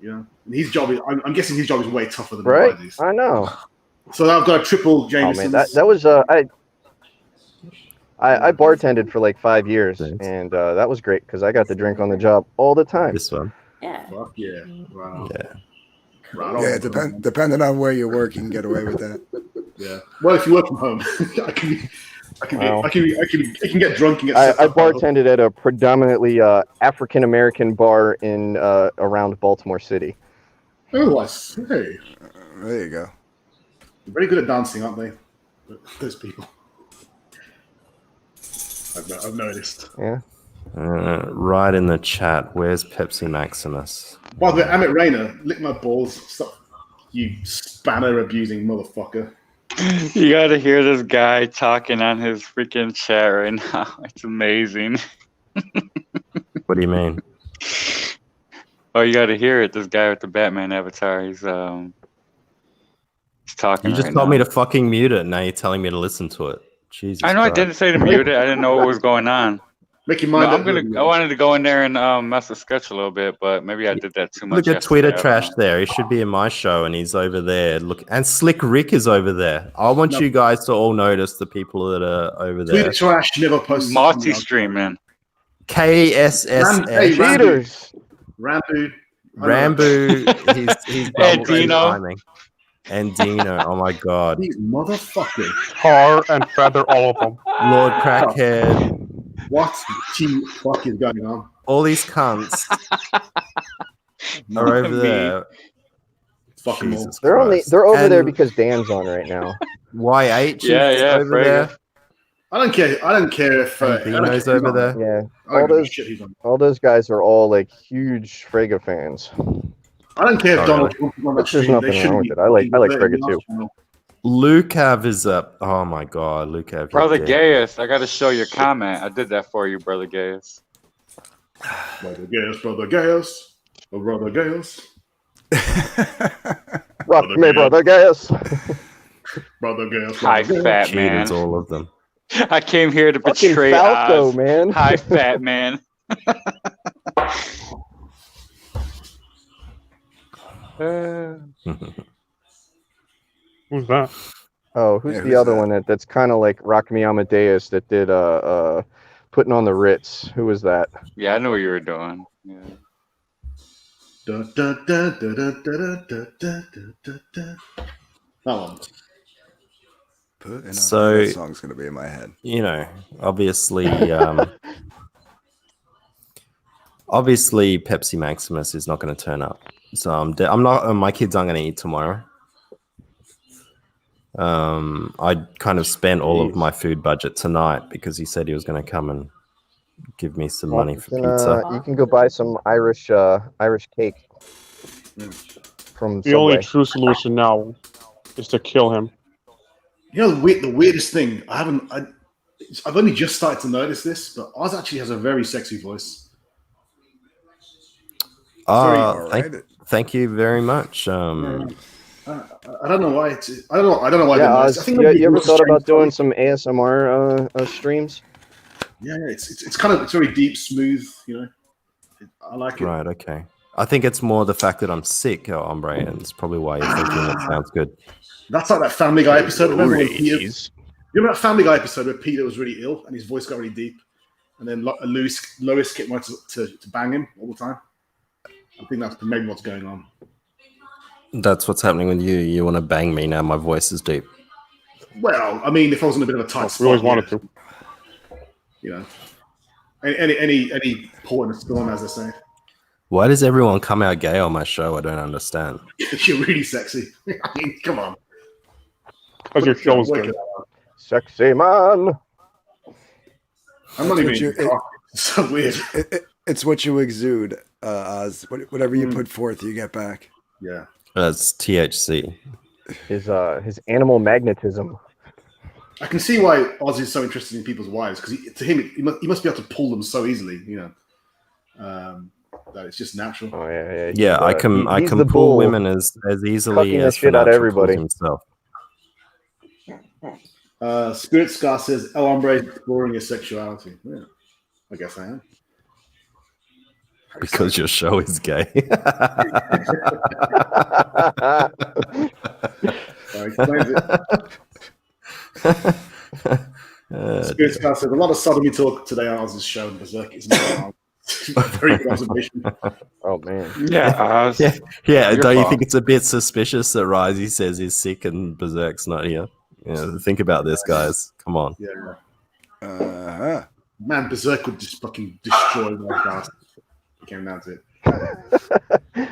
You know, and his job is. I'm guessing his job is way tougher than Right? mine is. I know. So I've got a triple Oh Jameson. man, that was I bartended for like 5 years, and that was great because I got to drink on the job all the time. This one. Yeah. Fuck yeah. Wow. Yeah. Right on. Yeah, depending on where you work, you can get away with that. Yeah. Well, if you work from home, I can get drunk and get. I set up. bartended at a predominantly African American bar in around Baltimore City. Oh, I see. There you go. They're very good at dancing, aren't they? Those people. I've noticed. Yeah. Right in the chat. Where's Pepsi Maximus? By the way, Amit Rayner, lick my balls. Stop, you spanner abusing motherfucker. You gotta hear this guy talking on his freaking chat right now. It's amazing. What do you mean? Oh, you gotta hear it. This guy with the Batman avatar. He's talking. You just right told now. me to fucking mute it. Now you're telling me to listen to it. Jesus. I know I Christ. didn't say to mute it. I didn't know what was going on. Make your No, mind up. I wanted to go in there and mess with Sketch a little bit, but maybe I did that too much. Look at yesterday. Twitter I don't Trash know. there. He should be in my show, and he's over there. Look, and Slick Rick is over there. I want No. you guys to all notice the people that are over there. Twitter Trash never posted. Multi-stream, man. KSSF. Hey, Cheaters. Rambo. Rambo. He's And double Dino. timing. And Dino. Oh my god. These motherfuckers. Tar and Feather, all of them. Lord Crackhead. What the fuck is going on? All these cunts are over Me. there. Fuck 'em all. Jesus They're Christ. they're over there And because Dan's on right now. YH Yeah, is yeah, over Frege. there. I don't care. I don't care if And Dino's over there. Yeah. I don't All give a those shit who's on. all those guys are all like huge Frege fans. I don't care if Oh, Donald Trump is on that There's stream. They nothing shouldn't wrong with be it. I like letting Frege me too. know. Lucav is up. Oh my god, Lucav. you're Brother dead. Gaius, I gotta show your comment. I did that for you, Brother Gaius. Brother Gaius, Brother Gaius, oh, Brother Gaius, Rock me, brother, Gaius. Brother Gaius. Hi, Brother Gaius. fat man. Cheaters, all of them. I came here to Fucking betray Falco, Oz. man. Hi, fat man. Who's that? Oh, who's Yeah, the who's other that? one that's kind of like Rock Me Amadeus that did putting on the Ritz? Who was that? Yeah, I knew what you were doing. Yeah. Da, da, da, da, da, da, da, da, da, da. That one. So- that song's gonna be in my head. You know, obviously, obviously, Pepsi Maximus is not going to turn up. So I'm not. My kids aren't going to eat tomorrow. I kind of spent all of my food budget tonight because he said he was going to come and give me some money for pizza. You can go buy some Irish cake from The only Subway. true solution now is to kill him. You know the weirdest thing. I've only just started to notice this, but Oz actually has a very sexy voice. Thank you very much. I don't know why. I don't know why. Yeah, I Oz, think you maybe ever it's thought about strange. doing some ASMR streams? Yeah, it's kind of very deep, smooth. You know, I like it. Right. Okay. I think it's more the fact that I'm sick, Ombre, and it's probably why you're thinking that sounds good. That's like that Family Guy episode. Remember when Peter? Please. You remember that Family Guy episode where Peter was really ill and his voice got really deep, and then Lois kept wanting to bang him all the time. I think that's maybe what's going on. That's what's happening with you. You want to bang me now? My voice is deep. Well, I mean, if I was in a bit of a tight We spot, always yeah, wanted to. you know, any port in a storm, as they say. Why does everyone come out gay on my show? I don't understand. You're really sexy. I mean, come on. Because your show is Wake good. it up. Sexy man. I'm not That's even. what you- It's so weird. It's what you exude, Oz. Whatever you put forth, you get back. Yeah. That's THC. His animal magnetism. I can see why Oz is so interested in people's wives because to him he must be able to pull them so easily, that it's just natural. Oh yeah. Yeah, I can he's the pull bull women as easily cucking the as shit out of Financial pulls everybody. himself. Spirit Scar says El Hombre is exploring his sexuality. Yeah, I guess I am. Because your show is gay. Explains it. Spirit Scar says a lot of sodomy talk today on Oz's show and Berserk isn't it? Very good observation. Oh man. Yeah. Yeah. Don't you fault. think it's a bit suspicious that Risey says he's sick and Berserk's not here? Yeah, think about this, guys. Come on. Yeah. Man, Berserk would just fucking destroy my bastard. It came down to it.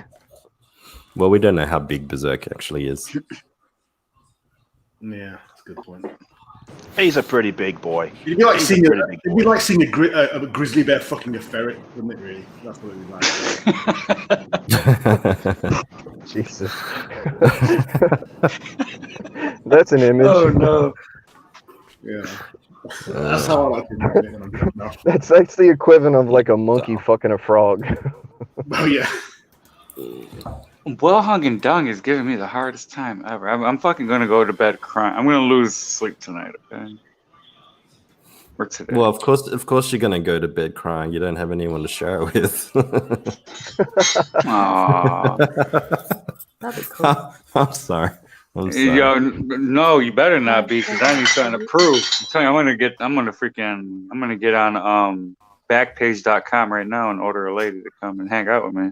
Well, we don't know how big Berserk actually is. Yeah, that's a good point. He's a pretty big boy. It'd be like He's a seeing pretty big it'd be like seeing a grizzly bear fucking a ferret, wouldn't it? Really, that's what it'd be like. Jesus. That's an image. Oh no. Yeah. That's how I like to imagine it when I'm drunk enough. That's the equivalent of like a monkey fucking a frog. Oh yeah. Well hung and dung is giving me the hardest time ever. I'm fucking gonna go to bed crying. I'm gonna lose sleep tonight. Okay. Or today. Well, of course, you're gonna go to bed crying. You don't have anyone to share it with. Aw. That'd be cool. I'm sorry. I'm sorry. Yo, no, you better not be, because I need something to prove. I'm telling you, I'm gonna get on Backpage.com right now and order a lady to come and hang out with me.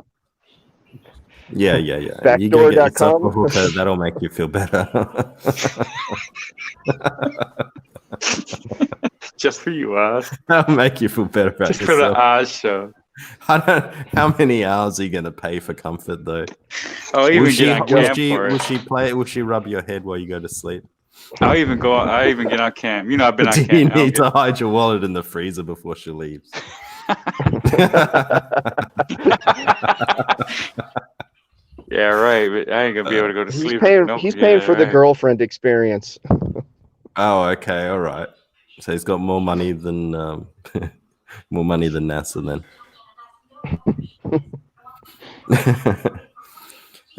Yeah. You go get yourself a Backdoor.com. hooker. That'll make you feel better. Just for you, Oz. That'll make you feel better about Just for the yourself. Oz show. How many hours are you gonna pay for comfort though? I'll even get on cam for Will it. she play? Will she rub your head while you go to sleep? I'll even get on cam. You know, I've been on Do cam. you I'll need get- to hide your wallet in the freezer before she leaves? Yeah, right. But I ain't gonna be able to go to He's sleep. paying. Nope. He's paying Yeah, for the right. girlfriend experience. Oh, okay, all right. So he's got more money than more money than NASA then.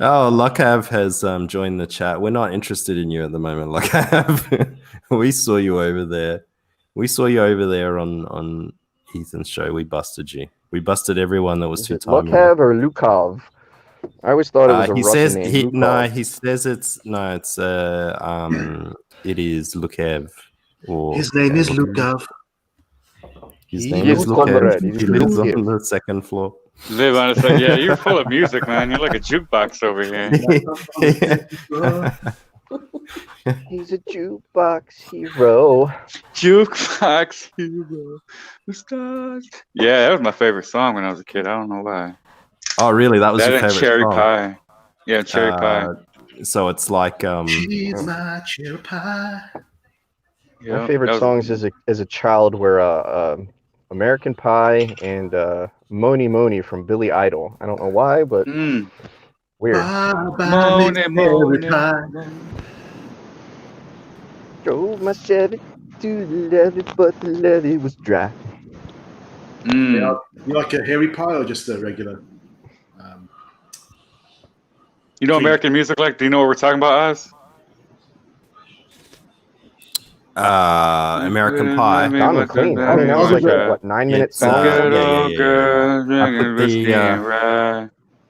Oh, Luckav has joined the chat. We're not interested in you at the moment, Luckav. We saw you over there. We saw you over there on Ethan's show. We busted you. We busted everyone that was too timely. Lukov or Lukov? I always thought it was a He Russian says name. he Lukov. says it's it is Lukev. Or His name is Lukov. His He name is is comrade. Lukev. He's He lives Lukev. on the second floor. Live on a second. Yeah, you're full of music, man. You're like a jukebox over here. He's a jukebox hero. Jukebox hero. The stars. Yeah, that was my favorite song when I was a kid. I don't know why. Oh, really? That was That your and favorite Cherry song? Pie. Yeah, Cherry Pie. So it's like She's my cherry pie. Yeah, My favorite that was- songs as a child were American Pie and Moni Moni from Billy Idol. I don't know why, but weird. Moni. Drove my Chevy to the levee, but the levee was dry. Yeah, you like a hairy pie or just a regular? You know American music like? Do you know what we're talking about, Oz? American Pie. Don McLean. I mean, that was like a 9-minute song.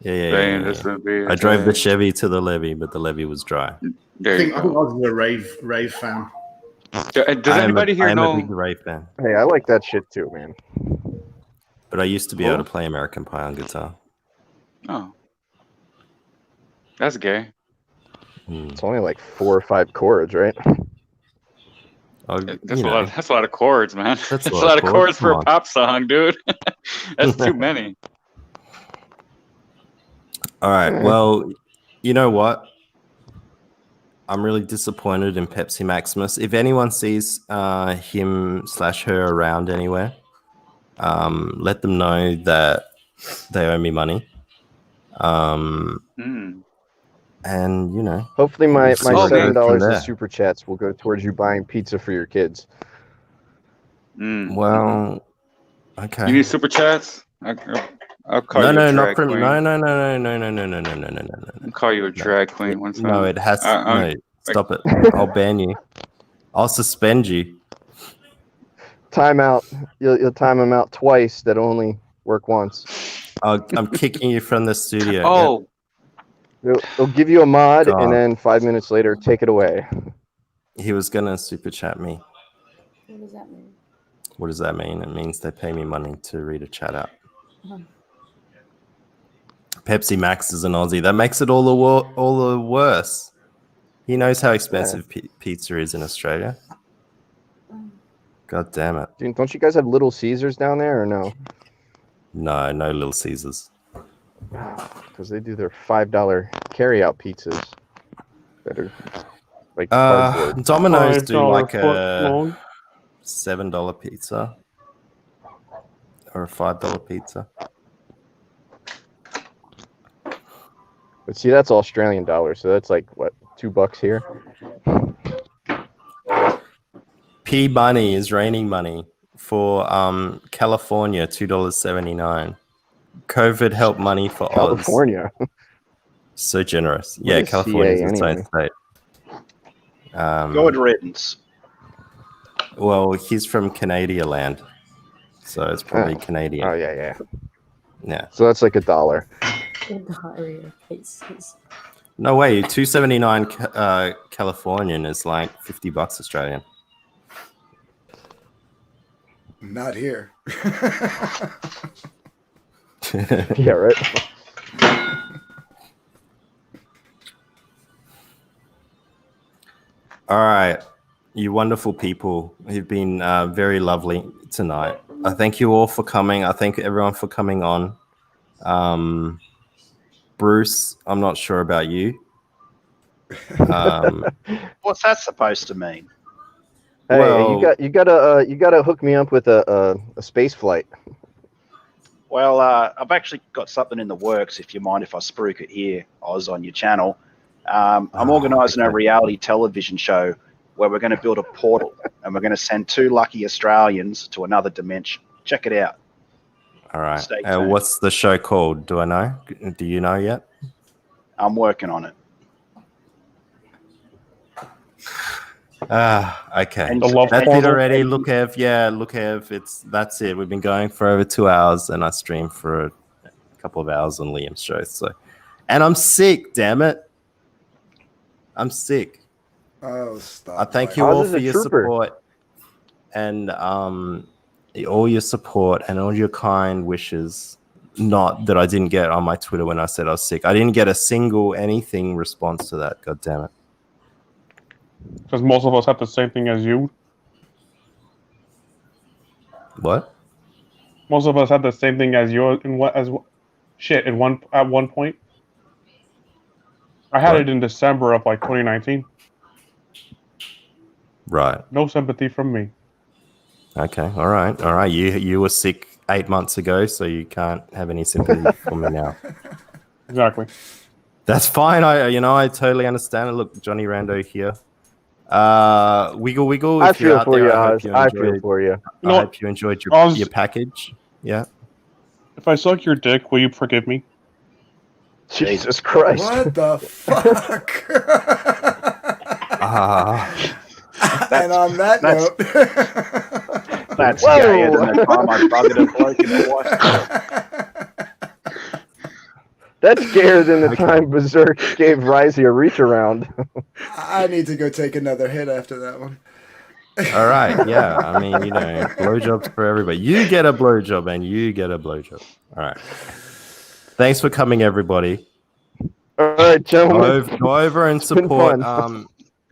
Yeah. I drove the Chevy to the levee, but the levee was dry. I think I was a rave fan. Does anybody here I am know? a big rave fan, Hey, I like that shit too, man. but I used to be able to play American Pie on guitar. Oh, that's gay. It's only like 4 or 5 chords, right? Oh, That's a lot of chords, man. That's That's a lot of chords for a pop song, dude. That's too many. All right. Well, you know what? I'm really disappointed in Pepsi Maximus. If anyone sees him/her around anywhere, let them know that they owe me money. and you know, Hopefully, my we'll see where it $7 goes from in there. super chats will go towards you buying pizza for your kids. Well, okay. You need super chats? I'll call No, you a no, not drag from. queen. No, no, no, no, no, no, no, no, no, no, no, no. I'll call you a drag queen one time. No, it has. No, stop it. I'll ban you. I'll suspend you. Timeout. You'll time them out twice. That only work once. I'm kicking you from the studio. Oh. They'll give you a mod, God. and then 5 minutes later, take it away. He was gonna super chat me. What does that mean? What does that mean? It means they pay me money to read a chat out. Pepsi Max is an Aussie. That makes it all the worse. He knows how expensive pizza is in Australia. God damn it. Dude, don't you guys have Little Caesars down there, or no? No, no Little Caesars. Because they do their $5 carry-out pizzas that are like cardboard. Domino's do $5 like foot a long. $7 pizza or a $5 pizza. But see, that's Australian dollars, so that's like what, $2 here. P money is raining money for California, $2.79. COVID help money for California. Oz. So generous. What Yeah, is California is CA its own anyway? state. Good riddance. Well, he's from Canada land, so it's probably Canadian. Oh yeah. Yeah. So that's like $1. Diarrhea cases. No way. $2.79 Californian is like $50 Australian. Not here. Yeah, right. All right, you wonderful people who've been very lovely tonight. I thank you all for coming. I thank everyone for coming on. Bruce, I'm not sure about you. What's that supposed to mean? Hey, Well- you gotta hook me up with a space flight. Well, I've actually got something in the works, if you mind if I spruik it here, Oz, on your channel. I'm organising a reality television show where we're going to build a portal and we're going to send 2 lucky Australians to another dimension. Check it out. All right. Stay tuned. What's the show called? Do I know? Do you know yet? I'm working on it. Okay. The love That's it portal. already. Look, Ev. Yeah, look, Ev. That's it. We've been going for over 2 hours, and I streamed for a couple of hours on Liam's show. So, and I'm sick. Damn it. I'm sick. Oh, stop. I thank you Oz all is for a your trooper. support, and all your support and all your kind wishes. Not that I didn't get on my Twitter when I said I was sick. I didn't get a single anything response to that. God damn it. Because most of us have the same thing as you. What? Most of us had the same thing as you in what as shit at one point. I had What? it in December of like 2019. Right. No sympathy from me. Okay. All right. All right. You were sick 8 months ago, so you can't have any sympathy for me now. Exactly. That's fine. I totally understand it. Look, Johnny Rando here. Wiggle Wiggle. I If you're feel out for there, you, I hope Oz. you I feel enjoyed. for you. You I know hope you enjoyed Oz- your package. Yeah. If I suck your dick, will you forgive me? Jesus Christ. What the fuck? And on that note, That's Whoa. gayer than the time I buggered a bloke in the wife. That's gayer than the time Berserk gave Risey a reach around. I need to go take another hit after that one. All right. Yeah. I mean, blowjobs for everybody. You get a blowjob and you get a blowjob. All right. Thanks for coming, everybody. All right, gentlemen. Go over and It's been support. fun.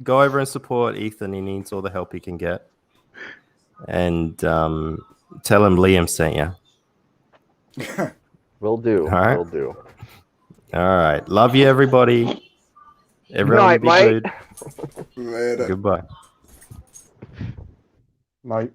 Go over and support Ethan. He needs all the help he can get. And tell him Liam sent you. Will do. All right. Will do. All right. Love you, everybody. Everyone night, be mate. good. Later. Goodbye. Night.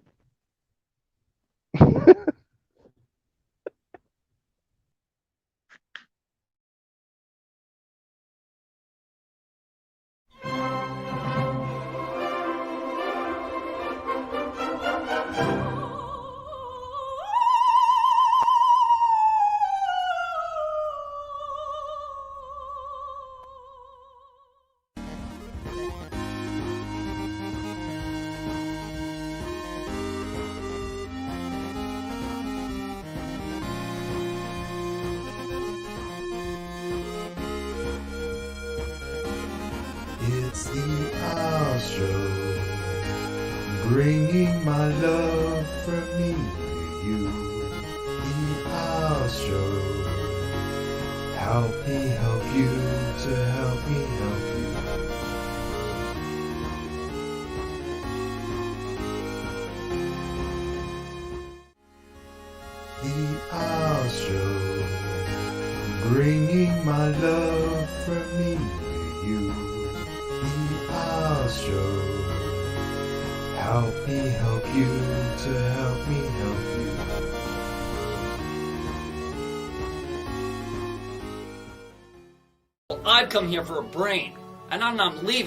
bringing my love from me to you. The I'll show. Help me help you to help me help you. The I'll show. Bringing my love from me to you. The I'll show. Help me help you to help me help you. I've come here for a brain, and I'm not leaving